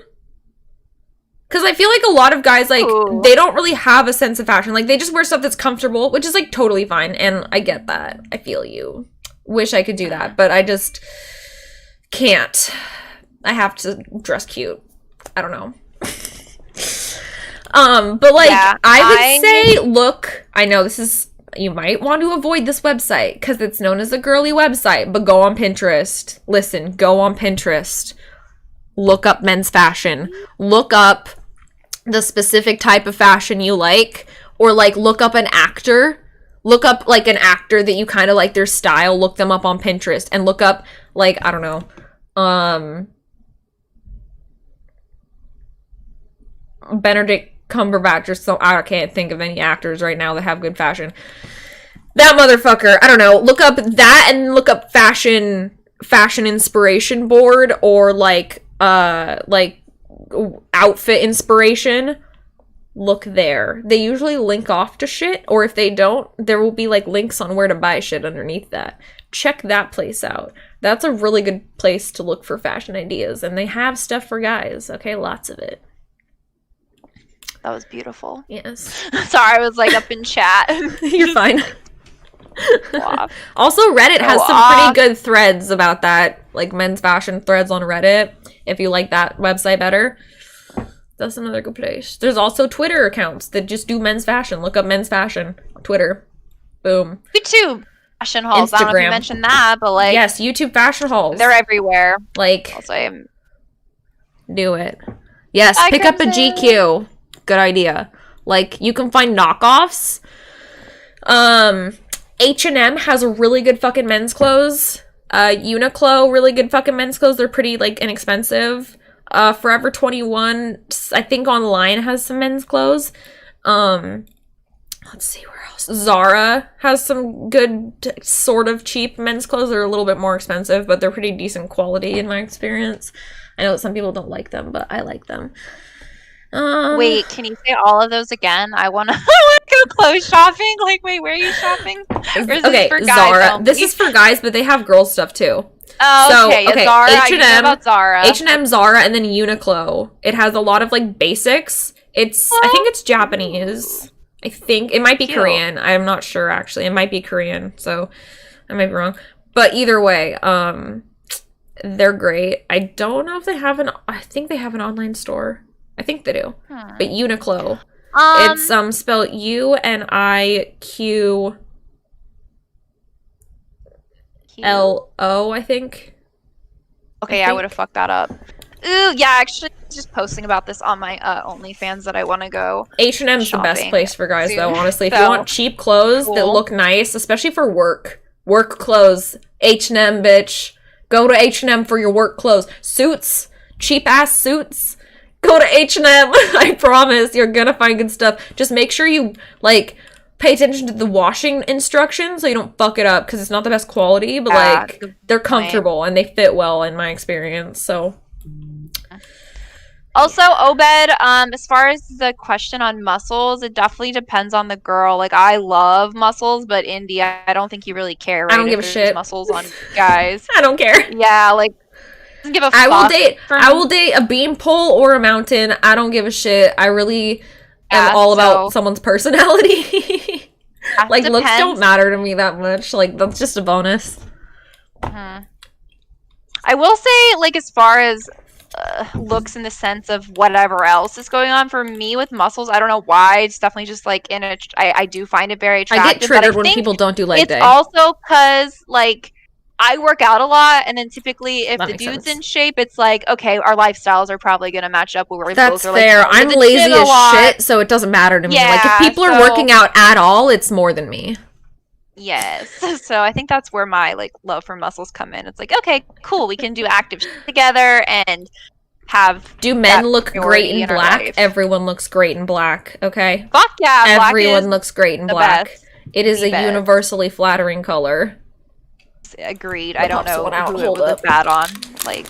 Because I feel like a lot of guys, like, they don't really have a sense of fashion. Like, they just wear stuff that's comfortable, which is, like, totally fine. And I get that. I feel you. Wish I could do that, but I just... can't. I have to dress cute. I don't know. But, like, I would say, look, I know this is, you might want to avoid this website because it's known as a girly website, but go on Pinterest. Listen, go on Pinterest. Look up men's fashion. Look up the specific type of fashion you like, or, like, look up an actor. Look up, like, an actor that you kind of like their style. Look them up on Pinterest and look up, like, I don't know, Benedict Cumberbatch or so. I can't think of any actors right now that have good fashion. That motherfucker, I don't know. Look up that and look up fashion inspiration board, or like outfit inspiration. Look there. They usually link off to shit, or if they don't, there will be, like, links on where to buy shit underneath that. Check that place out. That's a really good place to look for fashion ideas, and they have stuff for guys, okay? Lots of it. That was beautiful. Yes. Sorry, I was, like, up in chat. You're fine. Also, Reddit has some pretty good threads about that, like, men's fashion threads on Reddit, if you like that website better. That's another good place. There's also Twitter accounts that just do men's fashion. Look up men's fashion on Twitter. Boom. YouTube fashion hauls. Instagram. I don't know if you mentioned that, but, like... Yes, YouTube fashion hauls. They're everywhere. Like... Also, do it. Yes, pick up a GQ. Good idea. Like, you can find knockoffs. H&M has really good fucking men's clothes. Uniqlo, really good fucking men's clothes. They're pretty, like, inexpensive. Forever 21, I think online has some men's clothes. Let's see where else. Zara has some good, sort of cheap men's clothes. They're a little bit more expensive, but they're pretty decent quality in my experience. I know that some people don't like them, but I like them. Wait, can you say all of those again? I want to go clothes shopping. Like, wait, where are you shopping? Or is this for guys Zara. only? This is for guys, but they have girls stuff too. Oh, okay. So, okay, Zara. H&M, I know about Zara. H&M, Zara, and then Uniqlo. It has a lot of, like, basics. I think it's Japanese. I think it might be Korean. I'm not sure, actually. It might be Korean, so I might be wrong. But either way, they're great. I don't know if they have I think they have an online store. I think they do. But Uniqlo. It's spelled UNIQLO, I think. Okay, I would have fucked that up. Ooh, yeah, actually, just posting about this on my OnlyFans that I want to go. H&M's the best place for guys, though, honestly. If you want cheap clothes that look nice, especially for work clothes, H&M, bitch. Go to H&M for your work clothes. Suits, cheap-ass suits. Go to H&M. I promise you're gonna find good stuff. Just make sure you, like, pay attention to the washing instructions so you don't fuck it up, because it's not the best quality, but, like, they're comfortable and they fit well in my experience, so... Also, Obed, as far as the question on muscles, it definitely depends on the girl. Like, I love muscles, but Indy, I don't think you really care, right? I don't give a shit. Muscles on guys. I don't care. Yeah, like, doesn't give a fuck. I will date a beam pole or a mountain. I don't give a shit. I really am all about someone's personality. Like, looks depends. don't matter to me that much. Like, that's just a bonus. I will say, like, as far as looks in the sense of whatever else is going on for me with muscles, I don't know why. It's definitely just like I do find it very attractive. I get triggered when people don't do leg day. It's also because like I work out a lot, and then typically if the dude's in shape, it's like, okay, our lifestyles are probably gonna match up where we both are like, fair. I'm lazy as shit, so it doesn't matter to me. Like, if people are working out at all, it's more than me. Yes. So I think that's where my like love for muscles come in. It's like, okay, cool, we can do active shit together and have. Do men look great in black? Everyone looks great in black, okay? Fuck yeah, everyone looks great in black. Best. It is a universally flattering color. Agreed. I don't know who it was bad on. Like,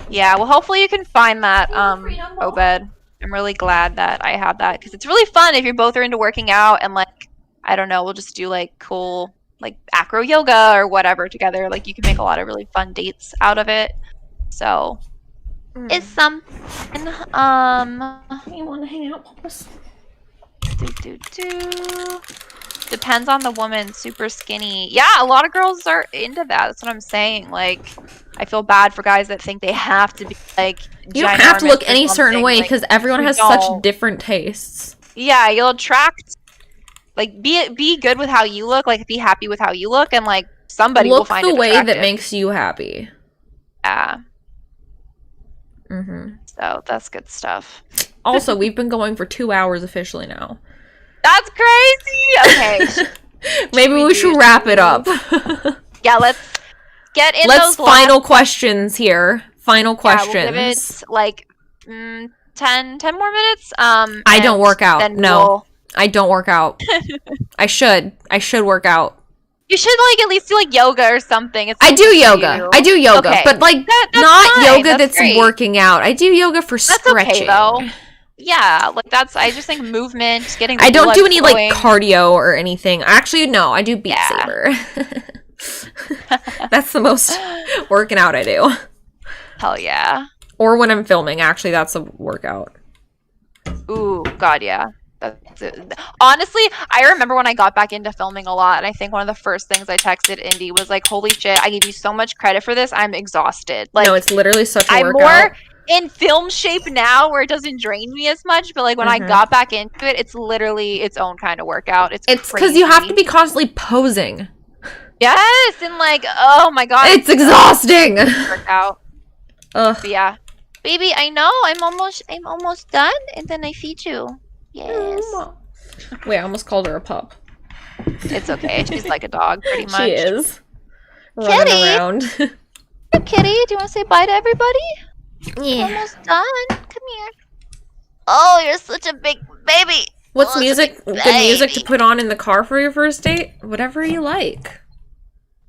yeah. Well, hopefully you can find that, Obed. I'm really glad that I have that because it's really fun if you both are into working out and like, I don't know, we'll just do like cool like acro yoga or whatever together. Like, you can make a lot of really fun dates out of it. So it's something. You want to hang out, Papas? Depends on the woman. Super skinny. Yeah, a lot of girls are into that. That's what I'm saying. Like, I feel bad for guys that think they have to be like. You don't have to look any certain way because everyone has such different tastes. Yeah, you'll attract. Like, be good with how you look. Like, be happy with how you look, and like somebody will find it the way attractive. that makes you happy. Yeah. Mm-hmm. So that's good stuff. Also, we've been going for 2 hours officially now. That's crazy. Okay. Maybe we should wrap it up. Yeah, let's get in those final questions here. Final questions. Yeah, we'll give it like 10 more minutes. I don't work out. No. I don't work out. I should work out. You should like at least do like yoga or something. I do yoga. Okay. But like not fine. Yoga that's working out. I do yoga for stretching. That's okay though. Yeah, like I just think movement, getting the I don't do any like cardio or anything. Actually, no, I do Beat Saber. That's the most working out I do. Hell yeah. Or when I'm filming, actually, that's a workout. Ooh, God, yeah. That's it. Honestly, I remember when I got back into filming a lot, and I think one of the first things I texted Indy was like, holy shit, I give you so much credit for this. I'm exhausted. Like, no, it's literally such a workout. I'm more in film shape now where it doesn't drain me as much, but like when I got back into it, it's literally its own kind of workout. It's because you have to be constantly posing. Yes, and like, oh my God. It's exhausting. Workout. Ugh. But yeah. Baby, I know, I'm almost done, and then I feed you. Yes. Wait, I almost called her a pup. It's okay. She's like a dog, pretty much. She is. Kitty! Around. Hey, Kitty, do you want to say bye to everybody? Yeah. Almost done. Come here. Oh, you're such a big baby. What's music? Good music to put on in the car for your first date? Whatever you like.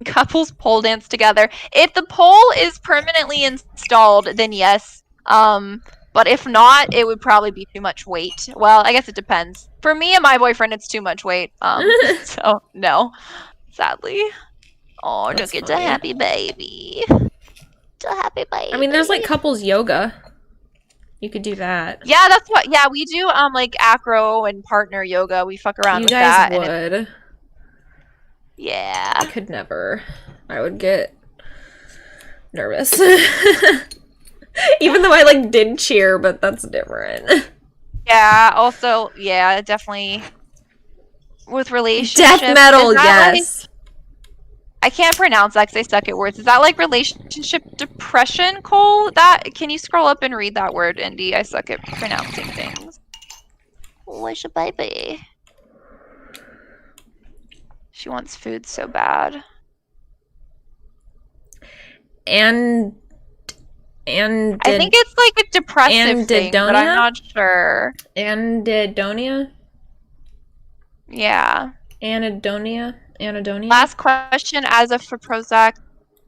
Couples pole dance together. If the pole is permanently installed, then yes. But if not, it would probably be too much weight. Well, I guess it depends. For me and my boyfriend, it's too much weight. So no, sadly. Oh, look, it's a happy baby. It's a happy baby. I mean, there's like couples yoga. You could do that. Yeah, that's what. Yeah, we do like acro and partner yoga. We fuck around with that. You guys would. Yeah. I could never. I would get nervous. Even though I like did cheer, but that's different. Yeah, also, yeah, definitely with relationships. Death metal, yes. Like, I can't pronounce that because I suck at words. Is that like relationship depression, Cole? Can you scroll up and read that word, Indy? I suck at pronouncing things. Where's your baby? She wants food so bad. And I think it's like a depressive thing, but I'm not sure. Anhedonia? Yeah. Anhedonia? Last question as for Prozac.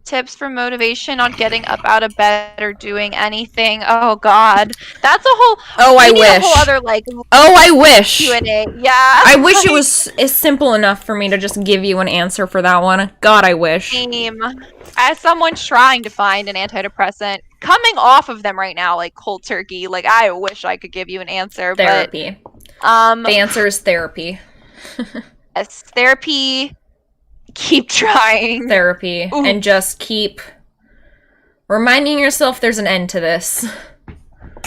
Tips for motivation on getting up out of bed or doing anything. Oh God, that's a whole. Oh, I wish. A whole other like. Oh, I wish. Q&A. Yeah. I wish it was simple enough for me to just give you an answer for that one. God, I wish. Same. As someone trying to find an antidepressant, coming off of them right now, like cold turkey, like I wish I could give you an answer. Therapy. But The answer is therapy. Yes, therapy. Keep trying. Therapy. Ooh. And just keep reminding yourself there's an end to this.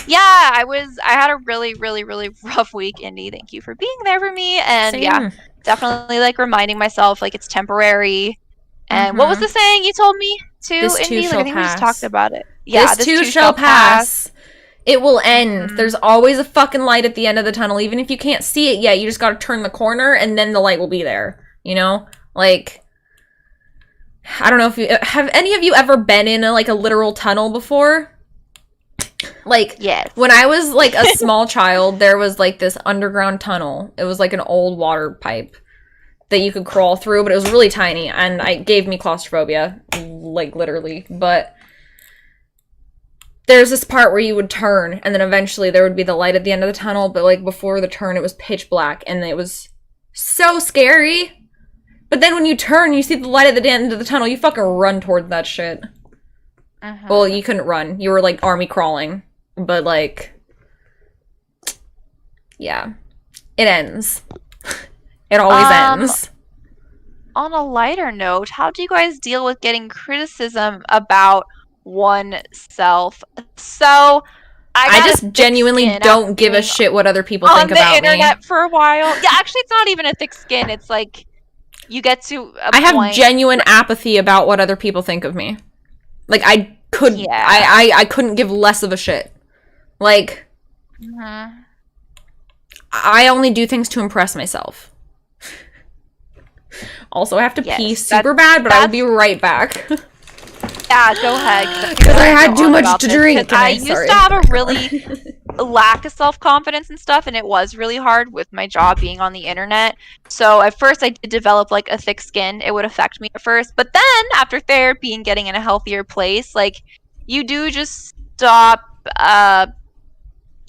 Yeah, I had a really, really, really rough week, Indy. Thank you for being there for me. And Same. yeah, definitely like reminding myself like it's temporary. And what was the saying you told me too, This Indy? too Like shall I think we just pass. talked about it. Yeah, this too shall pass. It will end. There's always a fucking light at the end of the tunnel. Even if you can't see it yet, you just gotta turn the corner and then the light will be there. You know? Like, I don't know if you have any of you ever been in a literal tunnel before? Like, yes. When I was like a small child, there was like this underground tunnel. It was like an old water pipe that you could crawl through, but it was really tiny, and it gave me claustrophobia, like literally. But there's this part where you would turn, and then eventually there would be the light at the end of the tunnel, but like before the turn, it was pitch black, and it was so scary. But then when you turn, you see the light at the end of the tunnel, you fucking run towards that shit. Well, you couldn't run. You were like army crawling. But like, yeah, it ends. It always ends. On a lighter note, how do you guys deal with getting criticism about oneself? So I just genuinely don't give a shit what other people think about me. On the internet for a while. Yeah, actually, it's not even a thick skin. It's like you get to I have genuine apathy about what other people think of me. Like I couldn't give less of a shit. Like I only do things to impress myself. Also, I have to pee super bad, but I'll be right back. Yeah, go ahead. Because I had too much to drink. I used to have a really lack of self-confidence and stuff, and it was really hard with my job being on the internet. So at first I did develop like a thick skin. It would affect me at first. But then after therapy and getting in a healthier place, like you do just stop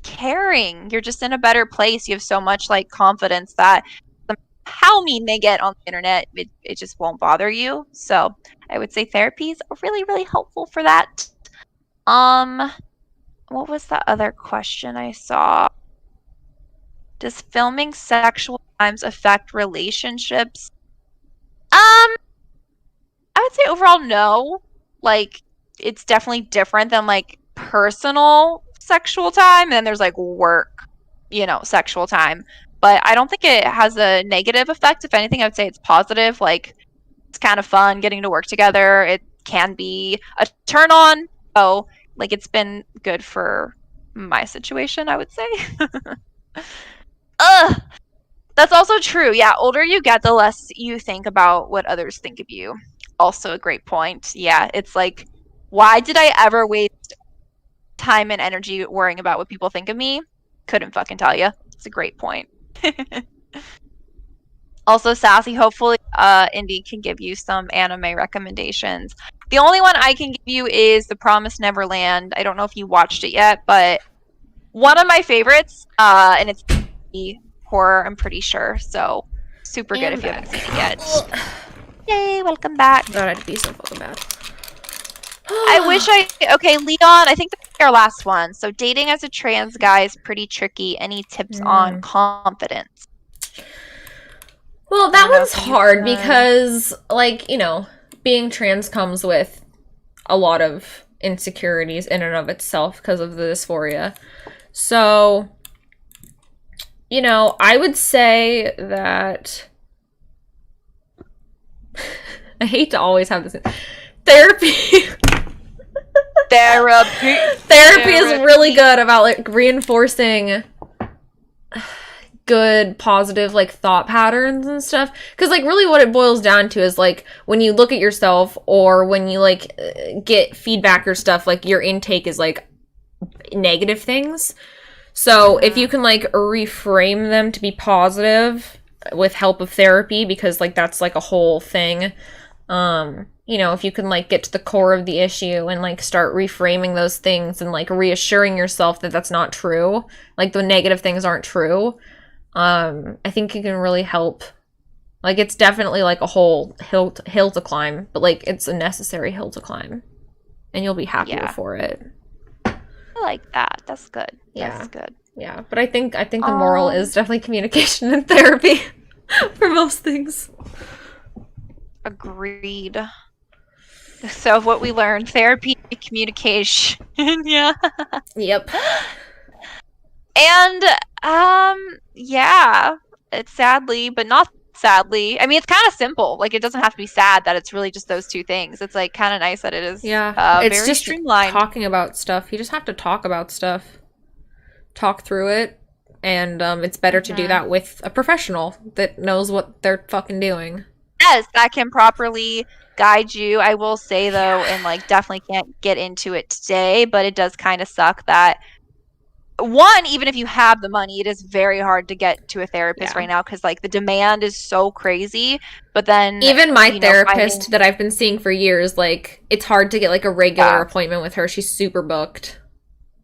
caring. You're just in a better place. You have so much like confidence that how mean they get on the internet, it just won't bother you. So I would say therapy is really, really helpful for that. What was the other question I saw? Does filming sexual times affect relationships? I would say overall no. Like it's definitely different than like personal sexual time, and then there's like work, sexual time. But I don't think it has a negative effect. If anything, I would say it's positive. Like, it's kind of fun getting to work together. It can be a turn on. So, like, it's been good for my situation, I would say. That's also true. Yeah, older you get, the less you think about what others think of you. Also a great point. Yeah, it's like, why did I ever waste time and energy worrying about what people think of me? Couldn't fucking tell you. It's a great point. Also, Sassy, hopefully Indy can give you some anime recommendations. The only one I can give you is The Promised Neverland. I don't know if you watched it yet, but one of my favorites, and it's horror, I'm pretty sure. So, super good if you haven't seen it yet. Yay, welcome back. God, I'd be so fucking bad. Okay, Leon, I think that's our last one. So, dating as a trans guy is pretty tricky. Any tips on confidence? Well, that one's hard because, like, being trans comes with a lot of insecurities in and of itself because of the dysphoria. So, I would say that I hate to always have this therapy. Therapy is really good about like reinforcing good positive like thought patterns and stuff, because like really what it boils down to is like when you look at yourself or when you like get feedback or stuff, like your intake is like negative things. So if you can like reframe them to be positive with help of therapy, because like that's like a whole thing, if you can like get to the core of the issue and like start reframing those things and like reassuring yourself that that's not true, like the negative things aren't true, I think you can really help. Like it's definitely like a whole hill to climb, but like it's a necessary hill to climb, and you'll be happier for it. I like that. That's good. Yeah. That's good. Yeah, but I think the moral is definitely communication and therapy for most things. Agreed. So what we learned, therapy, communication. Yeah. Yep. And yeah, it's sadly, but not sadly. I mean, it's kind of simple. Like, it doesn't have to be sad that it's really just those two things. It's like kind of nice that it is it's very just streamlined. talking about stuff. You just have to talk about stuff. Talk through it, and it's better to do that with a professional that knows what they're fucking doing. Yes, that can properly guide you. I will say though, and like definitely can't get into it today, but it does kind of suck that one, even if you have the money, it is very hard to get to a therapist right now because like the demand is so crazy. But then even my therapist that I've been seeing for years, like it's hard to get like a regular appointment with her. She's super booked.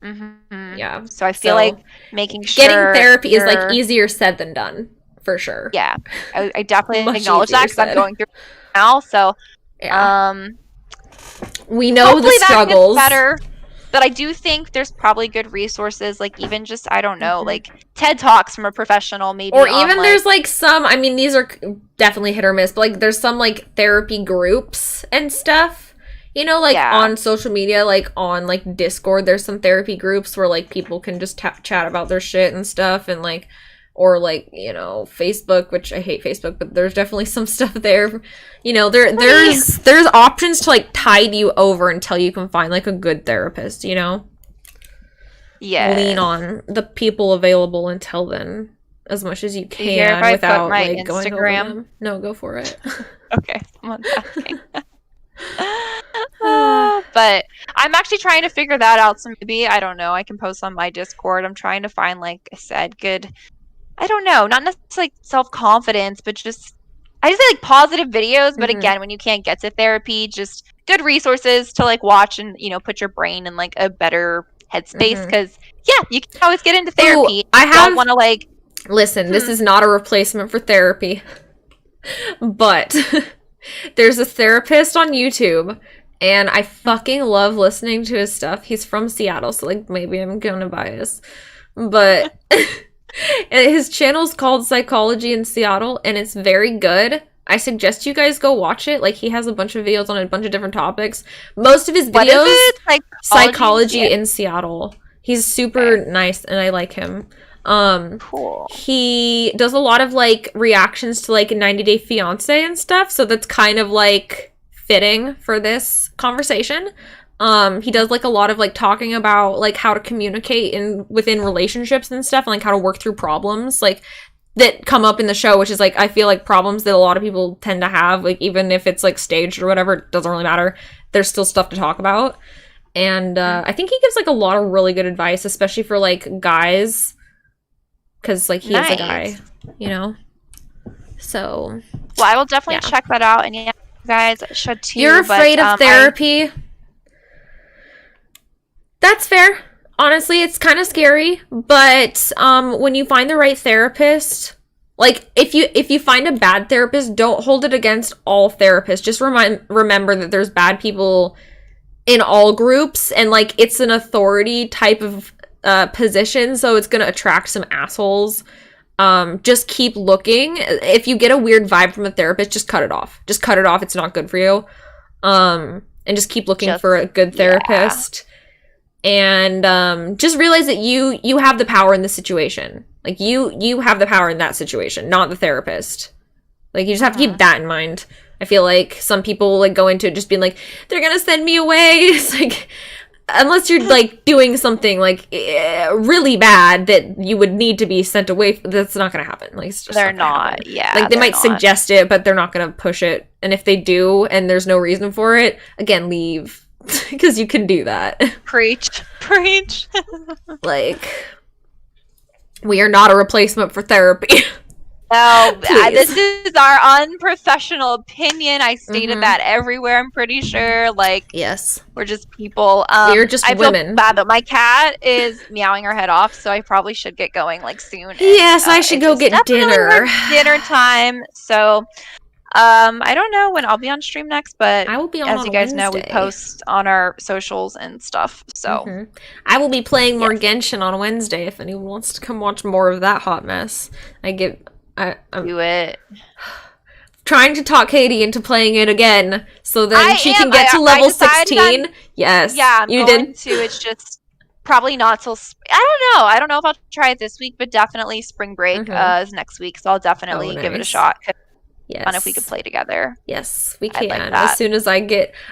Mm-hmm. Yeah. So I feel like making sure getting therapy is like easier said than done, for sure. Yeah, I definitely acknowledge that because I'm going through it now. So we know the struggles. That gets better. But I do think there's probably good resources, like even just, I don't know, like TED Talks from a professional, maybe. Or even there's like some, I mean, these are definitely hit or miss, but like there's some like therapy groups and stuff. You know, like on social media, like on like Discord, there's some therapy groups where like people can just chat about their shit and stuff, and like, or like, you know, Facebook, which I hate Facebook, but there's definitely some stuff there. You know, there's options to like tide you over until you can find like a good therapist, you know? Yeah. Lean on the people available until then as much as you can without like Instagram? Going over them. No, go for it. Okay, someone's asking. But I'm actually trying to figure that out, so maybe, I don't know, I can post on my Discord. I'm trying to find, like I said, good, I don't know, not necessarily self-confidence, but just, I just say like positive videos, but again, when you can't get to therapy, just good resources to like watch and, you know, put your brain in like a better headspace, because you can always get into therapy. I don't want to like... Listen, this is not a replacement for therapy, but there's a therapist on YouTube, and I fucking love listening to his stuff. He's from Seattle, so like maybe I'm gonna bias, but his channel's called Psychology in Seattle, and it's very good. I suggest you guys go watch it. Like, he has a bunch of videos on a bunch of different topics. Most of his videos, Psychology in Seattle. He's super nice, and I like him. Cool. He does a lot of like reactions to like 90 Day Fiance and stuff, so that's kind of like fitting for this conversation. He does like a lot of like talking about like how to communicate within relationships and stuff, and like how to work through problems like that come up in the show, which is like, I feel like problems that a lot of people tend to have, like even if it's like staged or whatever, it doesn't really matter. There's still stuff to talk about. And I think he gives like a lot of really good advice, especially for like guys, because like he is a guy, you know. So well, I will definitely check that out, and you guys should too. You're afraid of therapy. That's fair. Honestly, it's kind of scary, but when you find the right therapist, like if you find a bad therapist, don't hold it against all therapists. Just remember that there's bad people in all groups, and like it's an authority type of position, so it's gonna attract some assholes. Just keep looking. If you get a weird vibe from a therapist, just cut it off. Just cut it off. It's not good for you. And just keep looking for a good therapist. And just realize that you have the power in the situation. Like you have the power in that situation, not the therapist. Like you just have to keep that in mind. I feel like some people like go into it just being like, they're gonna send me away. It's like, unless you're like doing something like really bad that you would need to be sent away, that's not gonna happen. Like it's just they're not. Yeah, like they might suggest it, but they're not gonna push it. And if they do, and there's no reason for it, again, leave. Because you can do that. Preach. Like, we are not a replacement for therapy. No, this is our unprofessional opinion. I stated that everywhere, I'm pretty sure. Like, yes, we're just people. We're just women. Feel bad, though. My cat is meowing her head off, so I probably should get going, like, soon. Yes, I should go get dinner. Dinner time. So, I don't know when I'll be on stream next, but I will be as you guys know, we Wednesday. post on our socials and stuff. So I will be playing more Yes. Genshin on Wednesday if anyone wants to come watch more of that hot mess. I'm do it. trying to talk Katie into playing it again so then I she am. can get to I level decided 16. Yes. Yeah, I'm you going did. to. It's just probably not till I don't know. I don't know if I'll try it this week, but definitely spring break is next week, so I'll definitely give it a nice. shot. Yes. Fun if we could play together. Yes, we I'd can. like As that. soon as I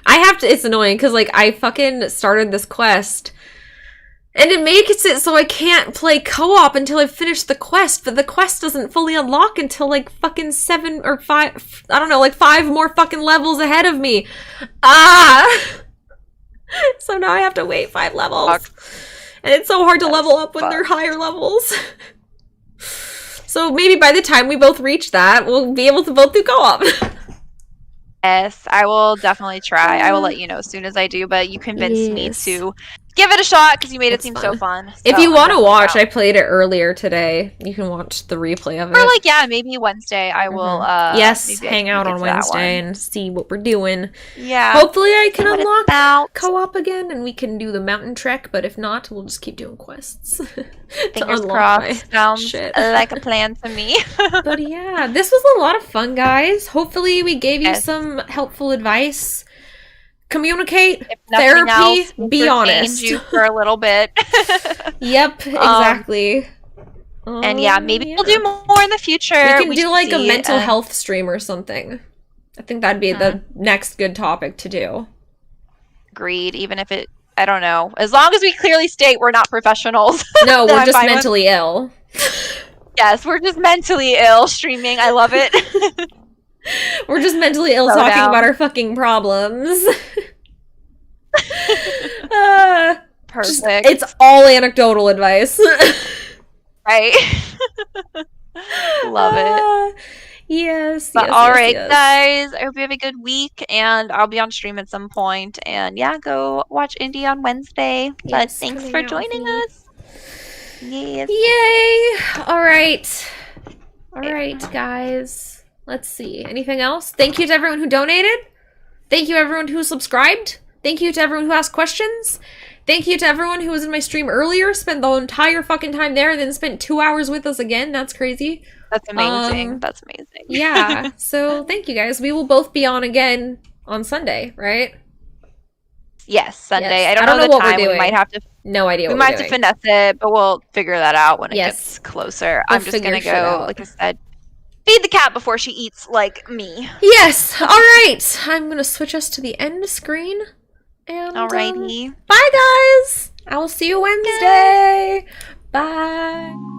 have to, it's annoying because like I fucking started this quest and it makes it so I can't play co-op until I've finished the quest, but the quest doesn't fully unlock until like fucking 7 or 5, I don't know, like 5 more fucking levels ahead of me. So now I have to wait 5 levels. And it's so hard to level up when they're higher levels. So maybe by the time we both reach that, we'll be able to both do co-op. Yes, I will definitely try. I will let you know as soon as I do, but you convinced me to give it a shot because you made it seem so fun. If So you want to watch, down. I played it earlier today. You can watch the replay of it. Or like, yeah, maybe Wednesday I will yes, maybe hang out on Wednesday and see what we're doing. Yeah. Hopefully I can what it's unlock about. co-op again and we can do the mountain trek, but if not, we'll just keep doing quests. Fingers crossed. Sounds like a plan to me. But yeah, this was a lot of fun, guys. Hopefully we gave you some helpful advice. Communicate, therapy, else, be honest. You for a little bit. Yep, exactly. And yeah, maybe we'll do more in the future. We can do like a mental health stream or something. I think that'd be the next good topic to do. Agreed, even if it, I don't know. As long as we clearly state we're not professionals. No, we're just mentally ill. Yes, we're just mentally ill streaming. I love it. We're just mentally ill talking about our fucking problems. Perfect. It's all anecdotal advice. Right? Love it. Yes. But all right, guys. I hope you have a good week, and I'll be on stream at some point. And yeah, go watch Indie on Wednesday. But thanks for joining us. Yes. Yay! All right. All right, guys. Let's see. Anything else? Thank you to everyone who donated. Thank you everyone who subscribed. Thank you to everyone who asked questions. Thank you to everyone who was in my stream earlier, spent the entire fucking time there, and then spent 2 hours with us again. That's crazy. That's amazing. That's amazing. Yeah. So thank you guys. We will both be on again on Sunday, right? Yes, Sunday. Yes. I don't know the what time. we're doing. We might have to. No idea. We might have to finesse it, but we'll figure that out when it gets closer. I'm just gonna go, like I said, feed the cat before she eats like me. Yes. All right. I'm gonna switch us to the end screen. And alrighty. Bye, guys. I will see you Wednesday. Bye.